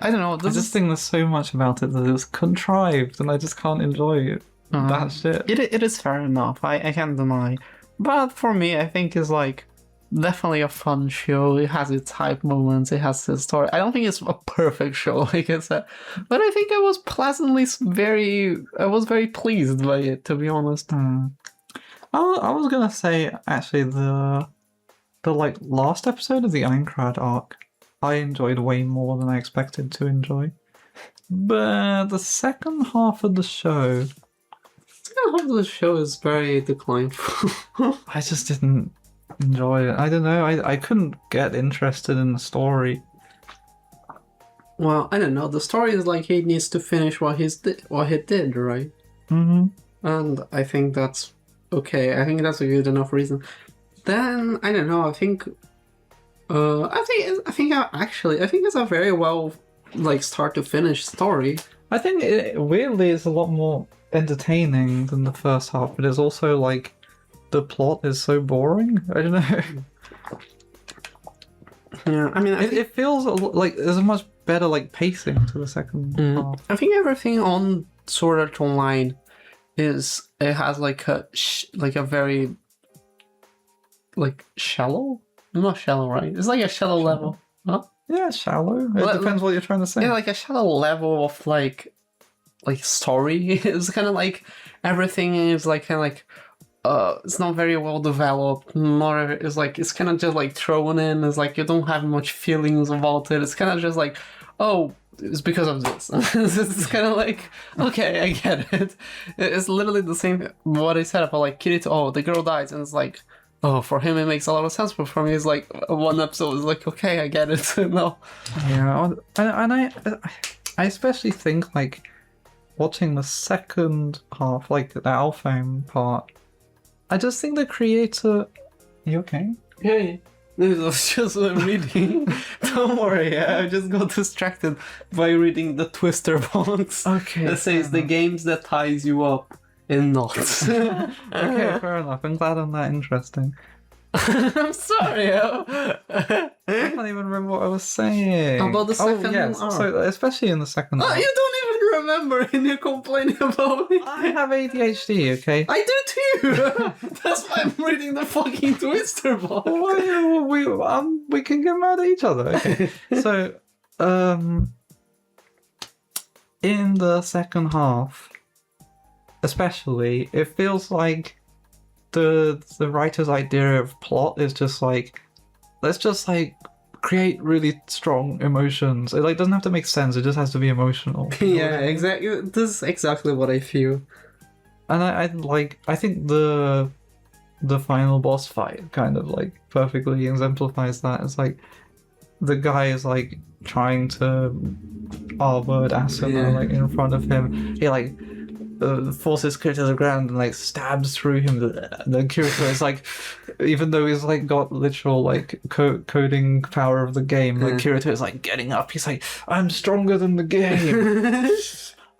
[SPEAKER 3] I don't know.
[SPEAKER 2] I just think there's so much about it that it's contrived, and I just can't enjoy it. That shit.
[SPEAKER 3] It is fair enough. I can't deny. But for me, I think it's like definitely a fun show. It has its hype moments. It has its story. I don't think it's a perfect show, like I said, but I think I was very pleased by it, to be honest.
[SPEAKER 2] I was gonna say actually the like last episode of the Aincrad arc, I enjoyed way more than I expected to enjoy. But the second half of the show...
[SPEAKER 3] is very declineful.
[SPEAKER 2] I just didn't enjoy it. I don't know, I couldn't get interested in the story.
[SPEAKER 3] Well, I don't know. The story is like he needs to finish what he did, right?
[SPEAKER 2] Mm-hmm.
[SPEAKER 3] And I think that's okay. I think that's a good enough reason. Then, I don't know, I think it's a very well like start to finish story.
[SPEAKER 2] I think weirdly it's a lot more entertaining than the first half, but it's also like the plot is so boring. I don't know.
[SPEAKER 3] Yeah, I mean,
[SPEAKER 2] it feels like there's a much better like pacing to the second half.
[SPEAKER 3] I think everything on Sword Art Online it has like a very like shallow. Not shallow, right? It's like a shallow level. Huh?
[SPEAKER 2] Yeah, shallow. It depends what you're trying to say.
[SPEAKER 3] Yeah, like a shallow level of like story. It's kind of like everything is like kind of like it's not very well developed. It's kind of just like thrown in. It's like you don't have much feelings about it. It's kind of just like, oh, it's because of this. It's kind of like, okay, I get it. It's literally the same what I said about like Kirito. Oh, the girl dies, and it's like, oh, for him it makes a lot of sense, but for me it's like one episode is like, okay, I get it. No.
[SPEAKER 2] Yeah, and I especially think like watching the second half, like the Alfheim part, I just think the creator... You okay?
[SPEAKER 3] Yeah. I was just reading. Don't worry, I just got distracted by reading the Twister box.
[SPEAKER 2] Okay.
[SPEAKER 3] That says the games that ties you up in knots.
[SPEAKER 2] Okay, fair enough. I'm glad I'm that interesting.
[SPEAKER 3] I'm sorry.
[SPEAKER 2] I can't even remember what I was saying.
[SPEAKER 3] About the second
[SPEAKER 2] arc. So especially in the second arc.
[SPEAKER 3] You don't even remember and you're complaining about it.
[SPEAKER 2] I have ADHD, okay?
[SPEAKER 3] I do too. That's why I'm reading the fucking Twister box.
[SPEAKER 2] We can get mad at each other. Okay. So, in the second half, especially, it feels like the writer's idea of plot is just like, let's just like create really strong emotions. It like doesn't have to make sense. It just has to be emotional.
[SPEAKER 3] Yeah, exactly. This is exactly what I feel.
[SPEAKER 2] And I think the final boss fight kind of like perfectly exemplifies that. It's like the guy is like trying to R-word Asuna like in front of him. He like forces Kirito to the ground and like stabs through him. Then Kirito is like, even though he's like got literal like coding power of the game, like Kirito is like getting up. He's like, I'm stronger than the game.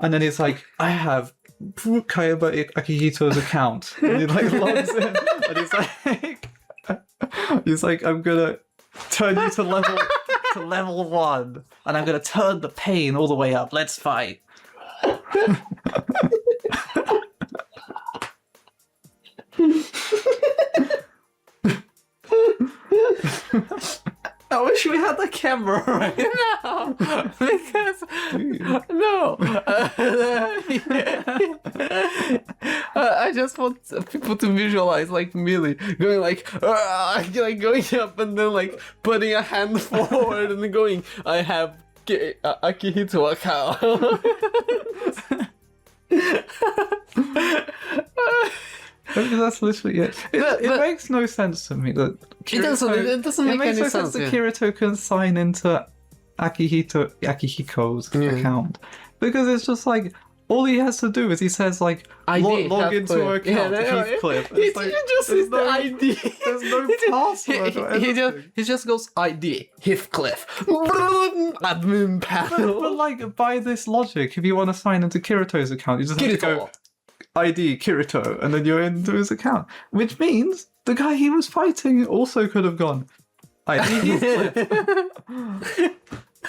[SPEAKER 2] And then he's like, I have Kayaba Akihito's account. And he like logs in, and he's like, I'm gonna turn you to level 1, and I'm gonna turn the pain all the way up. Let's fight.
[SPEAKER 3] I wish we had the camera right now because no, I just want people to visualize like Millie going like going up and then like putting a hand forward and going, I have Akihito account.
[SPEAKER 2] That's literally it. It makes no sense to me that Kirito,
[SPEAKER 3] it doesn't make
[SPEAKER 2] makes
[SPEAKER 3] any
[SPEAKER 2] no
[SPEAKER 3] sense.
[SPEAKER 2] that
[SPEAKER 3] Yeah.
[SPEAKER 2] Kirito can sign into Akihiko's account, because it's just like all he has to do is he says like log into her account, Heathcliff.
[SPEAKER 3] He
[SPEAKER 2] It's like,
[SPEAKER 3] just
[SPEAKER 2] there's
[SPEAKER 3] says the ID.
[SPEAKER 2] There's no password or anything.
[SPEAKER 3] He just goes ID Heathcliff admin panel.
[SPEAKER 2] But like by this logic, if you want to sign into Kirito's account, you just have to go ID Kirito, and then you're into his account. Which means the guy he was fighting also could have gone ID Heathcliff.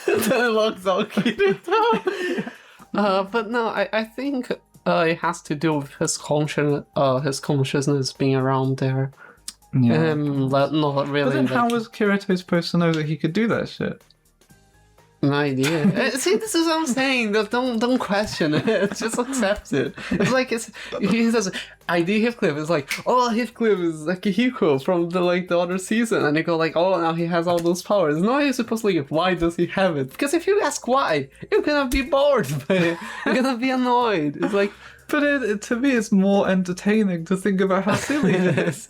[SPEAKER 3] Then it logs out Kirito. But no, I think it has to do with his consciousness being around there.
[SPEAKER 2] Yeah.
[SPEAKER 3] Not really.
[SPEAKER 2] But then
[SPEAKER 3] like,
[SPEAKER 2] how was Kirito supposed to know that he could do that shit?
[SPEAKER 3] no idea. See, this is what I'm saying. Don't question it. Just accept it. It's like he says ID Heathcliff. It's like, oh, Heathcliff is Akihiko from the other season, and you go like, oh, now he has all those powers. No, you're supposed to like, why does he have it? Because if you ask why, you're gonna be bored by it. You're gonna be annoyed. It's like,
[SPEAKER 2] but to me, it's more entertaining to think about how silly it is.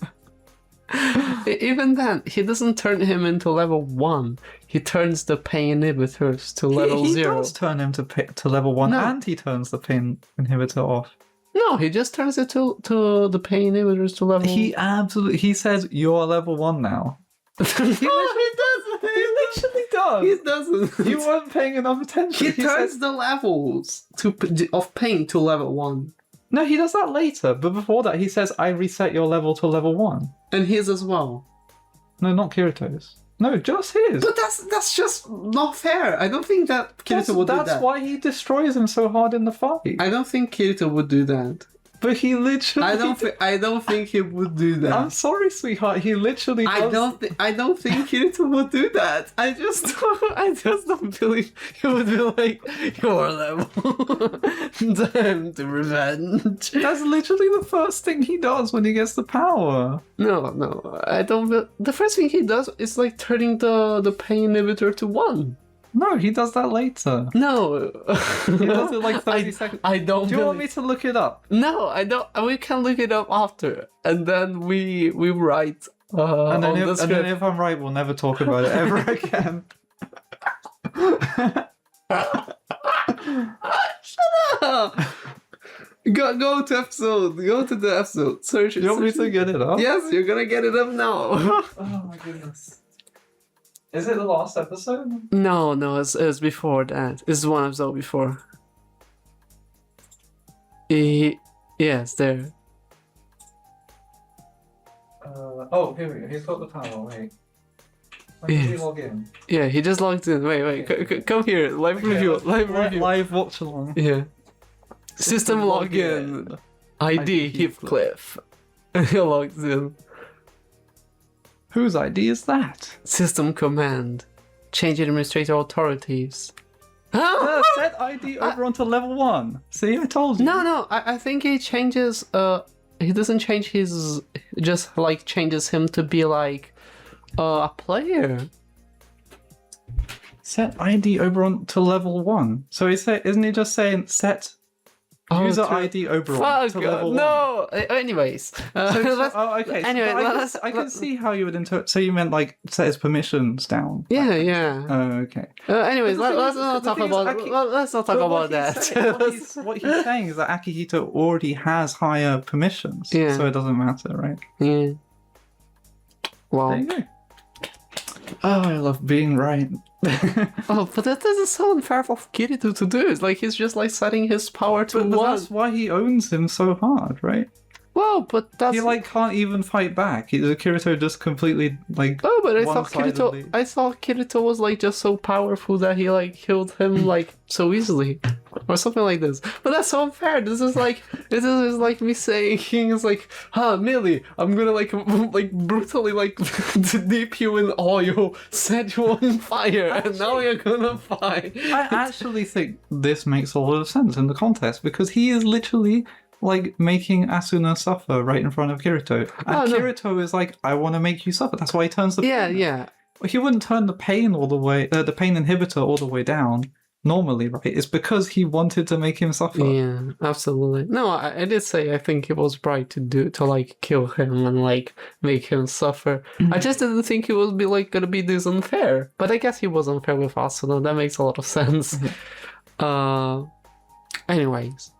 [SPEAKER 3] even then, he doesn't turn him into level 1. He turns the pain inhibitors to level
[SPEAKER 2] he
[SPEAKER 3] 0.
[SPEAKER 2] He does turn him to level 1,
[SPEAKER 3] No.
[SPEAKER 2] and he turns the pain inhibitor off.
[SPEAKER 3] No, he just turns it to the pain inhibitors to level.
[SPEAKER 2] He says you're level 1 now.
[SPEAKER 3] No, he doesn't.
[SPEAKER 2] He literally does.
[SPEAKER 3] He doesn't.
[SPEAKER 2] You weren't paying enough attention.
[SPEAKER 3] He turns the levels of pain to level 1.
[SPEAKER 2] No, he does that later, but before that he says, I reset your level to level 1.
[SPEAKER 3] And his as well.
[SPEAKER 2] No, not Kirito's. No, just his.
[SPEAKER 3] But that's just not fair. I don't think that Kirito would do that.
[SPEAKER 2] That's why he destroys him so hard in the fight.
[SPEAKER 3] I don't think Kirito would do that.
[SPEAKER 2] But he literally...
[SPEAKER 3] I don't think he would do that.
[SPEAKER 2] I'm sorry, sweetheart. He literally does...
[SPEAKER 3] I don't think Kirito would do that. I just don't believe he would be like, your level. Time to revenge.
[SPEAKER 2] That's literally the first thing he does when he gets the power.
[SPEAKER 3] No, I don't. The first thing he does is like turning the pain inhibitor to 1.
[SPEAKER 2] No, he does that later.
[SPEAKER 3] No.
[SPEAKER 2] He does it like 30 seconds.
[SPEAKER 3] I don't.
[SPEAKER 2] Do you want me to look it up?
[SPEAKER 3] No, I don't. We can look it up after, and then we write.
[SPEAKER 2] And then,
[SPEAKER 3] on the script.
[SPEAKER 2] if I'm right, we'll never talk about it ever again.
[SPEAKER 3] Shut up! Go to episode. Go to the episode. Search it.
[SPEAKER 2] Do you want me to get it up?
[SPEAKER 3] Yes, you're gonna get it up now.
[SPEAKER 2] Oh my goodness. Is it the last episode?
[SPEAKER 3] No, it's before that. It's one episode before. Yes, there.
[SPEAKER 2] Here we go. He's got the power. Wait. When did he log in?
[SPEAKER 3] Yeah, he just logged in. Wait, come here. Live review.
[SPEAKER 2] Live watch along.
[SPEAKER 3] Yeah. System login. ID Heathcliff. He logged in.
[SPEAKER 2] Whose ID is that?
[SPEAKER 3] System command. Change administrator authorities.
[SPEAKER 2] Set ID over onto level 1. See, I told you.
[SPEAKER 3] No, I think he changes. He doesn't change his. Just like changes him to be like a player.
[SPEAKER 2] Set ID over onto level 1. So isn't he just saying set user ID over to level 1?
[SPEAKER 3] No. Anyways.
[SPEAKER 2] Okay.
[SPEAKER 3] Anyway,
[SPEAKER 2] I can see how you would interpret. So you meant like set his permissions down.
[SPEAKER 3] Yeah.
[SPEAKER 2] Oh, okay.
[SPEAKER 3] Anyways, let's not talk about that.
[SPEAKER 2] What he's saying is that Akihito already has higher permissions,
[SPEAKER 3] Yeah.
[SPEAKER 2] so it doesn't matter, right?
[SPEAKER 3] Yeah. Well.
[SPEAKER 2] There you go. Oh, I love being right.
[SPEAKER 3] Oh, but that is so unfair for Kirito to do. It's like he's just like setting his power to
[SPEAKER 2] But
[SPEAKER 3] 1.
[SPEAKER 2] that's why he owns him so hard, right?
[SPEAKER 3] Well, but that's
[SPEAKER 2] He like can't even fight back. Kirito just completely like.
[SPEAKER 3] Oh, but I thought
[SPEAKER 2] one-sidedly-
[SPEAKER 3] Kirito was like just so powerful that he like killed him like so easily. or something like this. But that's so unfair. This is like me saying, it's like, Millie, I'm gonna like brutally like dip you in oil, set you on fire, and now you're gonna fight.
[SPEAKER 2] I actually think this makes a lot of sense in the context because he is literally like making Asuna suffer right in front of Kirito, and Kirito is like, "I want to make you suffer." That's why he turns the He wouldn't turn the pain all the way, the pain inhibitor all the way down normally, right? It's because he wanted to make him suffer.
[SPEAKER 3] Yeah, absolutely. No, I did say I think it was right to like kill him and like make him suffer. I just didn't think he would be like gonna be this unfair. But I guess he was unfair with Asuna. That makes a lot of sense. Anyways.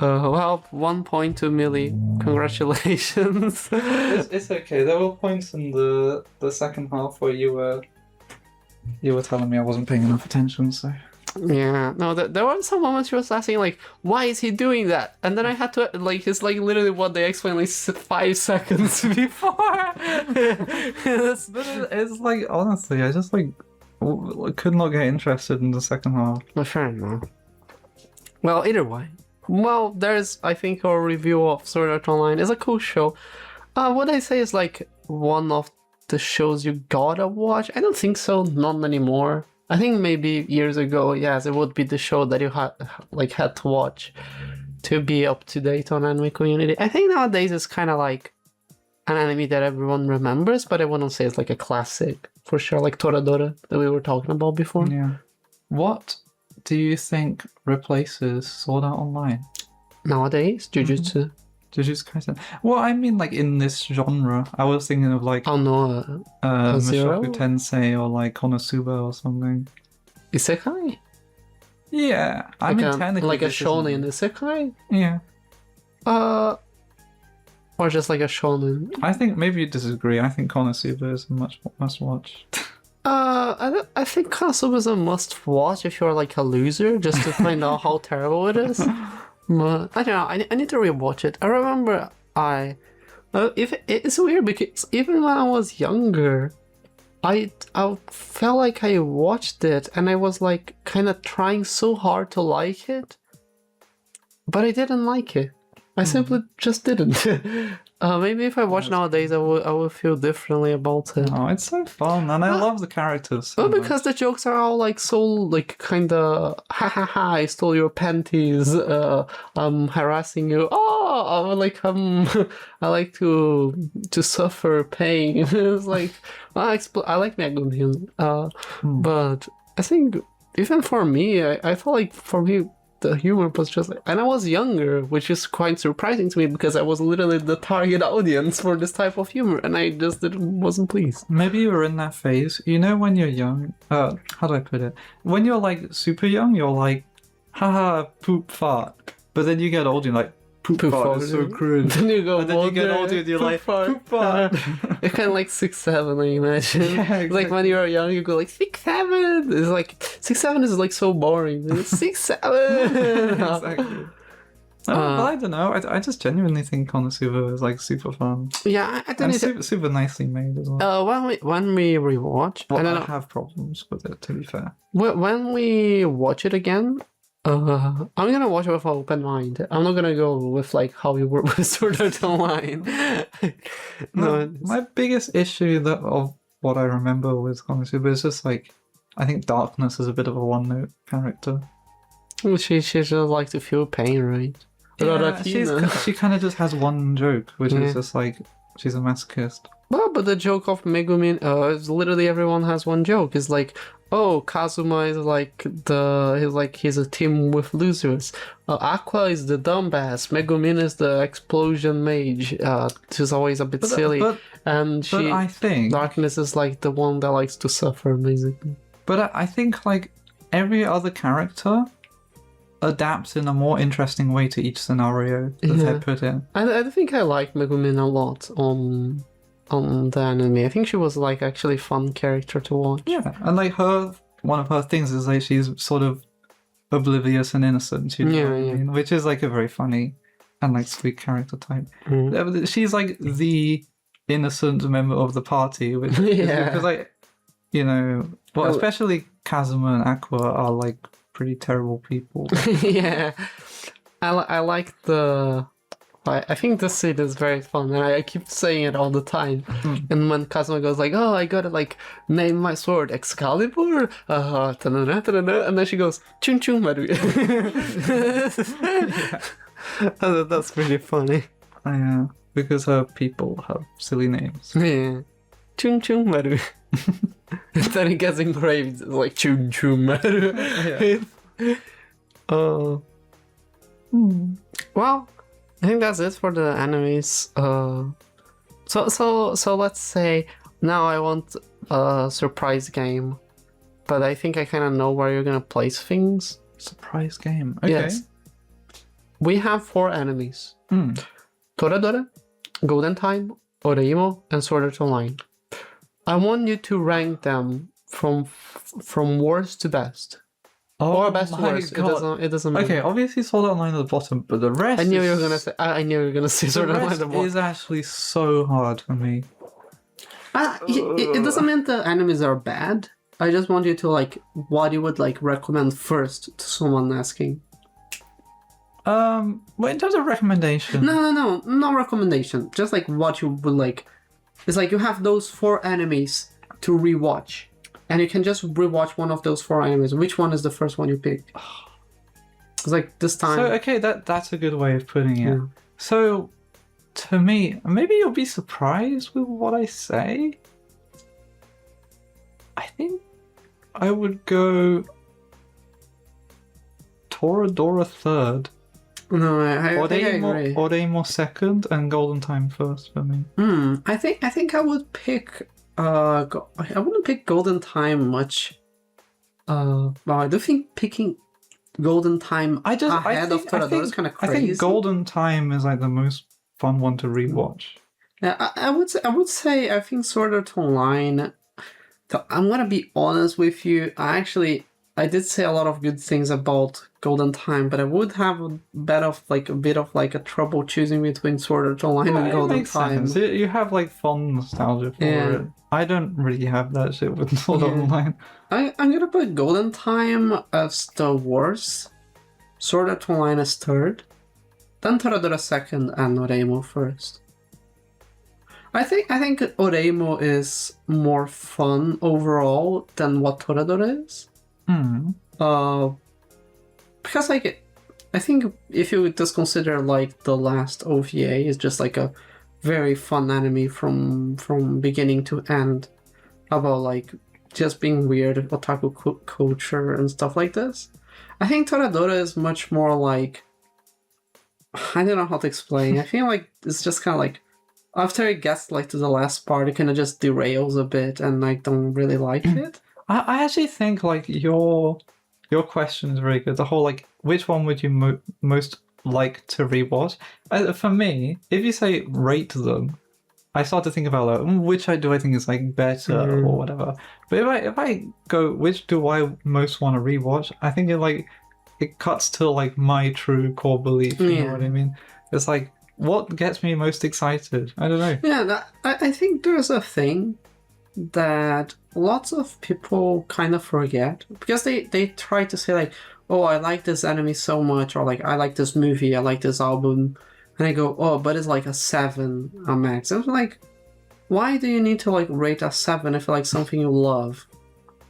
[SPEAKER 3] Well, 1 point to Millie. Congratulations.
[SPEAKER 2] It's okay. There were points in the second half where you were telling me I wasn't paying enough attention, so...
[SPEAKER 3] Yeah, no, there were some moments she was asking, like, why is he doing that? And then I had to, like, it's like literally what they explained, like, 5 seconds before.
[SPEAKER 2] It's like, honestly, I just, like, could not get interested in the second half.
[SPEAKER 3] Well, fair enough. Well, either way. Well, there's, I think, our review of Sword Art Online. It's a cool show. What I say is, like, one of the shows you gotta watch. I don't think so, not anymore. I think maybe years ago, yes, it would be the show that you had to watch to be up to date on anime community. I think nowadays it's kind of like an anime that everyone remembers, but I wouldn't say it's like a classic for sure, like Toradora that we were talking about before.
[SPEAKER 2] Yeah. What do you think replaces Sword Art Online?
[SPEAKER 3] Nowadays, Jujutsu.
[SPEAKER 2] Jujutsu Kaisen. Well, I mean, like in this genre, I was thinking of like
[SPEAKER 3] Zero?
[SPEAKER 2] Mushoku Tensei or like Konosuba or something.
[SPEAKER 3] Isekai?
[SPEAKER 2] Yeah, I mean technically
[SPEAKER 3] like a shonen isekai.
[SPEAKER 2] Yeah.
[SPEAKER 3] Or just like a shonen.
[SPEAKER 2] I think maybe you disagree. I think Konosuba is a must watch.
[SPEAKER 3] I think Konosuba is a must watch if you're like a loser, just to find out how terrible it is. But I don't know. I need to rewatch it. I remember it's weird because even when I was younger, I felt like I watched it and I was like kind of trying so hard to like it, but I didn't like it. I simply just didn't. Maybe if I watch nowadays, I will feel differently about it.
[SPEAKER 2] Oh, it's so fun, and I love the characters. So
[SPEAKER 3] well, because the jokes are all like so like kind of ha ha ha! I stole your panties. I'm harassing you. Oh, I like to suffer pain. It's like I like Megumin. But I think even for me, I felt like for me, the humor was just like, and I was younger, which is quite surprising to me because I was literally the target audience for this type of humor, and I just wasn't pleased.
[SPEAKER 2] Maybe you were in that phase. You know, when you're young, how do I put it? When you're like super young, you're like, haha, poop fart. But then you get older, you're like, poop fart is so cringe.
[SPEAKER 3] Then you go,
[SPEAKER 2] and then you get older and you're like, poop fart.
[SPEAKER 3] You're kind of like 6'7", I imagine.
[SPEAKER 2] Yeah, exactly.
[SPEAKER 3] Like when you were young, you go like 6'7". It's like 6'7" is like so boring. It's 6'7".
[SPEAKER 2] Exactly. But I don't know. I just genuinely think Konosuba is like super fun.
[SPEAKER 3] Yeah, I don't
[SPEAKER 2] and super nicely made as well.
[SPEAKER 3] When we rewatch,
[SPEAKER 2] well, I have problems with it, to be fair.
[SPEAKER 3] When we watch it again, I'm gonna watch it with an open mind. I'm not gonna go with like how you were with Sword Art Online. No,
[SPEAKER 2] my biggest issue of what I remember with Konosuba is just like, I think Darkness is a bit of a one-note character.
[SPEAKER 3] Well, she just like to feel pain, right?
[SPEAKER 2] Yeah, she kind of just has one joke, which is just like, she's a masochist.
[SPEAKER 3] Well, but the joke of Megumin is literally everyone has one joke. It's like, oh, Kazuma is like he's a team with losers. Aqua is the dumbass. Megumin is the explosion mage. She's always a bit silly, and
[SPEAKER 2] I think
[SPEAKER 3] Darkness is like the one that likes to suffer, basically.
[SPEAKER 2] But I think like every other character adapts in a more interesting way to each scenario that they put in.
[SPEAKER 3] I think I like Megumin a lot on the anime. I think she was like actually fun character to watch. Yeah,
[SPEAKER 2] and like one of her things is like she's sort of oblivious and innocent, you know what I mean? Which is like a very funny and like sweet character type. She's like the innocent member of the party, which is because like, you know, well, especially Kazuma and Aqua are like pretty terrible people.
[SPEAKER 3] Yeah, I like the. I think this scene is very fun, and I keep saying it all the time. And when Kazuma goes like, "Oh, I gotta like name my sword Excalibur," ta-da-da, ta-da-da, and then she goes, "Chun chun maru." That's pretty funny.
[SPEAKER 2] Yeah, because her people have silly names.
[SPEAKER 3] Yeah, chun chun maru. And then it gets engraved like chun chun maru.
[SPEAKER 2] Yeah.
[SPEAKER 3] Well, I think that's it for the enemies. So let's say now I want a surprise game, but I think I kind of know where you're gonna place things.
[SPEAKER 2] Surprise game. Okay.
[SPEAKER 3] Yes. We have 4 enemies: Toradora, Golden Time, Oreimo, and Sword Art Online. I want you to rank them from worst to best. Or best to worst. It doesn't matter.
[SPEAKER 2] Okay, obviously Sword Art Online at the bottom, but the rest.
[SPEAKER 3] I knew you were gonna say. I knew you were gonna say Sword Art Online at the bottom.
[SPEAKER 2] Is actually so hard for me.
[SPEAKER 3] It doesn't mean the enemies are bad. I just want you to like what you would like recommend first to someone asking.
[SPEAKER 2] Well, in terms of recommendation.
[SPEAKER 3] No recommendation. Just like what you would like. It's like you have those 4 enemies to rewatch, and you can just rewatch one of those 4 enemies. Which one is the first one you picked? It's like this time.
[SPEAKER 2] So okay, that's a good way of putting it.
[SPEAKER 3] Yeah.
[SPEAKER 2] So, to me, maybe you'll be surprised with what I say. I think I would go Toradora third.
[SPEAKER 3] No, I think I agree.
[SPEAKER 2] Oreimo second, and Golden Time first for me.
[SPEAKER 3] I think I would pick. I wouldn't pick Golden Time much. Well, I do think picking Golden Time ahead of Toradora is kind of crazy.
[SPEAKER 2] I think Golden Time is like the most fun one to rewatch.
[SPEAKER 3] Yeah, I would say I think Sword Art Online. So I'm gonna be honest with you. I did say a lot of good things about Golden Time, but I would have a bit of a trouble choosing between Sword Art Online and Golden Time.
[SPEAKER 2] Sense. You have like fond nostalgia for it. I don't really have that shit with Sword Art Online.
[SPEAKER 3] I'm gonna put Golden Time as the worst, Sword Art Online as third, then Toradora second, and Oreimo first. I think Oreimo is more fun overall than what Toradora is. Because like I think if you just consider like the last OVA is just like a very fun anime from beginning to end about like just being weird otaku culture and stuff like this. I think Toradora is much more like, I don't know how to explain. I feel like it's just kind of like after it gets like to the last part, it kind of just derails a bit, and I don't really like it.
[SPEAKER 2] I actually think like your question is very good. The whole like, which one would you most like to rewatch? For me, if you say rate them, I start to think about like, which do I think is like better or whatever. But if I go, which do I most want to rewatch? I think it cuts to like my true core belief. You know what I mean? It's like, what gets me most excited? I don't know.
[SPEAKER 3] Yeah, I think there's a thing that lots of people kind of forget, because they try to say like, oh, I like this anime so much, or like I like this movie, I like this album, and I go, oh, but it's like a 7 a max. And I'm like, why do you need to like rate a 7 if like something you love?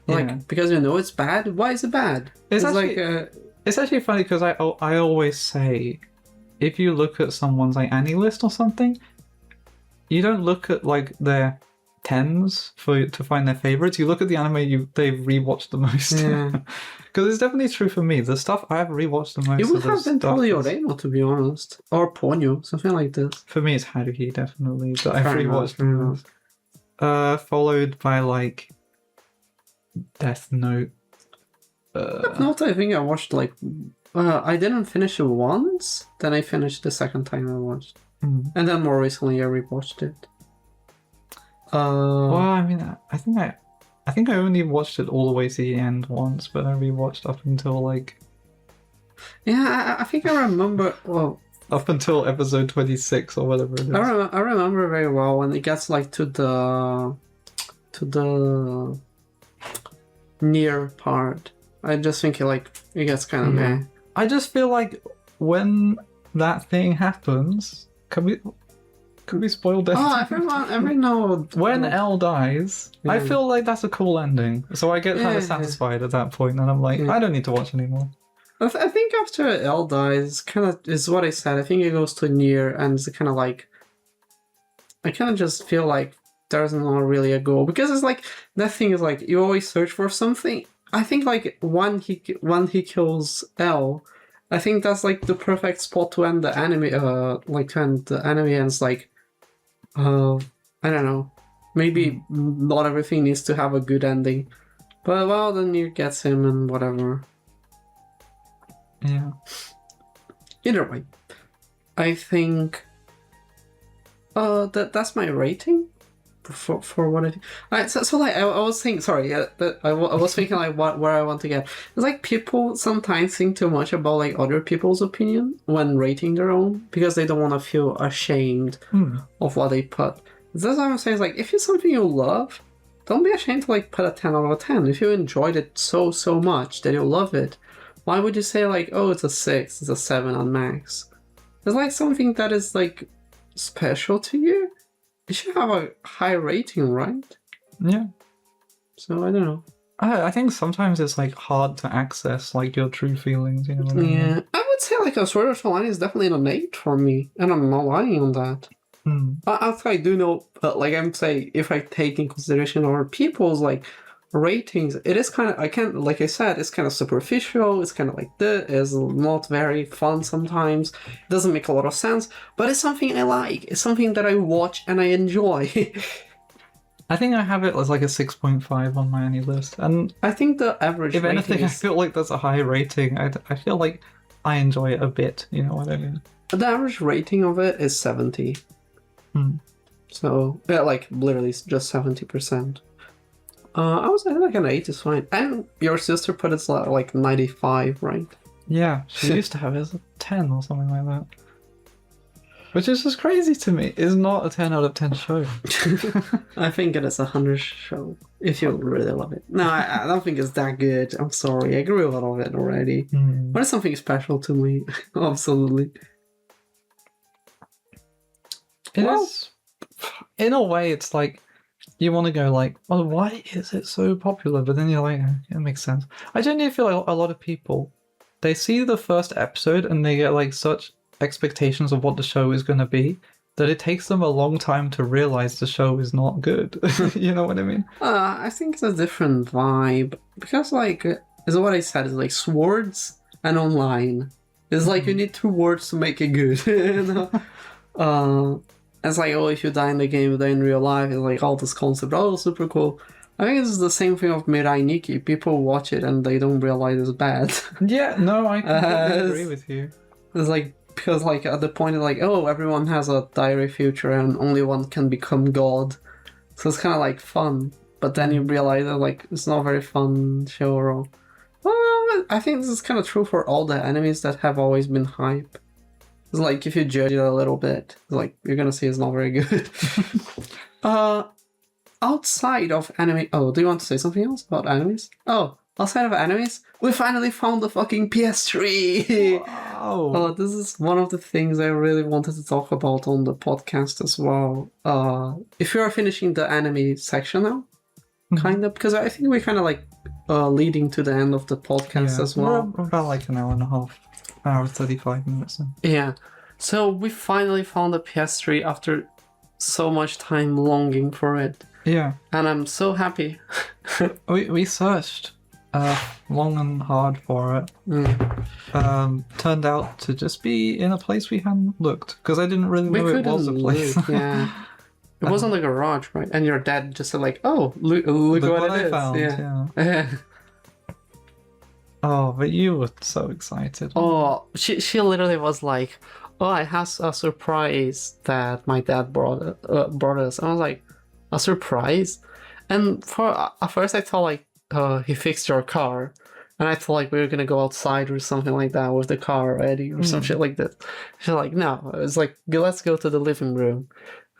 [SPEAKER 3] Like, because you know it's bad? Why is it bad?
[SPEAKER 2] It's actually funny because I always say, if you look at someone's like Annie list or something, you don't look at like their 10s to find their favorites. You look at the anime they've rewatched the most. Because it's definitely true for me. The stuff I've rewatched the most.
[SPEAKER 3] It would have been probably Oreimo, to be honest, or Ponyo, something like this.
[SPEAKER 2] For me, it's Haruhi definitely that I've rewatched the most. Followed by like Death Note.
[SPEAKER 3] Death Note, I think I watched like. I didn't finish it once. Then I finished the second time I watched, and then more recently I rewatched it.
[SPEAKER 2] Well, I mean, I think I only watched it all the way to the end once, but I rewatched up until like.
[SPEAKER 3] Yeah, I think I remember. Well,
[SPEAKER 2] up until episode 26 or whatever it is.
[SPEAKER 3] I remember very well when it gets like to the near part I just think it gets kind of meh.
[SPEAKER 2] I just feel like when that thing happens, can we spoil death?
[SPEAKER 3] Oh, every now
[SPEAKER 2] When Elle dies, I feel like that's a cool ending. So I get kind of
[SPEAKER 3] Yeah.
[SPEAKER 2] satisfied at that point, and I'm like, I don't need to watch anymore.
[SPEAKER 3] I think after Elle dies, kind of is what I said. I think it goes to Nier, and it's kind of like I kind of just feel like there's not really a goal because it's like that thing is like you always search for something. I think like when he kills Elle, I think that's like the perfect spot to end the anime. Like to end the anime ends like, I don't know. Maybe not everything needs to have a good ending, but well, then Nier gets him and whatever.
[SPEAKER 2] Yeah.
[SPEAKER 3] Either way, I think that's my rating for what I think. Alright, so like I was thinking, sorry, I was thinking like where I want to get. It's like people sometimes think too much about like other people's opinion when rating their own because they don't want to feel ashamed of what they put. That's what I'm saying. Is like if it's something you love, don't be ashamed to like put a 10 out of 10. If you enjoyed it so much that you love it, why would you say like, oh, it's a 6, it's a 7 on max? It's like something that is like special to you. It should have a high rating, right?
[SPEAKER 2] Yeah.
[SPEAKER 3] So I don't know.
[SPEAKER 2] I think sometimes it's like hard to access like your true feelings, you know what I mean?
[SPEAKER 3] Yeah, I would say like a Sword Art Online is definitely an 8 for me, and I'm not lying on that. I do know, but like I'm saying, if I take in consideration other people's like ratings, it is kind of like I said, it's kind of superficial. It's kind of like it's not very fun sometimes. It doesn't make a lot of sense, but it's something I like. It's something that I watch and I enjoy.
[SPEAKER 2] I think I have it as like a 6.5 on my any list, and
[SPEAKER 3] I think the average.
[SPEAKER 2] if anything,
[SPEAKER 3] rating
[SPEAKER 2] I feel like that's a high rating. I feel like I enjoy it a bit. You know what I mean?
[SPEAKER 3] The average rating of it is 70. So yeah, like literally just 70%. I would say like an 8 is fine. And your sister put it like 95, right?
[SPEAKER 2] Yeah, she used to have it as a 10 or something like that. Which is just crazy to me. It's not a 10 out of 10 show.
[SPEAKER 3] I think it is a 100 show, if you really love it. No, I don't think it's that good. I'm sorry, I grew out of it already. But it's something special to me. Absolutely.
[SPEAKER 2] It is. In a way, it's like you want to go like, oh, why is it so popular? But then you're like, it makes sense. I genuinely feel like a lot of people, they see the first episode and they get like such expectations of what the show is going to be that it takes them a long time to realize the show is not good. You know what I mean?
[SPEAKER 3] I think it's a different vibe because like is what I said is like swords and online. It's like you need 2 words to make it good. You know? It's like, oh, if you die in the game, you die in real life. It's like all this concept, oh, super cool. I think it's the same thing of Mirai Nikki. People watch it and they don't realize it's bad.
[SPEAKER 2] Yeah, no, I completely agree with you.
[SPEAKER 3] It's like, because like at the point, like, oh, everyone has a diary future and only one can become God. So it's kind of like fun. But then you realize that like it's not a very fun show or all. Well, I think this is kind of true for all the enemies that have always been hype. It's like if you judge it a little bit, it's like you're gonna see it's not very good. Outside of anime, oh, do you want to say something else about animes? Oh, outside of animes, we finally found the fucking PS3.
[SPEAKER 2] Wow.
[SPEAKER 3] Oh, this is one of the things I really wanted to talk about on the podcast as well. If you are finishing the anime section now, kind of, because I think we're kind of like leading to the end of the podcast as well.
[SPEAKER 2] We're about like an hour and a half. Hour 35 minutes then.
[SPEAKER 3] Yeah. So we finally found the PS3 after so much time longing for it.
[SPEAKER 2] Yeah.
[SPEAKER 3] And I'm so happy.
[SPEAKER 2] we searched long and hard for it. Turned out to just be in a place we hadn't looked because I didn't really know it was a place.
[SPEAKER 3] Yeah. It was on the garage, right? And your dad just said like, oh, look what it is.
[SPEAKER 2] Found. Yeah. Oh, but you were so excited.
[SPEAKER 3] Oh, she literally was like, oh, I have a surprise that my dad brought us. I was like, a surprise? And at first I thought like, he fixed your car. And I thought like we were going to go outside or something like that with the car already or some shit like that. She's like, no. It was like, let's go to the living room.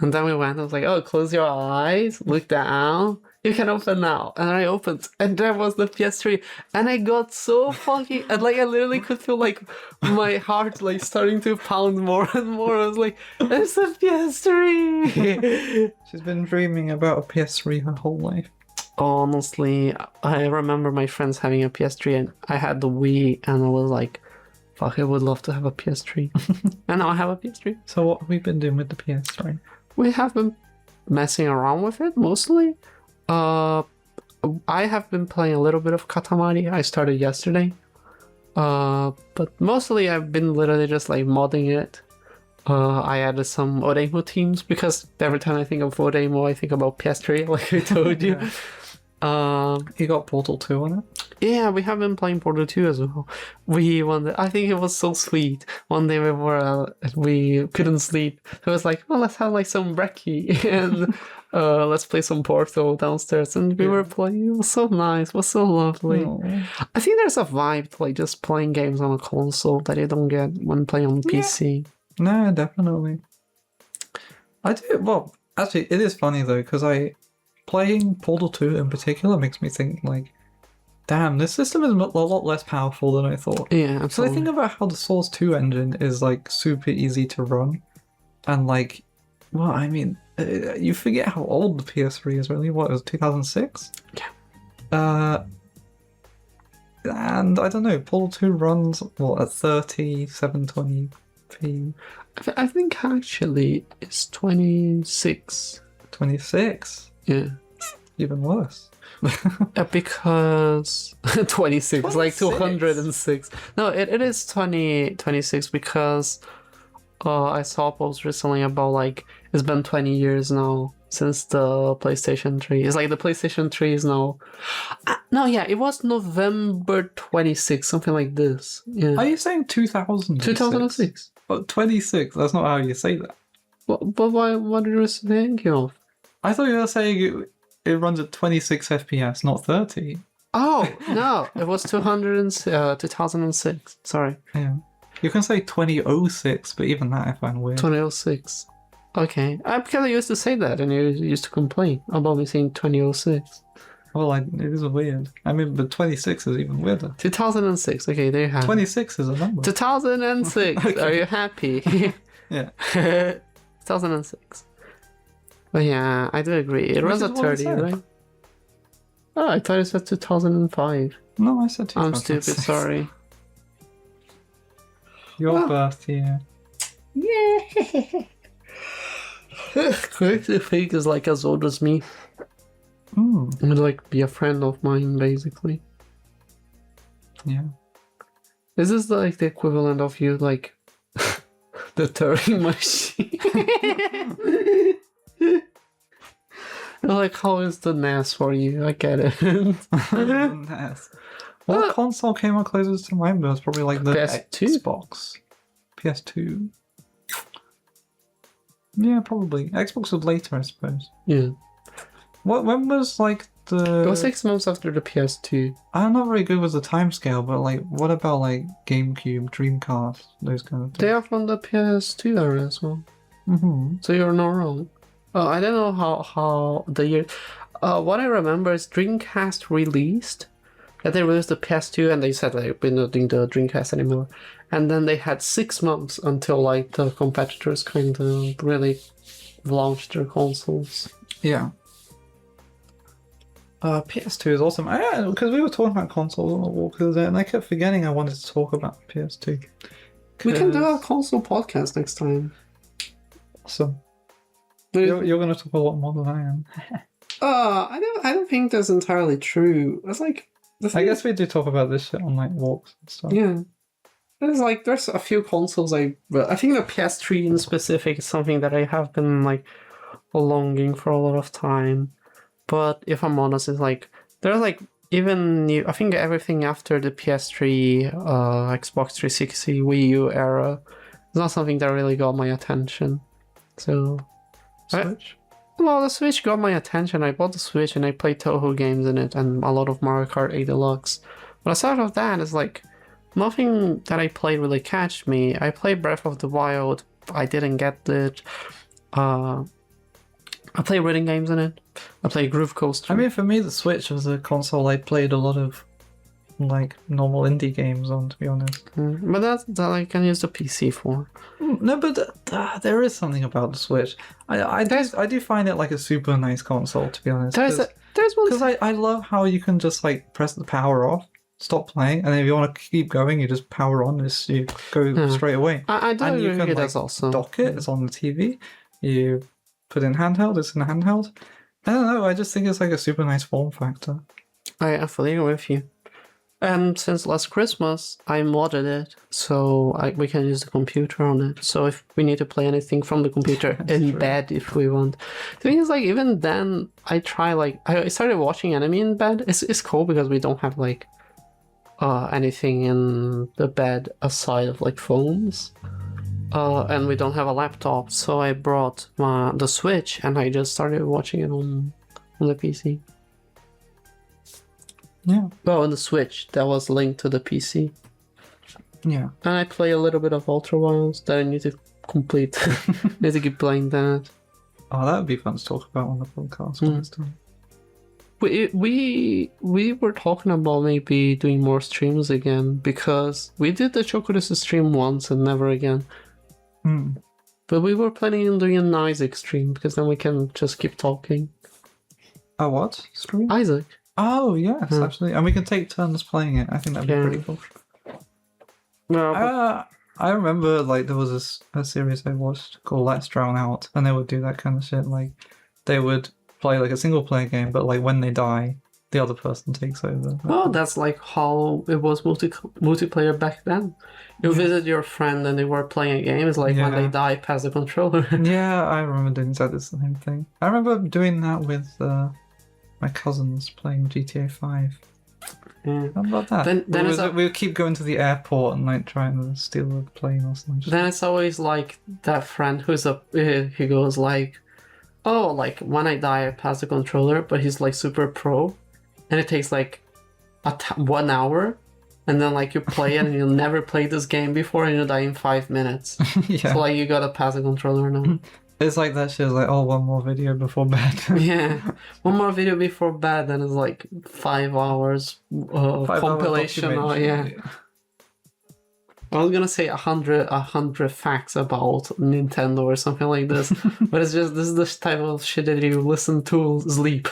[SPEAKER 3] And then we went. I was like, oh, close your eyes, look down. you can open now. And I opened, and there was the PS3, and I got so fucking, and like I literally could feel like my heart like starting to pound more and more. I was like, there's a PS3.
[SPEAKER 2] She's been dreaming about a PS3 her whole life.
[SPEAKER 3] Honestly, I remember my friends having a PS3, and I had the Wii, and I was like, fuck, I would love to have a PS3. And now I have a PS3.
[SPEAKER 2] So what have we been doing with the PS3?
[SPEAKER 3] We have been messing around with it mostly. I have been playing a little bit of Katamari. I started yesterday. But mostly I've been literally just like modding it. I added some Oremo teams because every time I think of Oremo, I think about PS3, like I told you.
[SPEAKER 2] You got Portal 2 on it?
[SPEAKER 3] Yeah, we have been playing Portal 2 as well. I think it was so sweet. One day we couldn't sleep. So it was like, well, let's have like some brekkie and let's play some Portal downstairs. And we were playing. It was so nice. It was so lovely.
[SPEAKER 2] Aww.
[SPEAKER 3] I think there's a vibe to like just playing games on a console that you don't get when playing on PC.
[SPEAKER 2] No, definitely. I do. Well, actually, it is funny though, because playing Portal 2 in particular makes me think like, damn, this system is a lot less powerful than I thought.
[SPEAKER 3] Yeah,
[SPEAKER 2] So I
[SPEAKER 3] absolutely.
[SPEAKER 2] think about how the Source 2 engine is like super easy to run, and like, well, I mean, you forget how old the PS3 is. Really, what, it was 2006?
[SPEAKER 3] Yeah.
[SPEAKER 2] And I don't know, Portal 2 runs what at 720p.
[SPEAKER 3] I think actually it's 26.
[SPEAKER 2] 26.
[SPEAKER 3] Yeah.
[SPEAKER 2] Even worse.
[SPEAKER 3] Because 26, like
[SPEAKER 2] 26.
[SPEAKER 3] 206. No, it is 26 because I saw a post recently about like it's been 20 years now since the PlayStation 3. It's like the PlayStation 3 is now. No, yeah, it was November 26, something like this. Yeah.
[SPEAKER 2] Are you saying 2006?
[SPEAKER 3] 2006.
[SPEAKER 2] But 26, that's not how you say that.
[SPEAKER 3] But what are you thinking of?
[SPEAKER 2] I thought you were saying it runs at 26 FPS, not 30.
[SPEAKER 3] Oh, no, it was 2006. Sorry.
[SPEAKER 2] Yeah. You can say 2006, but even that I find weird.
[SPEAKER 3] 2006. Okay. Because I used to say that and you used to complain about me saying 2006.
[SPEAKER 2] Well, it is weird. I mean, but 26 is even weirder.
[SPEAKER 3] 2006. Okay, there you have it.
[SPEAKER 2] 26 is a number.
[SPEAKER 3] 2006.
[SPEAKER 2] Okay.
[SPEAKER 3] Are you happy?
[SPEAKER 2] Yeah.
[SPEAKER 3] 2006. But yeah, I do agree. It runs
[SPEAKER 2] is
[SPEAKER 3] at
[SPEAKER 2] what I
[SPEAKER 3] 30,
[SPEAKER 2] said.
[SPEAKER 3] right? Oh, I thought it said 2005.
[SPEAKER 2] No, I said 2006.
[SPEAKER 3] I'm stupid, sorry.
[SPEAKER 2] Your birth year.
[SPEAKER 3] Yeah. Correct to think is like as old as me.
[SPEAKER 2] Mm,
[SPEAKER 3] Would like be a friend of mine, basically.
[SPEAKER 2] yeah.
[SPEAKER 3] Is this like the equivalent of you like the Turing machine? Like, how is the NAS for you? I get it.
[SPEAKER 2] Yes. What console came out closest to mine? It was probably like the
[SPEAKER 3] PS2?
[SPEAKER 2] Xbox. PS2. Yeah, probably. Xbox was later, I suppose.
[SPEAKER 3] Yeah.
[SPEAKER 2] When was like
[SPEAKER 3] It was 6 months after the PS2.
[SPEAKER 2] I'm not very good with the timescale, but like, what about like GameCube, Dreamcast, those kind of
[SPEAKER 3] They
[SPEAKER 2] things?
[SPEAKER 3] are from the PS2 era as well.
[SPEAKER 2] Mm-hmm.
[SPEAKER 3] So you're not wrong. I don't know how the year. What I remember is Dreamcast released. That they released the PS2 and they said like we're not doing the Dreamcast anymore. And then they had 6 months until like the competitors kind of really launched their consoles.
[SPEAKER 2] Yeah. PS2 is awesome. Because we were talking about consoles on the walk the other day, and I kept forgetting I wanted to talk about PS2.
[SPEAKER 3] We can do a
[SPEAKER 2] 'Cause-
[SPEAKER 3] console podcast next time.
[SPEAKER 2] Awesome. You're going to talk a lot more than I am.
[SPEAKER 3] I don't think that's entirely true. It's like
[SPEAKER 2] I guess we do talk about this shit on like walks and stuff.
[SPEAKER 3] yeah. There's a few consoles I think the PS3 in specific is something that I have been like longing for a lot of time. But if I'm honest, it's like there's like even I think everything after the PS3, Xbox 360, Wii U era is not something that really got my attention. So
[SPEAKER 2] Switch?
[SPEAKER 3] well, the Switch got my attention. I bought the Switch and I played Toho games in it and a lot of Mario Kart 8 Deluxe. But aside of that, it's like nothing that I played really catched me. I played Breath of the Wild. I didn't get it. I played reading games in it. I play Groove Coaster.
[SPEAKER 2] I mean, for me, the Switch was a console I played a lot of like normal indie games on, to be honest.
[SPEAKER 3] But that I can use the PC for.
[SPEAKER 2] No, but there is something about the Switch. I do find it like a super nice console, to be honest.
[SPEAKER 3] There's one
[SPEAKER 2] Because I love how you can just like press the power off, stop playing, and then if you want to keep going, you just power on. You go straight away.
[SPEAKER 3] I do
[SPEAKER 2] and you
[SPEAKER 3] agree
[SPEAKER 2] can
[SPEAKER 3] with
[SPEAKER 2] like
[SPEAKER 3] that also.
[SPEAKER 2] dock it. It's on the TV. You put in handheld. It's in handheld. I don't know. I just think it's like a super nice form factor.
[SPEAKER 3] I fully agree with you. And since last Christmas, I modded it so we can use the computer on it. So if we need to play anything from the computer in bed, if we want. The thing is, like, even then, I started watching anime in bed. It's cool because we don't have like anything in the bed aside of like phones. And we don't have a laptop, so I brought the Switch and I just started watching it on the PC.
[SPEAKER 2] Yeah.
[SPEAKER 3] Well, on the Switch, that was linked to the PC.
[SPEAKER 2] Yeah.
[SPEAKER 3] And I play a little bit of Ultra Wilds that I need to complete. Need to keep playing that.
[SPEAKER 2] Oh, that would be fun to talk about on the podcast next time.
[SPEAKER 3] We were talking about maybe doing more streams again because we did the Chocoris stream once and never again. But we were planning on doing an Isaac stream because then we can just keep talking.
[SPEAKER 2] A what stream?
[SPEAKER 3] Isaac.
[SPEAKER 2] Oh yes, absolutely, and we can take turns playing it. I think that'd be pretty cool.
[SPEAKER 3] Well,
[SPEAKER 2] I remember like there was a series I watched called Let's Drown Out, and they would do that kind of shit. Like they would play like a single player game, but like when they die, the other person takes over.
[SPEAKER 3] well, that's like how it was multiplayer back then. You visit your friend and they were playing a game. It's like when they die, pass the controller.
[SPEAKER 2] Yeah, I remember doing exactly the same thing. I remember doing that with my cousins playing GTA 5.
[SPEAKER 3] Yeah.
[SPEAKER 2] How about that?
[SPEAKER 3] Then
[SPEAKER 2] we would keep going to the airport and like trying to steal a plane or something.
[SPEAKER 3] Then it's always like that friend he goes like, oh, like when I die, I pass the controller, but he's like super pro, and it takes like 1 hour, and then like you play it and you'll never play this game before, and you die in 5 minutes.
[SPEAKER 2] Yeah.
[SPEAKER 3] So like you gotta pass the controller now.
[SPEAKER 2] It's like that shit. It's like, oh, one more video before bed.
[SPEAKER 3] Yeah, one more video before bed, then it's like 5 hours
[SPEAKER 2] 5 hours
[SPEAKER 3] compilation. Yeah. I was gonna say 100 facts about Nintendo or something like this, but it's just this is the type of shit that you listen to sleep.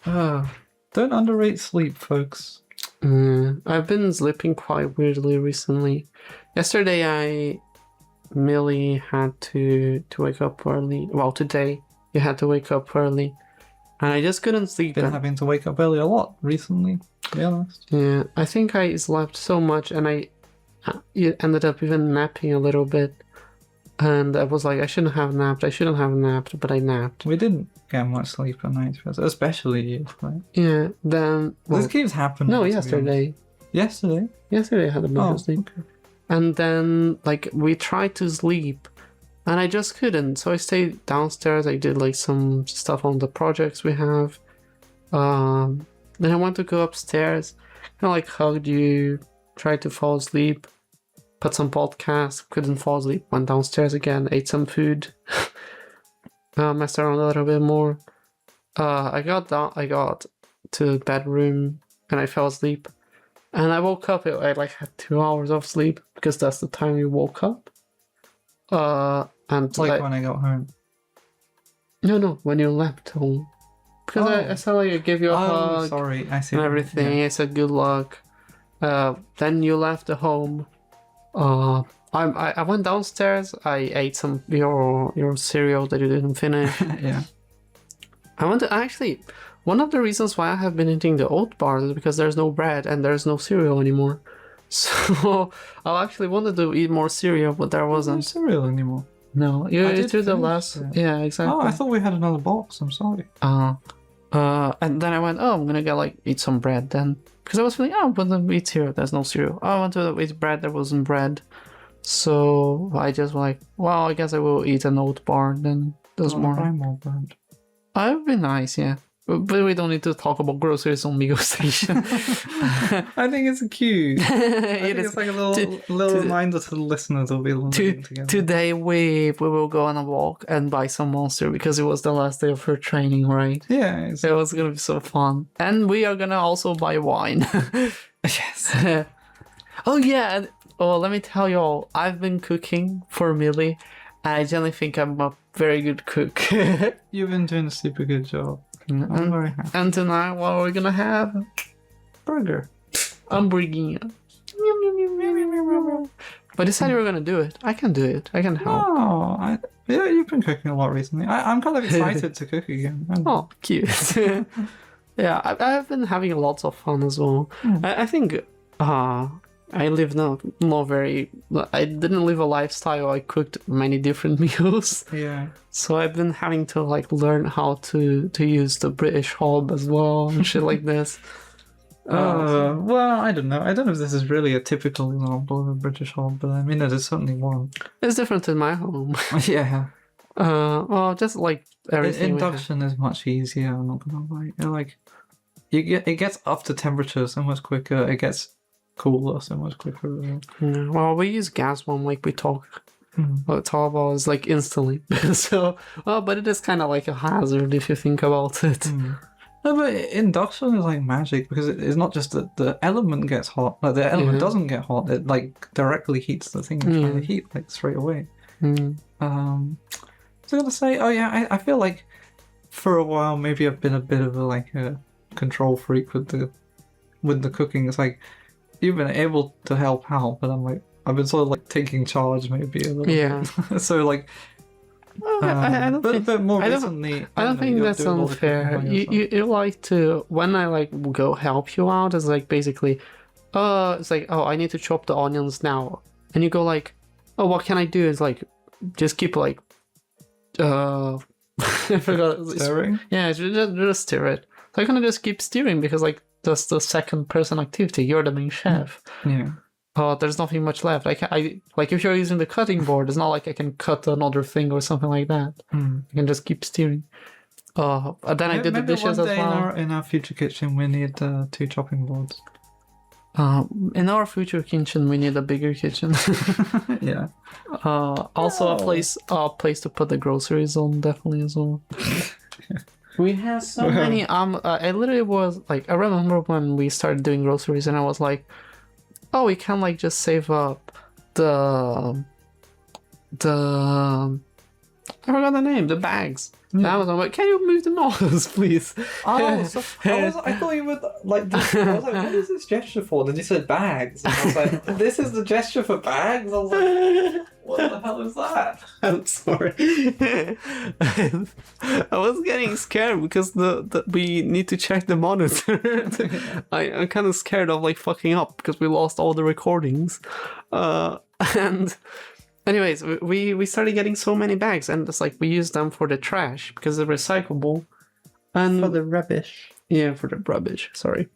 [SPEAKER 2] Yeah. Don't underrate sleep, folks.
[SPEAKER 3] I've been sleeping quite weirdly recently. Yesterday I merely had to wake up early. Well, today you had to wake up early, and I just couldn't sleep.
[SPEAKER 2] Been having to wake up early a lot recently, to be honest.
[SPEAKER 3] Yeah, I think I slept so much, and I ended up even napping a little bit. And I was like, I shouldn't have napped, but I napped.
[SPEAKER 2] We didn't get much sleep at night, especially you, right?
[SPEAKER 3] Yeah, then...
[SPEAKER 2] This keeps happening.
[SPEAKER 3] No, yesterday.
[SPEAKER 2] Yesterday?
[SPEAKER 3] Yesterday I had a bunch of sleep.
[SPEAKER 2] Okay.
[SPEAKER 3] And then, like, we tried to sleep, and I just couldn't. So I stayed downstairs, I did, like, some stuff on the projects we have. Then I went to go upstairs, kind of, like, hugged you, tried to fall asleep. Put some podcast, couldn't fall asleep, went downstairs again, ate some food, messed around a little bit more. I got to the bedroom and I fell asleep. And I woke up, I like had 2 hours of sleep because that's the time you woke up. And
[SPEAKER 2] like when I got home.
[SPEAKER 3] No, when you left home. Because I said like I gave you a hug.
[SPEAKER 2] Sorry, I see.
[SPEAKER 3] And everything. Yeah. I said good luck. Then you left the home. I went downstairs. I ate some your cereal that you didn't finish.
[SPEAKER 2] Yeah.
[SPEAKER 3] I want to actually. One of the reasons why I have been eating the oat bars is because there's no bread and there's no cereal anymore. So I actually wanted to eat more cereal, but there wasn't
[SPEAKER 2] no cereal anymore.
[SPEAKER 3] No, you threw the last.
[SPEAKER 2] It.
[SPEAKER 3] Yeah, exactly.
[SPEAKER 2] Oh, I thought we had another box. I'm sorry.
[SPEAKER 3] And then I went, I'm gonna go eat some bread then. Because I was feeling, I'm gonna eat cereal, there's no cereal. I want to eat bread, there wasn't bread. So I just well, I guess I will eat an oat bar then. There's more.
[SPEAKER 2] Buy more bread.
[SPEAKER 3] That would be nice, yeah. But we don't need to talk about groceries on migostation.
[SPEAKER 2] I think it's cute. I think
[SPEAKER 3] is.
[SPEAKER 2] it's like a little reminder to the listeners of we'll be learning together.
[SPEAKER 3] Today we will go on a walk and buy some Monster because it was the last day of her training, right?
[SPEAKER 2] Yeah.
[SPEAKER 3] It was gonna be so fun. And we are gonna also buy wine.
[SPEAKER 2] Yes.
[SPEAKER 3] Oh yeah, and let me tell you all, I've been cooking for Millie. I generally think I'm a very good cook.
[SPEAKER 2] You've been doing a super good job. I'm very happy.
[SPEAKER 3] And tonight, what are we gonna have?
[SPEAKER 2] Burger.
[SPEAKER 3] I'm bringing it. But I said you were gonna do it. I can do it. I can help.
[SPEAKER 2] Oh, yeah, you've been cooking a lot recently. I'm kind of excited to cook again.
[SPEAKER 3] Oh, cute. Yeah, I've been having lots of fun as well. I think I live not very. I didn't live a lifestyle. I cooked many different meals.
[SPEAKER 2] Yeah.
[SPEAKER 3] So I've been having to like learn how to use the British hob as well and shit like this.
[SPEAKER 2] Well, I don't know. I don't know if this is really a typical example of a British hob, but I mean, it is certainly one.
[SPEAKER 3] It's different in my home.
[SPEAKER 2] Yeah.
[SPEAKER 3] Well, just like everything.
[SPEAKER 2] Induction is much easier. I'm not gonna lie. Like, it gets up to temperature so much quicker. It gets cooler so much quicker.
[SPEAKER 3] Yeah, well, we use gas one like we talk. What talk about is like instantly. So, but it is kind of like a hazard if you think about it.
[SPEAKER 2] No, but induction is like magic because it's not just that the element gets hot. Like the element doesn't get hot. It like directly heats the thing it's trying to heat like straight away. So I gotta say, I feel like for a while maybe I've been a bit of a control freak with the cooking. It's like you've been able to help out, but I've been sort of like taking charge maybe a little bit. So like.
[SPEAKER 3] I don't think,
[SPEAKER 2] but more recently,
[SPEAKER 3] I don't think that's unfair. You like to when I like go help you out. It's like basically, it's like I need to chop the onions now, and you go like, what can I do? It's like just keep like, I forgot
[SPEAKER 2] stirring.
[SPEAKER 3] Yeah, just stir it. So I'm gonna just keep stirring because like that's the second person activity. You're the main chef.
[SPEAKER 2] Yeah.
[SPEAKER 3] There's nothing much left. I like if you're using the cutting board, it's not like I can cut another thing or something like that. I can just keep steering. Then I did the dishes as well.
[SPEAKER 2] In our future kitchen, we need 2 chopping boards.
[SPEAKER 3] In our future kitchen, we need a bigger kitchen.
[SPEAKER 2] Yeah.
[SPEAKER 3] Also a place to put the groceries on, definitely as well. We have so many. I literally was like, I remember when we started doing groceries, and I was like, we can like just save up the I forgot the name, the bags. Amazon, like, can you move the mouse, please?
[SPEAKER 2] I thought you would like. I was like, what is this gesture for? Then you said bags, and I was like, this is the gesture for bags. I was like, what the hell is that?
[SPEAKER 3] I'm sorry. I was getting scared because we need to check the monitor. I'm kind of scared of like fucking up because we lost all the recordings, and. Anyways, we started getting so many bags, and it's like we use them for the trash because they're recyclable. And
[SPEAKER 1] for the rubbish.
[SPEAKER 3] Yeah, for the rubbish. Sorry.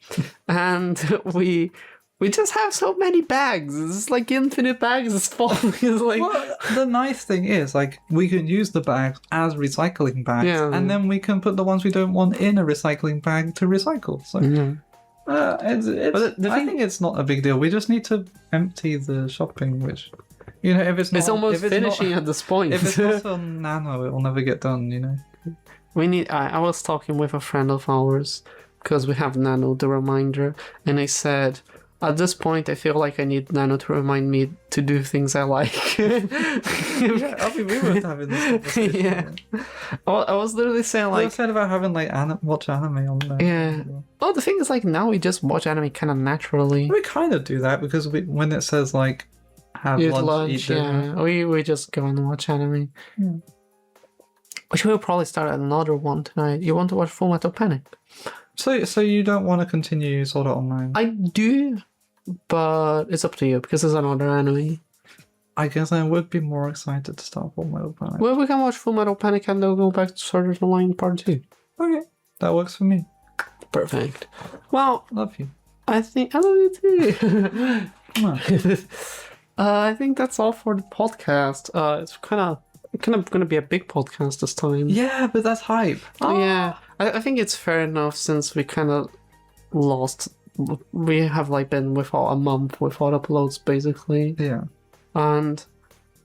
[SPEAKER 3] And we just have so many bags. It's like infinite bags. It's full. It's like
[SPEAKER 2] the nice thing is like we can use the bags as recycling bags, and then we can put the ones we don't want in a recycling bag to recycle. So. I think it's not a big deal. We just need to empty the shopping, which. You know, if it's not,
[SPEAKER 3] it's almost finishing at this point.
[SPEAKER 2] If it's not on nano, it will never get done. You know,
[SPEAKER 3] we need. I was talking with a friend of ours because we have nano, the reminder, and I said, at this point, I feel like I need nano to remind me to do things I like.
[SPEAKER 2] Yeah, I mean, we were having this conversation.
[SPEAKER 3] Yeah, I was literally saying like.
[SPEAKER 2] I said about having like watch anime on there.
[SPEAKER 3] Yeah. Oh, the thing is like now we just watch anime kind of naturally.
[SPEAKER 2] We kind of do that because when it says like. Have lunch, eat dinner.
[SPEAKER 3] Yeah. We just go and watch anime.
[SPEAKER 2] Yeah.
[SPEAKER 3] Which we'll probably start another one tonight. You want to watch Full Metal Panic?
[SPEAKER 2] So you don't want to continue Sword Art Online?
[SPEAKER 3] I do, but it's up to you because it's another anime.
[SPEAKER 2] I guess I would be more excited to start Full Metal Panic.
[SPEAKER 3] Well, we can watch Full Metal Panic and then go back to Sword Art Online Part 2.
[SPEAKER 2] Okay, that works for me.
[SPEAKER 3] Perfect. Well,
[SPEAKER 2] love you.
[SPEAKER 3] I love you too. I think that's all for the podcast. It's kind of gonna be a big podcast this time.
[SPEAKER 2] Yeah, but that's hype.
[SPEAKER 3] Yeah, I think it's fair enough since we kind of lost. We have like been without a month without uploads basically,
[SPEAKER 2] Yeah.
[SPEAKER 3] and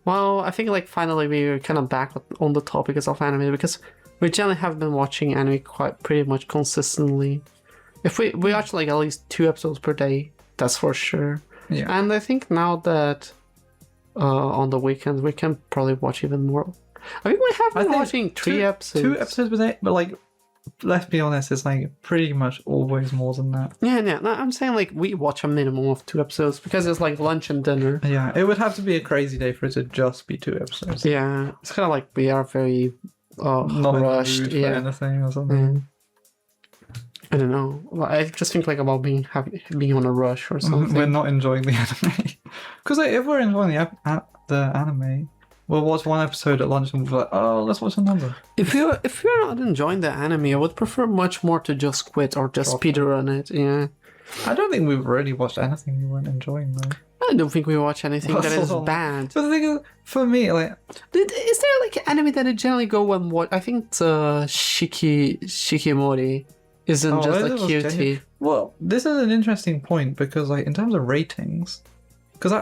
[SPEAKER 3] well, I think like finally we're kind of back on the topic of anime because we generally have been watching anime quite pretty much consistently. If we watch like at least 2 episodes per day, that's for sure.
[SPEAKER 2] Yeah.
[SPEAKER 3] And I think now that on the weekends we can probably watch even more. I mean, we have been watching 3 episodes.
[SPEAKER 2] 2 episodes per day, but like, let's be honest, it's like pretty much always more than that.
[SPEAKER 3] Yeah. No, I'm saying like we watch a minimum of 2 episodes because it's like lunch and dinner.
[SPEAKER 2] Yeah, it would have to be a crazy day for it to just be 2 episodes.
[SPEAKER 3] Yeah, it's kind of like we are very
[SPEAKER 2] Not
[SPEAKER 3] rushed.
[SPEAKER 2] in the mood for anything or something.
[SPEAKER 3] Mm. I don't know. I just think like about being on a rush or something.
[SPEAKER 2] We're not enjoying the anime. Because like, if we're enjoying the anime, we'll watch 1 episode at lunch and we'll be like, oh, let's watch another.
[SPEAKER 3] If you're not enjoying the anime, I would prefer much more to just quit or just speedrun it. Yeah.
[SPEAKER 2] I don't think we've really watched anything we weren't enjoying though.
[SPEAKER 3] I don't think we watch anything that is bad.
[SPEAKER 2] But the thing is, for me, like,
[SPEAKER 3] Is there like anime that I generally go and watch? I think the Shikimori isn't just a cutie.
[SPEAKER 2] Well, this is an interesting point because, like, in terms of ratings, because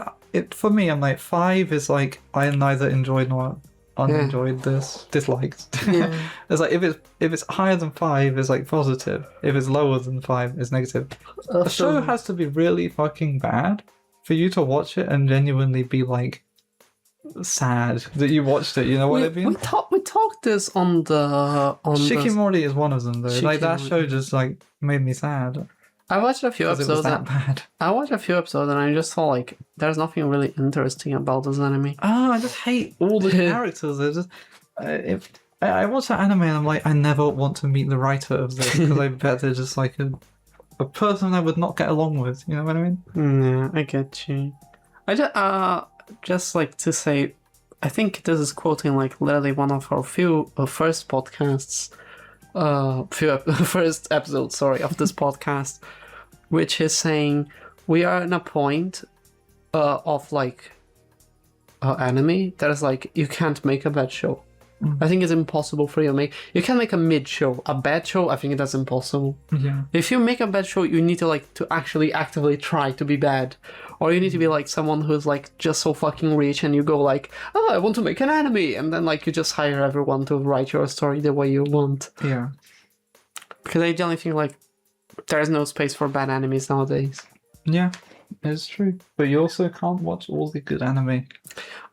[SPEAKER 2] for me, I'm like 5 is like I neither enjoyed nor unenjoyed this, disliked.
[SPEAKER 3] Yeah.
[SPEAKER 2] It's like if it's higher than 5 is like positive. If it's lower than 5 is negative. A show has to be really fucking bad for you to watch it and genuinely be like sad that you watched it. You know what I mean?
[SPEAKER 3] We talked this on
[SPEAKER 2] Shikimori is one of them though. Like that
[SPEAKER 3] Shikimori.
[SPEAKER 2] show just like made me sad.
[SPEAKER 3] I watched a few
[SPEAKER 2] Because it was
[SPEAKER 3] episodes.
[SPEAKER 2] that bad.
[SPEAKER 3] I watched a few episodes and I just thought like there's nothing really interesting about this anime.
[SPEAKER 2] Oh, I just hate all the characters. They're just if I watch that anime and I'm like, I never want to meet the writer of this because I bet they're just like a person I would not get along with. You know what I mean?
[SPEAKER 3] Yeah, I get you. I just like to say, I think this is quoting like literally one of our first podcasts, first episode, sorry, of this podcast, which is saying we are in a point of like anime that is like you can't make a bad show. I think it's impossible for you to make. You can make a mid show, a bad show. I think that's impossible.
[SPEAKER 2] Yeah.
[SPEAKER 3] If you make a bad show, you need to like to actually actively try to be bad, or you need to be like someone who's like just so fucking rich, and you go like, oh, I want to make an anime, and then like you just hire everyone to write your story the way you want.
[SPEAKER 2] Yeah.
[SPEAKER 3] Because I generally think like there's no space for bad animes nowadays.
[SPEAKER 2] Yeah. It's true. But you also can't watch all the good anime.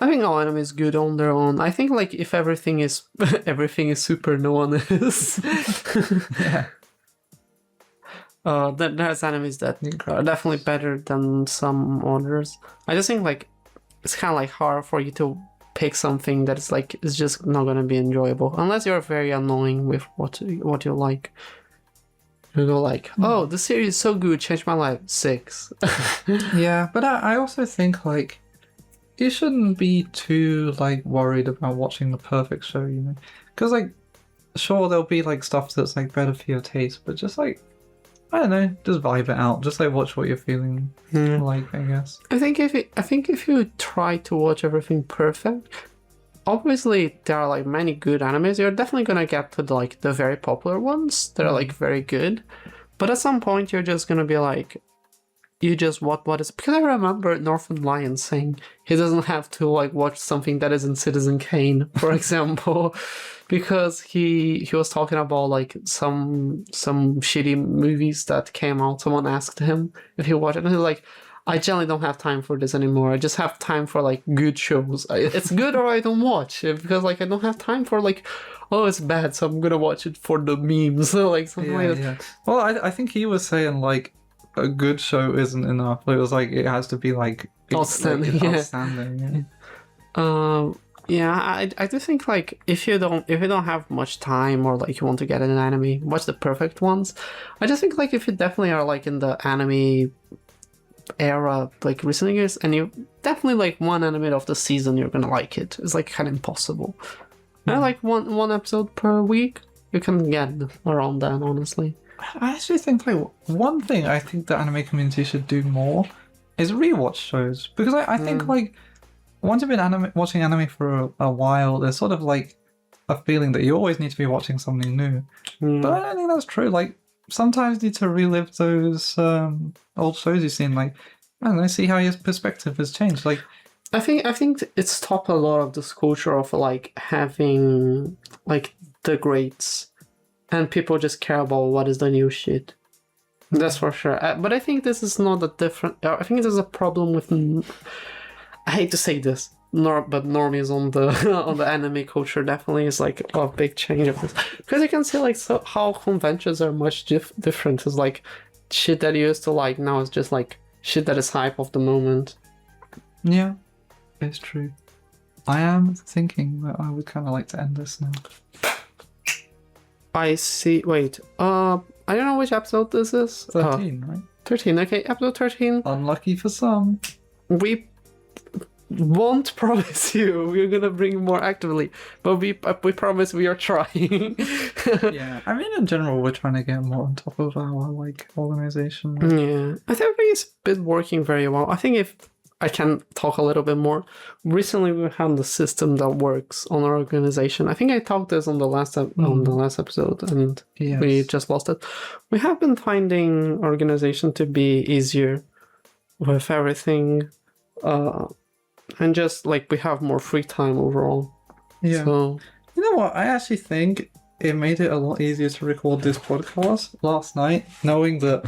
[SPEAKER 3] I think all anime is good on their own. I think like if everything is super, no one is.
[SPEAKER 2] Yeah.
[SPEAKER 3] There's animes that are definitely better than some others. I just think like it's kind of like hard for you to pick something that is like it's just not gonna be enjoyable unless you're very annoying with what you like. You go like, oh, the series is so good, changed my life. 6.
[SPEAKER 2] Yeah, but I also think like you shouldn't be too like worried about watching the perfect show, you know, because like sure there'll be like stuff that's like better for your taste, but just like I don't know, just vibe it out. Just like watch what you're feeling like, I guess.
[SPEAKER 3] I think if you try to watch everything perfect, obviously there are like many good animes. You're definitely gonna get to the very popular ones that are like very good, but at some point you're just gonna be like, you just what is, because I remember Northern Lion saying he doesn't have to like watch something that isn't Citizen Kane, for example, because he was talking about like some shitty movies that came out. Someone asked him if he watched it, and he was like, I generally don't have time for this anymore. I just have time for like good shows. It's good or I don't watch it because like I don't have time for like, oh, it's bad, so I'm gonna watch it for the memes, like something like that.
[SPEAKER 2] Yeah. Well, I think he was saying like a good show isn't enough. It was like it has to be like
[SPEAKER 3] Outstanding.
[SPEAKER 2] like,
[SPEAKER 3] Yeah.
[SPEAKER 2] outstanding. Yeah.
[SPEAKER 3] Yeah, I do think like if you don't have much time or like you want to get an anime, watch the perfect ones. I just think like if you definitely are like in the anime era like recent years and you definitely like one anime of the season, you're gonna like it. It's like kind of impossible. I like one episode per week. You can get around that, honestly.
[SPEAKER 2] I actually think like one thing I think the anime community should do more is rewatch shows, because I think like once you've been watching anime for a while, there's sort of like a feeling that you always need to be watching something new. But I don't think that's true. Like sometimes you need to relive those old shows you've seen. Like I don't know, see how your perspective has changed. Like
[SPEAKER 3] I think it stopped a lot of this culture of like having like the greats, and people just care about what is the new shit. That's for sure. But I think this is not a different. I think there's a problem with. I hate to say this, but normies on the on the anime culture definitely is like a big change of this, because you can see like how conventions are much different. It's like shit that you used to like now is just like shit that is hype of the moment.
[SPEAKER 2] yeah, it's true. I am thinking that I would kind of like to end this now.
[SPEAKER 3] I see. Wait. I don't know which episode this is.
[SPEAKER 2] 13, right?
[SPEAKER 3] 13. Okay, episode 13.
[SPEAKER 2] Unlucky for some.
[SPEAKER 3] We won't promise you we're gonna bring more actively, but we promise we are trying.
[SPEAKER 2] Yeah, I mean in general we're trying to get more on top of our like organization.
[SPEAKER 3] Yeah, I think it's been working very well. I think if I can talk a little bit more, recently we found the system that works on our organization. I think I talked this on the last episode, and
[SPEAKER 2] Yes.
[SPEAKER 3] we just lost it. We have been finding organization to be easier with everything. And just like we have more free time overall.
[SPEAKER 2] Yeah.
[SPEAKER 3] So
[SPEAKER 2] You know what? I actually think it made it a lot easier to record this podcast last night, knowing that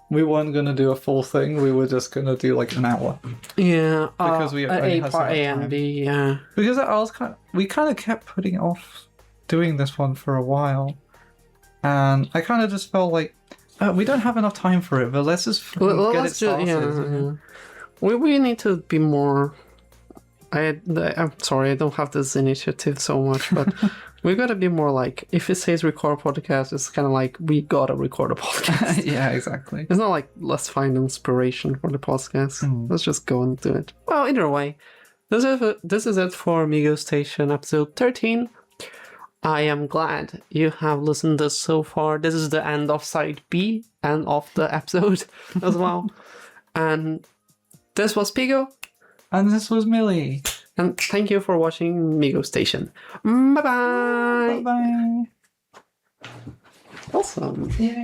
[SPEAKER 2] we weren't going to do a full thing. We were just going to do like an hour.
[SPEAKER 3] yeah,
[SPEAKER 2] Because we only had so
[SPEAKER 3] part
[SPEAKER 2] much
[SPEAKER 3] A and
[SPEAKER 2] time.
[SPEAKER 3] B. Yeah,
[SPEAKER 2] Because we kind of kept putting off doing this one for a while. And I kind of just felt like, we don't have enough time for it, but let's just get
[SPEAKER 3] let's
[SPEAKER 2] it started.
[SPEAKER 3] yeah. We need to be more. I'm sorry, I don't have this initiative so much, but we gotta be more like, if it says record podcast, it's kind of like we gotta record a podcast.
[SPEAKER 2] Yeah, exactly.
[SPEAKER 3] It's not like let's find inspiration for the podcast. Let's just go and do it. Well, either way, this is it for migostation episode 13. I am glad you have listened this so far. This is the end of side B and of the episode as well. And this was Pigo.
[SPEAKER 2] And this was Millie.
[SPEAKER 3] And thank you for watching migostation. Bye bye.
[SPEAKER 2] Bye bye.
[SPEAKER 3] Awesome.
[SPEAKER 2] Yeah.